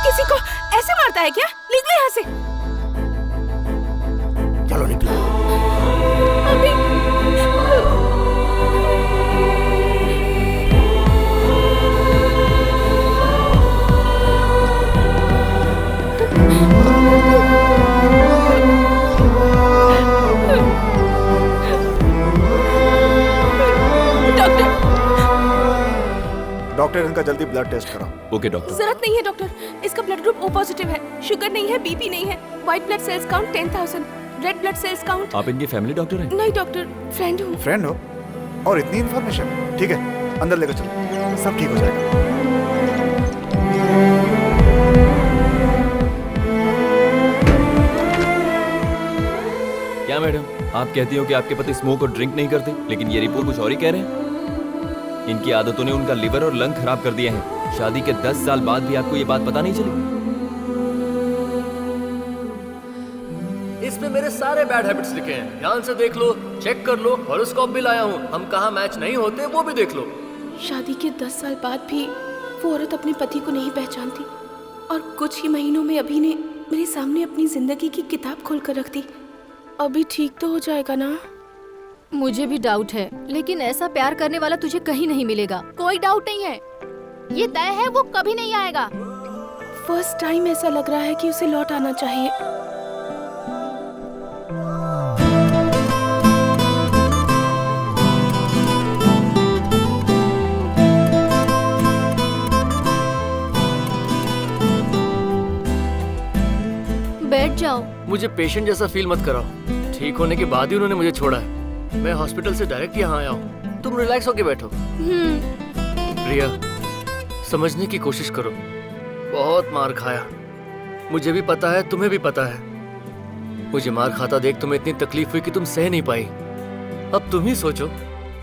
किसी को ऐसे मारता है क्या? निकलो यहाँ से। चलो निकलो। अभी डॉक्टर इनका जल्दी ब्लड टेस्ट कराओ। Okay doctor. जरूरत नहीं है डॉक्टर, इसका ब्लड ग्रुप ओ पॉजिटिव है। शुगर नहीं है, बीपी नहीं है। White blood cells count 10,000, red blood cells count. आप इनके फैमिली डॉक्टर हैं? नहीं डॉक्टर, फ्रेंड हूँ। फ्रेंड हो और इतनी इन्फॉर्मेशन? ठीक है, अंदर लेकर चलो, सब ठीक हो जाएगा। क्या मैडम, आप कहती हो कि आपके पति स्मोक और ड्रिंक नहीं करते, लेकिन ये रिपोर्ट कुछ और ही कह रहे हैं। इनकी आदतों ने उनका लिवर और लंग खराब कर दिए हैं। शादी के 10 साल बाद भी आपको ये बात पता नहीं चली? इसमें मेरे सारे बैड हैबिट्स लिखे हैं, ध्यान से देख लो, चेक कर लो। हॉरोस्कोप भी लाया हूँ, हम कहाँ मैच नहीं होते वो भी देख लो। शादी के 10 साल बाद भी वो औरत अपने पति को नहीं पहचानती और कुछ ही महीनों में अभी ने मेरे सामने अपनी जिंदगी की किताब खोल कर रख दी। अभी ठीक तो हो जाएगा ना? मुझे भी डाउट है, लेकिन ऐसा प्यार करने वाला तुझे कहीं नहीं मिलेगा। कोई डाउट नहीं है, ये तय है वो कभी नहीं आएगा। फर्स्ट टाइम ऐसा लग रहा है कि उसे लौट आना चाहिए। बैठ जाओ। मुझे पेशेंट जैसा फील मत कराओ। ठीक होने के बाद ही उन्होंने मुझे छोड़ा है। मैं हॉस्पिटल से डायरेक्ट यहाँ आया हूँ। तुम रिलैक्स होके बैठो। प्रिया, समझने की कोशिश करो। बहुत मार खाया, मुझे भी पता है, तुम्हें भी पता है। मुझे मार खाता देख तुम्हें इतनी तकलीफ हुई कि तुम सह नहीं पाई। अब तुम ही सोचो,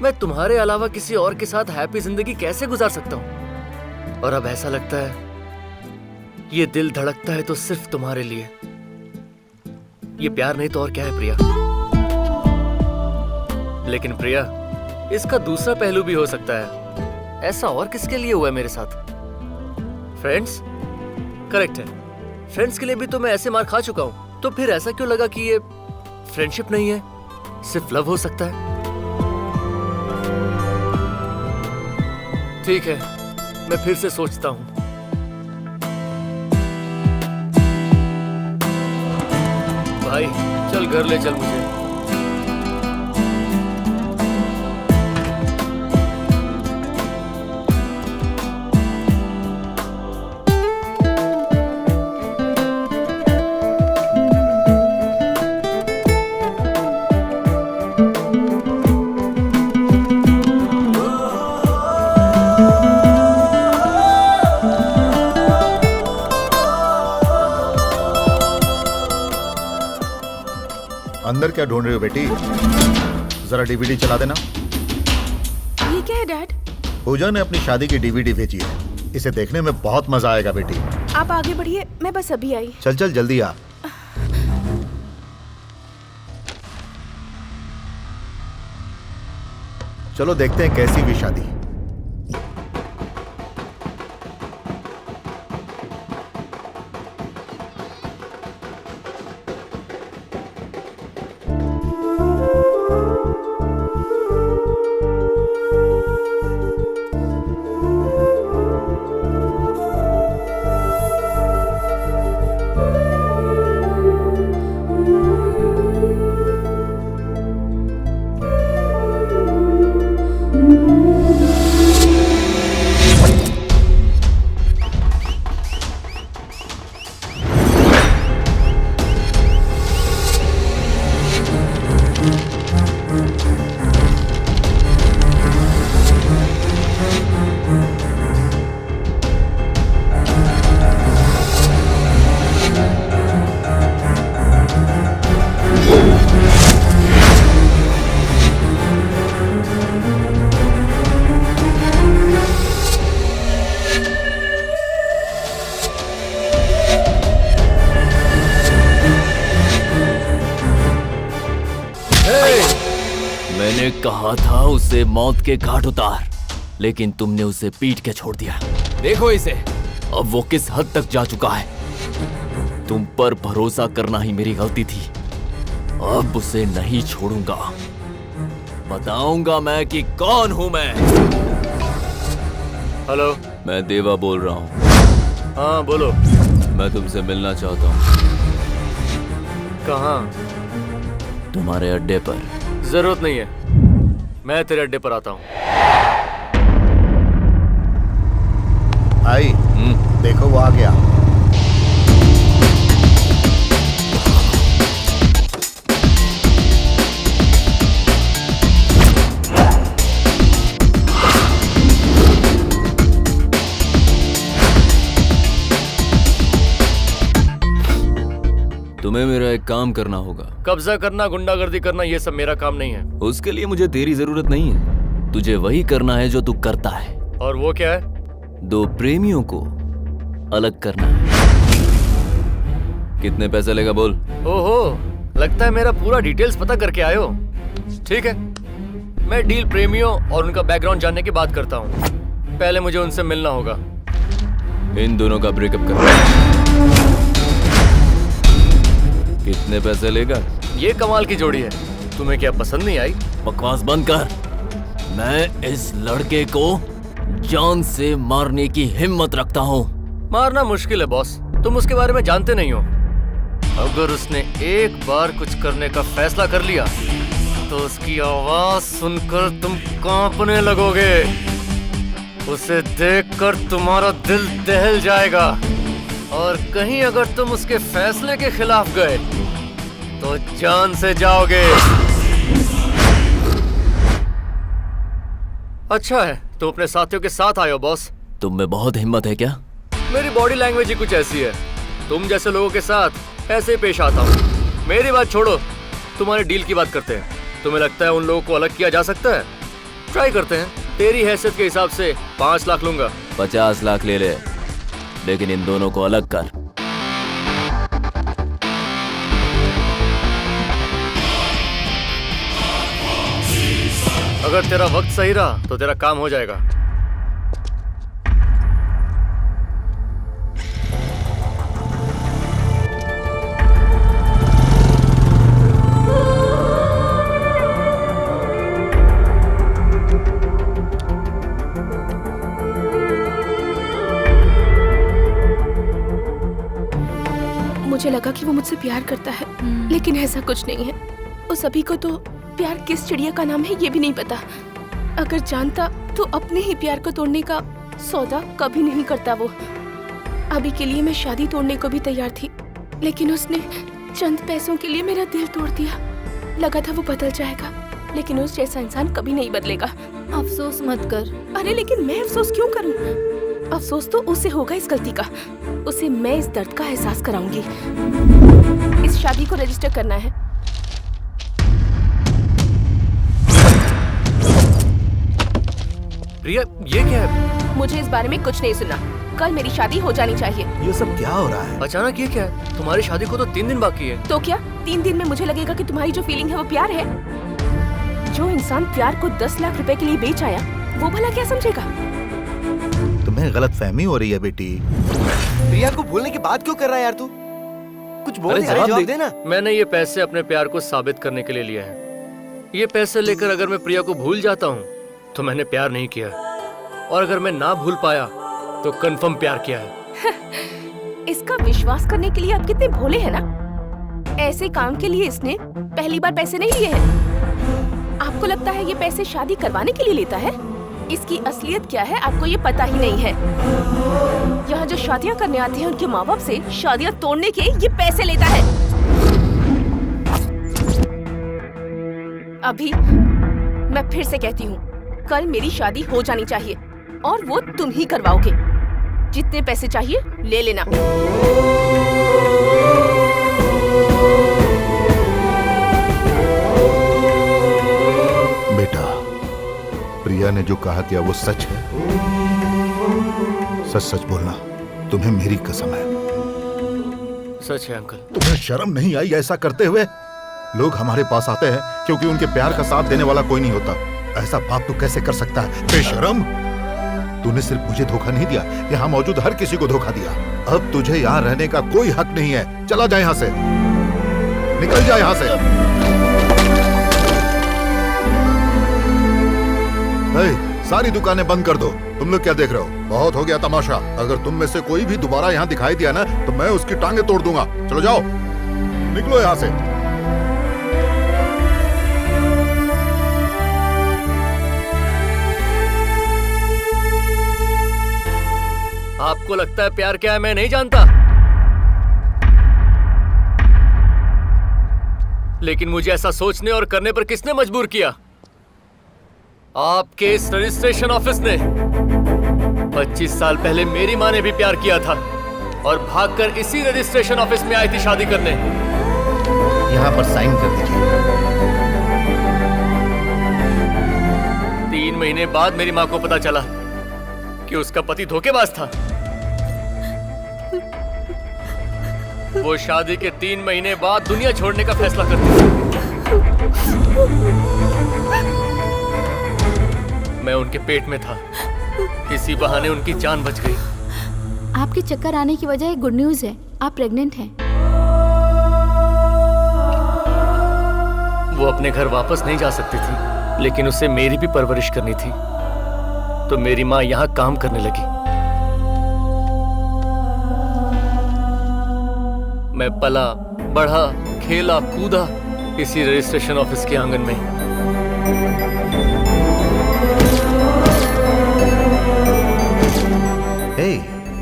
मैं तुम्हारे अलावा किसी और के साथ हैप्पी जिंदगी कैसे गुजार सकता हूँ? और अब ऐसा लगता है ये दिल धड़कता है तो सिर्फ तुम्हारे लिए। ये प्यार नहीं तो और क्या है प्रिया? लेकिन प्रिया, इसका दूसरा पहलू भी हो सकता है। ऐसा और किसके लिए हुआ है मेरे साथ? फ्रेंड्स? करेक्ट है, फ्रेंड्स के लिए भी तो मैं ऐसे मार खा चुका हूं। तो फिर ऐसा क्यों लगा कि ये फ्रेंडशिप नहीं है, सिर्फ लव हो सकता है? ठीक है, मैं फिर से सोचता हूं। भाई चल घर ले चल मुझे। अंदर क्या ढूंढ रही हो बेटी? जरा डीवीडी चला देना। ये क्या है डैड? पूजा ने अपनी शादी की डीवीडी भेजी है, इसे देखने में बहुत मजा आएगा बेटी। आप आगे बढ़िए, मैं बस अभी आई। चल चल जल्दी आ। चलो देखते हैं कैसी हुई शादी। मैंने कहा था उसे मौत के घाट उतार, लेकिन तुमने उसे पीट के छोड़ दिया। देखो इसे, अब वो किस हद तक जा चुका है। तुम पर भरोसा करना ही मेरी गलती थी। अब उसे नहीं छोड़ूंगा। बताऊंगा मैं कि कौन हूं मैं। हेलो, मैं देवा बोल रहा हूँ। हाँ बोलो। मैं तुमसे मिलना चाहता हूँ। कहाँ? तुम्हारे अड्डे पर। जरूरत नहीं है, मैं तेरे अड्डे पर आता हूँ। आई, देखो वो आ गया। तुम्हें मेरा एक काम करना होगा। कब्जा करना, गुंडागर्दी करना, ये सब मेरा काम नहीं है। उसके लिए मुझे तेरी जरूरत नहीं है। तुझे वही करना है जो तू करता है। और वो क्या है? दो प्रेमियों को अलग करना है। कितने पैसे लेगा बोल? ओहो, लगता है मेरा पूरा डिटेल्स पता करके आए हो। ठीक है, मैं डील प्रेमियों और उनका बैकग्राउंड जानने की बात करता हूँ। पहले मुझे उनसे मिलना होगा। इन दोनों का ब्रेकअप कर। कितने पैसे लेगा? ये कमाल की जोड़ी है, तुम्हें क्या पसंद नहीं आई? बकवास बंद कर। मैं इस लड़के को जान से मारने की हिम्मत रखता हूँ। मारना मुश्किल है बॉस, तुम उसके बारे में जानते नहीं हो। अगर उसने एक बार कुछ करने का फैसला कर लिया तो उसकी आवाज सुनकर तुम कांपने लगोगे। उसे देखकर तुम्हारा दिल दहल जाएगा, और कहीं अगर तुम उसके फैसले के खिलाफ गए तो जान से जाओगे। अच्छा है तुम अपने साथियों के साथ आए हो बॉस। तुम में बहुत हिम्मत है क्या? मेरी बॉडी लैंग्वेज ही कुछ ऐसी है। तुम जैसे लोगों के साथ ऐसे ही पेश आता हूँ। मेरी बात छोड़ो, तुम्हारे डील की बात करते हैं। तुम्हें लगता है उन लोगों को अलग किया जा सकता है? ट्राई करते हैं। तेरी हैसियत के हिसाब से 5 लाख लूंगा। 50 लाख ले ले, लेकिन इन दोनों को अलग कर। अगर तेरा वक्त सही रहा तो तेरा काम हो जाएगा। मुझे लगा कि वो मुझसे प्यार करता है, लेकिन ऐसा कुछ नहीं है। उस अभी को तो प्यार किस चिड़िया का नाम है ये भी नहीं पता। अगर जानता तो अपने ही प्यार को तोड़ने का सौदा कभी नहीं करता वो। अभी के लिए मैं शादी तोड़ने को भी तैयार थी, लेकिन उसने चंद पैसों के लिए मेरा दिल तोड़ दिया। लगा था वो बदल जाएगा, लेकिन उस जैसा इंसान कभी नहीं बदलेगा। अफसोस मत कर। अरे लेकिन मैं अफसोस क्यों करूं? अफसोस तो उसे होगा इस गलती का। उसे मैं इस दर्द का एहसास कराऊंगी। इस शादी को रजिस्टर करना है। प्रिया, ये क्या है? मुझे इस बारे में कुछ नहीं सुनना। कल मेरी शादी हो जानी चाहिए। ये सब क्या हो रहा है? अचानक ये क्या है? तुम्हारी शादी को तो 3 दिन बाकी है। तो क्या 3 दिन में मुझे लगेगा कि तुम्हारी जो फीलिंग है वो प्यार है? जो इंसान प्यार को 10 लाख रुपए के लिए बेच आया, वो भला क्या समझेगा? तुम्हें गलत फहमी हो रही है बेटी। प्रिया को भूलने की बात क्यों कर रहा है यार तू? कुछ बोल, जवाब दे ना। मैंने ये पैसे अपने प्यार को साबित करने के लिए लिए हैं। ये पैसे लेकर अगर मैं प्रिया को भूल जाता हूँ तो मैंने प्यार नहीं किया, और अगर मैं ना भूल पाया तो कंफर्म प्यार किया है। इसका विश्वास करने के लिए आप कितने भोले हैं ना। ऐसे काम के लिए इसने पहली बार पैसे नहीं लिए हैं। आपको लगता है ये पैसे शादी करवाने के लिए लेता है? इसकी असलियत क्या है आपको ये पता ही नहीं है। यहाँ जो शादियाँ करने आते हैं उनके माँ बाप से शादियाँ तोड़ने के ये पैसे लेता है। अभी मैं फिर से कहती हूँ, कल मेरी शादी हो जानी चाहिए, और वो तुम ही करवाओगे। जितने पैसे चाहिए ले लेना। बेटा, प्रिया ने जो कहा क्या वो सच है? सच सच बोलना, तुम्हें मेरी कसम है। सच है अंकल। तुम्हें शर्म नहीं आई ऐसा करते हुए? लोग हमारे पास आते हैं क्योंकि उनके प्यार का साथ देने वाला कोई नहीं होता। ऐसा बाप तू कैसे कर सकता है? बेशरम! तूने सिर्फ मुझे धोखा नहीं दिया, यहाँ मौजूद हर किसी को धोखा दिया। अब तुझे यहाँ रहने का कोई हक नहीं है। चला जा यहाँ से, निकल जा यहाँ से। सारी दुकानें बंद कर दो। तुम लोग क्या देख रहे हो? बहुत हो गया तमाशा। अगर तुम में से कोई भी दोबारा यहाँ दिखाई दिया ना तो मैं उसकी टांगे तोड़ दूंगा। चलो जाओ, निकलो यहाँ से। आपको लगता है प्यार क्या है मैं नहीं जानता, लेकिन मुझे ऐसा सोचने और करने पर किसने मजबूर किया? आपके इस रजिस्ट्रेशन ऑफिस ने। 25 साल पहले मेरी माँ ने भी प्यार किया था और भागकर इसी रजिस्ट्रेशन ऑफिस में आई थी शादी करने। यहाँ पर साइन कर दीजिए। 3 महीने बाद मेरी माँ को पता चला कि उसका पति धोखेबाज था। वो शादी के 3 महीने बाद दुनिया छोड़ने का फैसला करती थी। मैं उनके पेट में था, इसी बहाने उनकी जान बच गई। आपके चक्कर आने की वजह एक गुड न्यूज है, आप प्रेग्नेंट हैं। वो अपने घर वापस नहीं जा सकती थी, लेकिन उसे मेरी भी परवरिश करनी थी, तो मेरी माँ यहाँ काम करने लगी। मैं पला बढ़ा, खेला कूदा इसी रजिस्ट्रेशन ऑफिस के आंगन में।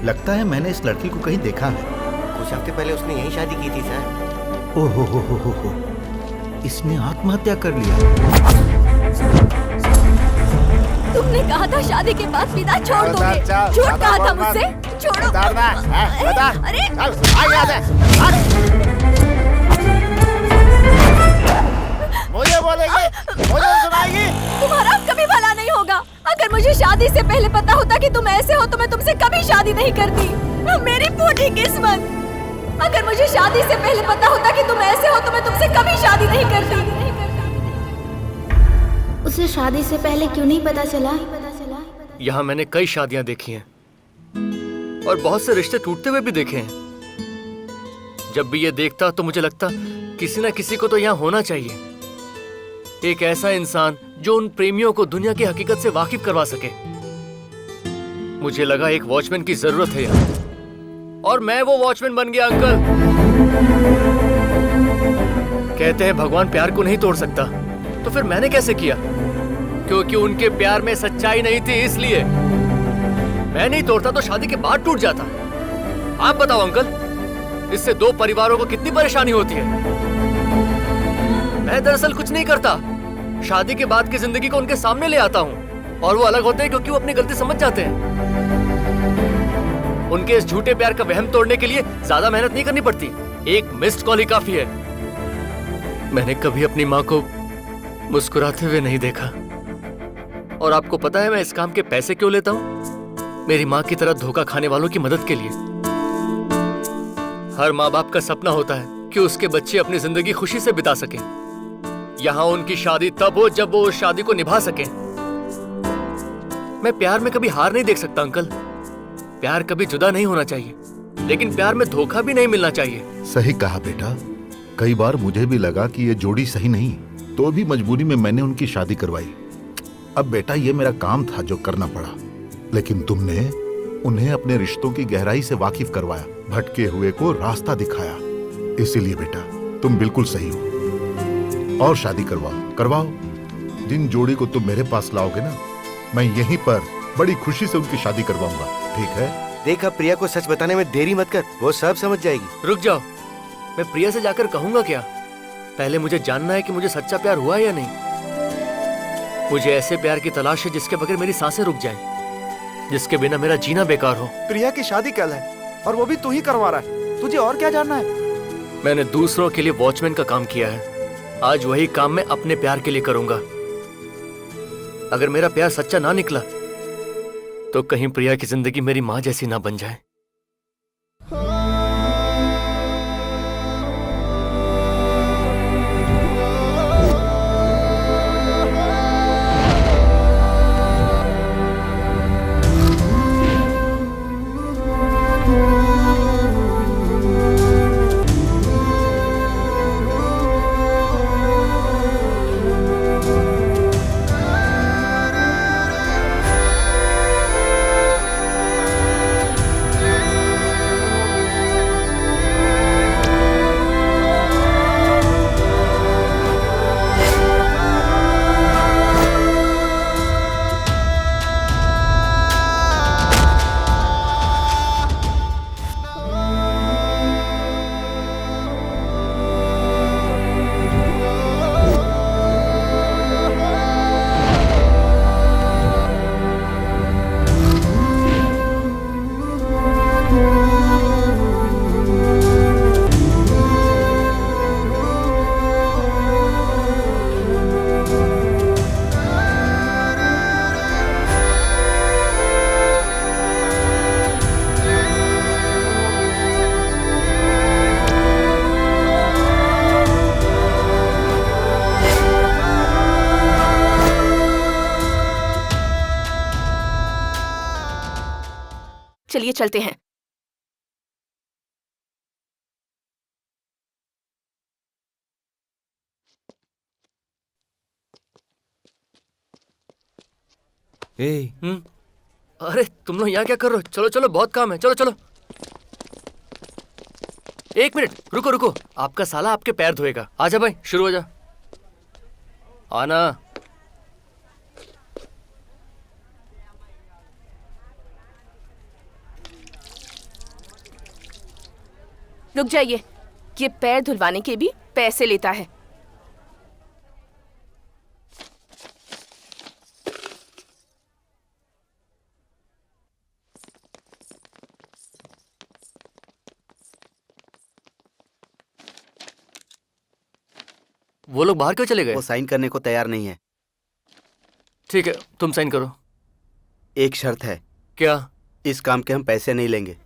लगता है मैंने इस लड़की को कहीं देखा है। कुछ हफ्ते पहले उसने यही शादी की थी सर। ओहो हो। इसने आत्महत्या कर लिया। तुमने कहा था शादी के बाद पिता छोड़ दोगे। झूठ कहा था मुझसे। छोड़ो। अरे मुझे बोलेगी, मुझे सुनाएगी। तुम्हारा कभी भला नहीं होगा। अगर मुझे शादी से पहले पता होता कि तुम ऐसे हो तो मैं तुमसे कभी शादी नहीं करती। मेरी फूटी किस्मत। अगर मुझे शादी से पहले पता होता कि तुम ऐसे हो तो मैं तुमसे कभी शादी नहीं करती। उसे शादी से पहले क्यों नहीं पता चला? यहाँ मैंने कई शादियां देखी हैं और बहुत से रिश्ते टूटते हुए भी देखे हैं। जब भी ये देखता तो मुझे लगता किसी ना किसी को तो यहाँ होना चाहिए, एक ऐसा इंसान जो उन प्रेमियों को दुनिया की हकीकत से वाकिफ करवा सके। मुझे लगा एक वॉचमैन की जरूरत है यहाँ, और मैं वो वॉचमैन बन गया। अंकल कहते हैं भगवान प्यार को नहीं तोड़ सकता, तो फिर मैंने कैसे किया? क्योंकि उनके प्यार में सच्चाई नहीं थी, इसलिए। मैं नहीं तोड़ता तो शादी के बाद टूट जाता। आप बताओ अंकल, इससे दो परिवारों को कितनी परेशानी होती है। मैं दरअसल कुछ नहीं करता, शादी के बाद की जिंदगी को उनके सामने ले आता हूँ, और वो अलग होते हैं क्योंकि वो अपनी गलती समझ जाते हैं। उनके इस झूठे प्यार का वहम तोड़ने के लिए ज्यादा मेहनत नहीं करनी पड़ती, एक मिस्ड कॉल ही काफी है। मैंने कभी अपनी माँ को मुस्कुराते हुए नहीं देखा, और आपको पता है मैं इस काम के पैसे क्यों लेता हूँ? मेरी माँ की तरह धोखा खाने वालों की मदद के लिए। हर माँ बाप का सपना होता है कि उसके बच्चे अपनी जिंदगी खुशी से बिता सकें। यहाँ उनकी शादी तब हो जब वो उस शादी को निभा सकें। मैं प्यार में कभी हार नहीं देख सकता अंकल। प्यार कभी जुदा नहीं होना चाहिए, लेकिन प्यार में धोखा भी नहीं मिलना चाहिए। सही कहा बेटा। कई बार मुझे भी लगा कि ये जोड़ी सही नहीं, तो भी मजबूरी में मैंने उनकी शादी करवाई। अब बेटा ये मेरा काम था जो करना पड़ा, लेकिन तुमने उन्हें अपने रिश्तों की गहराई से वाकिफ करवाया, भटके हुए को रास्ता दिखाया। इसीलिए बेटा तुम बिल्कुल सही हो। और शादी करवाओ। जिन जोड़ी को तुम मेरे पास लाओगे ना, मैं यहीं पर बड़ी खुशी से उनकी शादी करवाऊंगा। ठीक है? देखा, प्रिया को सच बताने में देरी मत कर, वो सब समझ जाएगी। रुक जाओ, मैं प्रिया से जाकर कहूंगा क्या? पहले मुझे जानना है कि मुझे सच्चा प्यार हुआ या नहीं। मुझे ऐसे प्यार की तलाश है जिसके बगैर मेरी सांसें रुक जाएं, जिसके बिना मेरा जीना बेकार हो। प्रिया की शादी कल है और वो भी तू ही करवा रहा है, तुझे और क्या जानना है? मैंने दूसरों के लिए वॉचमैन का काम किया है, आज वही काम मैं अपने प्यार के लिए करूंगा। अगर मेरा प्यार सच्चा ना निकला तो कहीं प्रिया की जिंदगी मेरी माँ जैसी ना बन जाए। चलिए चलते हैं। अरे तुम लोग यहाँ क्या कर रहे हो? चलो चलो, बहुत काम है, चलो चलो। एक मिनट, रुको रुको, आपका साला आपके पैर धोएगा। आजा भाई, शुरू हो जा। आना। रुक जाइए, ये पैर धुलवाने के भी पैसे लेता है। वो लोग बाहर क्यों चले गए? वो साइन करने को तैयार नहीं है। ठीक है, तुम साइन करो। एक शर्त है। क्या? इस काम के हम पैसे नहीं लेंगे।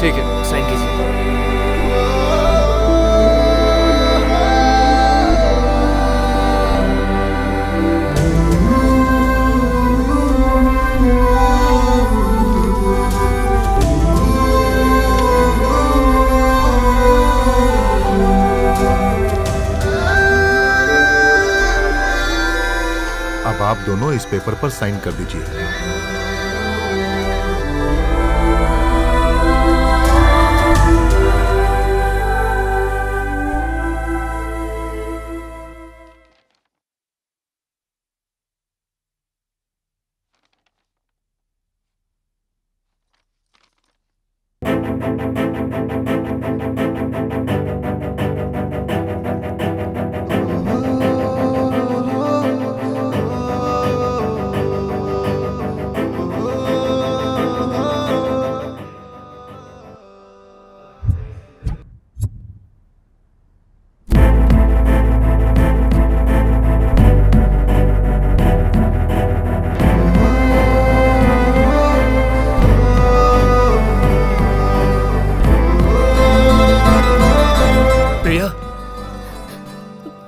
ठीक है, साइन कीजिए। अब आप दोनों इस पेपर पर साइन कर दीजिए।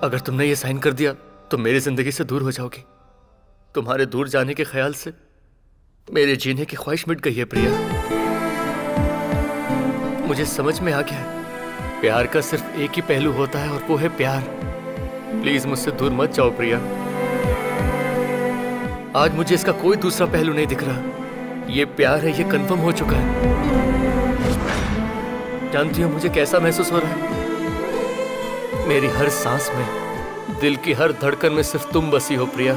अगर तुमने ये साइन कर दिया तो मेरी जिंदगी से दूर हो जाओगी। तुम्हारे दूर जाने के ख्याल से मेरे जीने की ख्वाहिश मिट गई है प्रिया। मुझे समझ में आ गया है, प्यार का सिर्फ एक ही पहलू होता है और वो है प्यार। प्लीज मुझसे दूर मत जाओ प्रिया। आज मुझे इसका कोई दूसरा पहलू नहीं दिख रहा। ये प्यार है, ये कंफर्म हो चुका है। जानती हो मुझे कैसा महसूस हो रहा है? मेरी हर सांस में, दिल की हर धड़कन में सिर्फ तुम बसी हो प्रिया।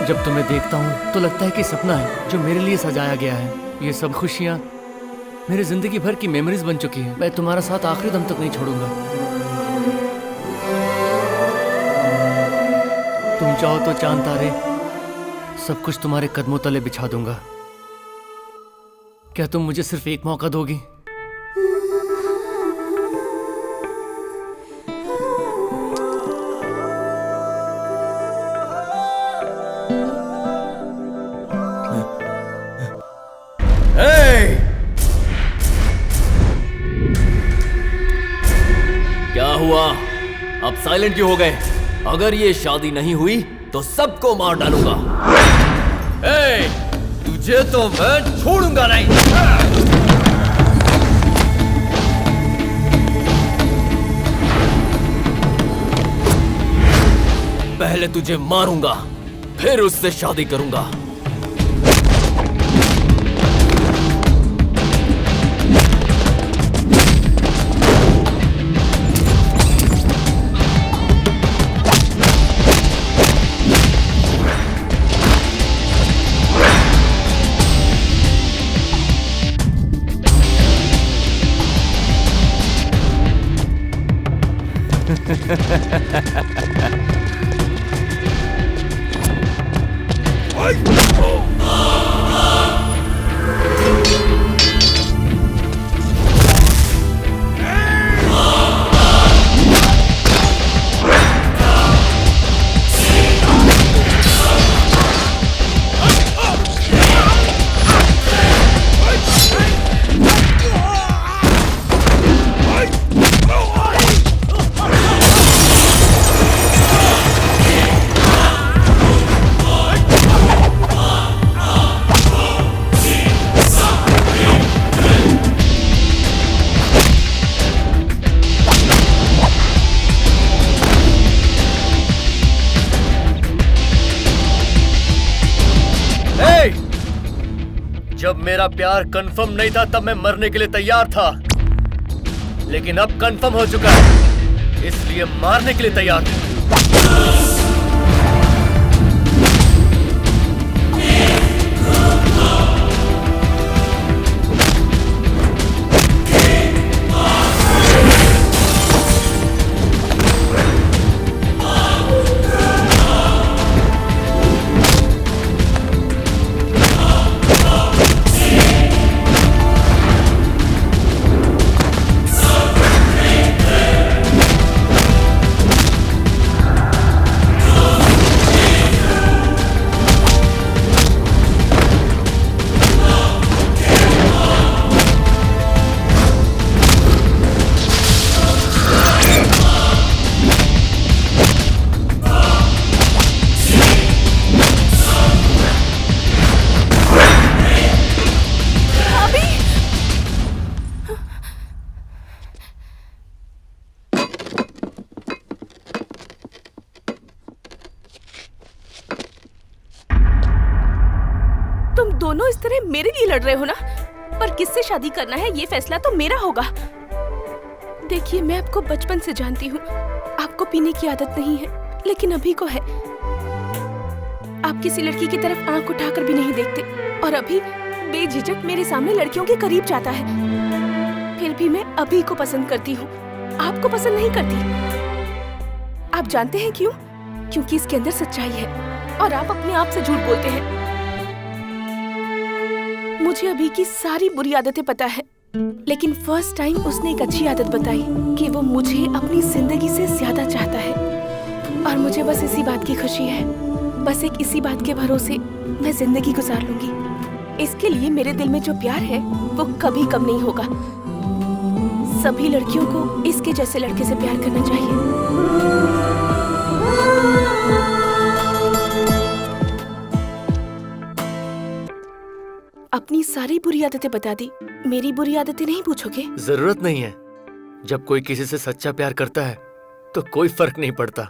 जब तुम्हें देखता हूँ तो लगता है कि सपना है जो मेरे लिए सजाया गया है। ये सब खुशियाँ मेरी जिंदगी भर की मेमोरीज बन चुकी हैं। मैं तुम्हारा साथ आखिरी दम तक नहीं छोड़ूंगा। तुम चाहो तो चांद तारे सब कुछ तुम्हारे कदमों तले बिछा दूंगा। क्या तुम मुझे सिर्फ एक मौका दोगी? क्या हुआ? अब साइलेंट क्यों हो गए? अगर ये शादी नहीं हुई तो सबको मार डालूंगा। तुझे तो मैं छोड़ूंगा नहीं। पहले तुझे मारूंगा, फिर उससे शादी करूंगा। जब मेरा प्यार कंफर्म नहीं था तब मैं मरने के लिए तैयार था, लेकिन अब कंफर्म हो चुका है, इसलिए मारने के लिए तैयार हूं। तुम दोनों इस तरह मेरे लिए लड़ रहे हो ना, पर किससे शादी करना है ये फैसला तो मेरा होगा। देखिए, मैं आपको बचपन से जानती हूँ, आपको पीने की आदत नहीं है, लेकिन अभी को है। आप किसी लड़की की तरफ आंख उठाकर भी नहीं देखते, और अभी बेझिझक मेरे सामने लड़कियों के करीब जाता है। फिर भी मैं अभी को पसंद करती हूँ, आपको पसंद नहीं करती। आप जानते हैं क्यों? क्योंकि इसके अंदर सच्चाई है और आप अपने आप से झूठ बोलते हैं। मुझे अभी की सारी बुरी आदतें पता है, लेकिन फर्स्ट टाइम उसने एक अच्छी आदत बताई कि वो मुझे अपनी जिंदगी से ज्यादा चाहता है, और मुझे बस इसी बात की खुशी है। बस एक इसी बात के भरोसे मैं जिंदगी गुजार लूंगी। इसके लिए मेरे दिल में जो प्यार है वो कभी कम नहीं होगा। सभी लड़कियों को इसके जैसे लड़के से प्यार करना चाहिए। अपनी सारी बुरी आदतें बता दी, मेरी बुरी आदतें नहीं पूछोगे? जरूरत नहीं है। जब कोई किसी से सच्चा प्यार करता है तो कोई फर्क नहीं पड़ता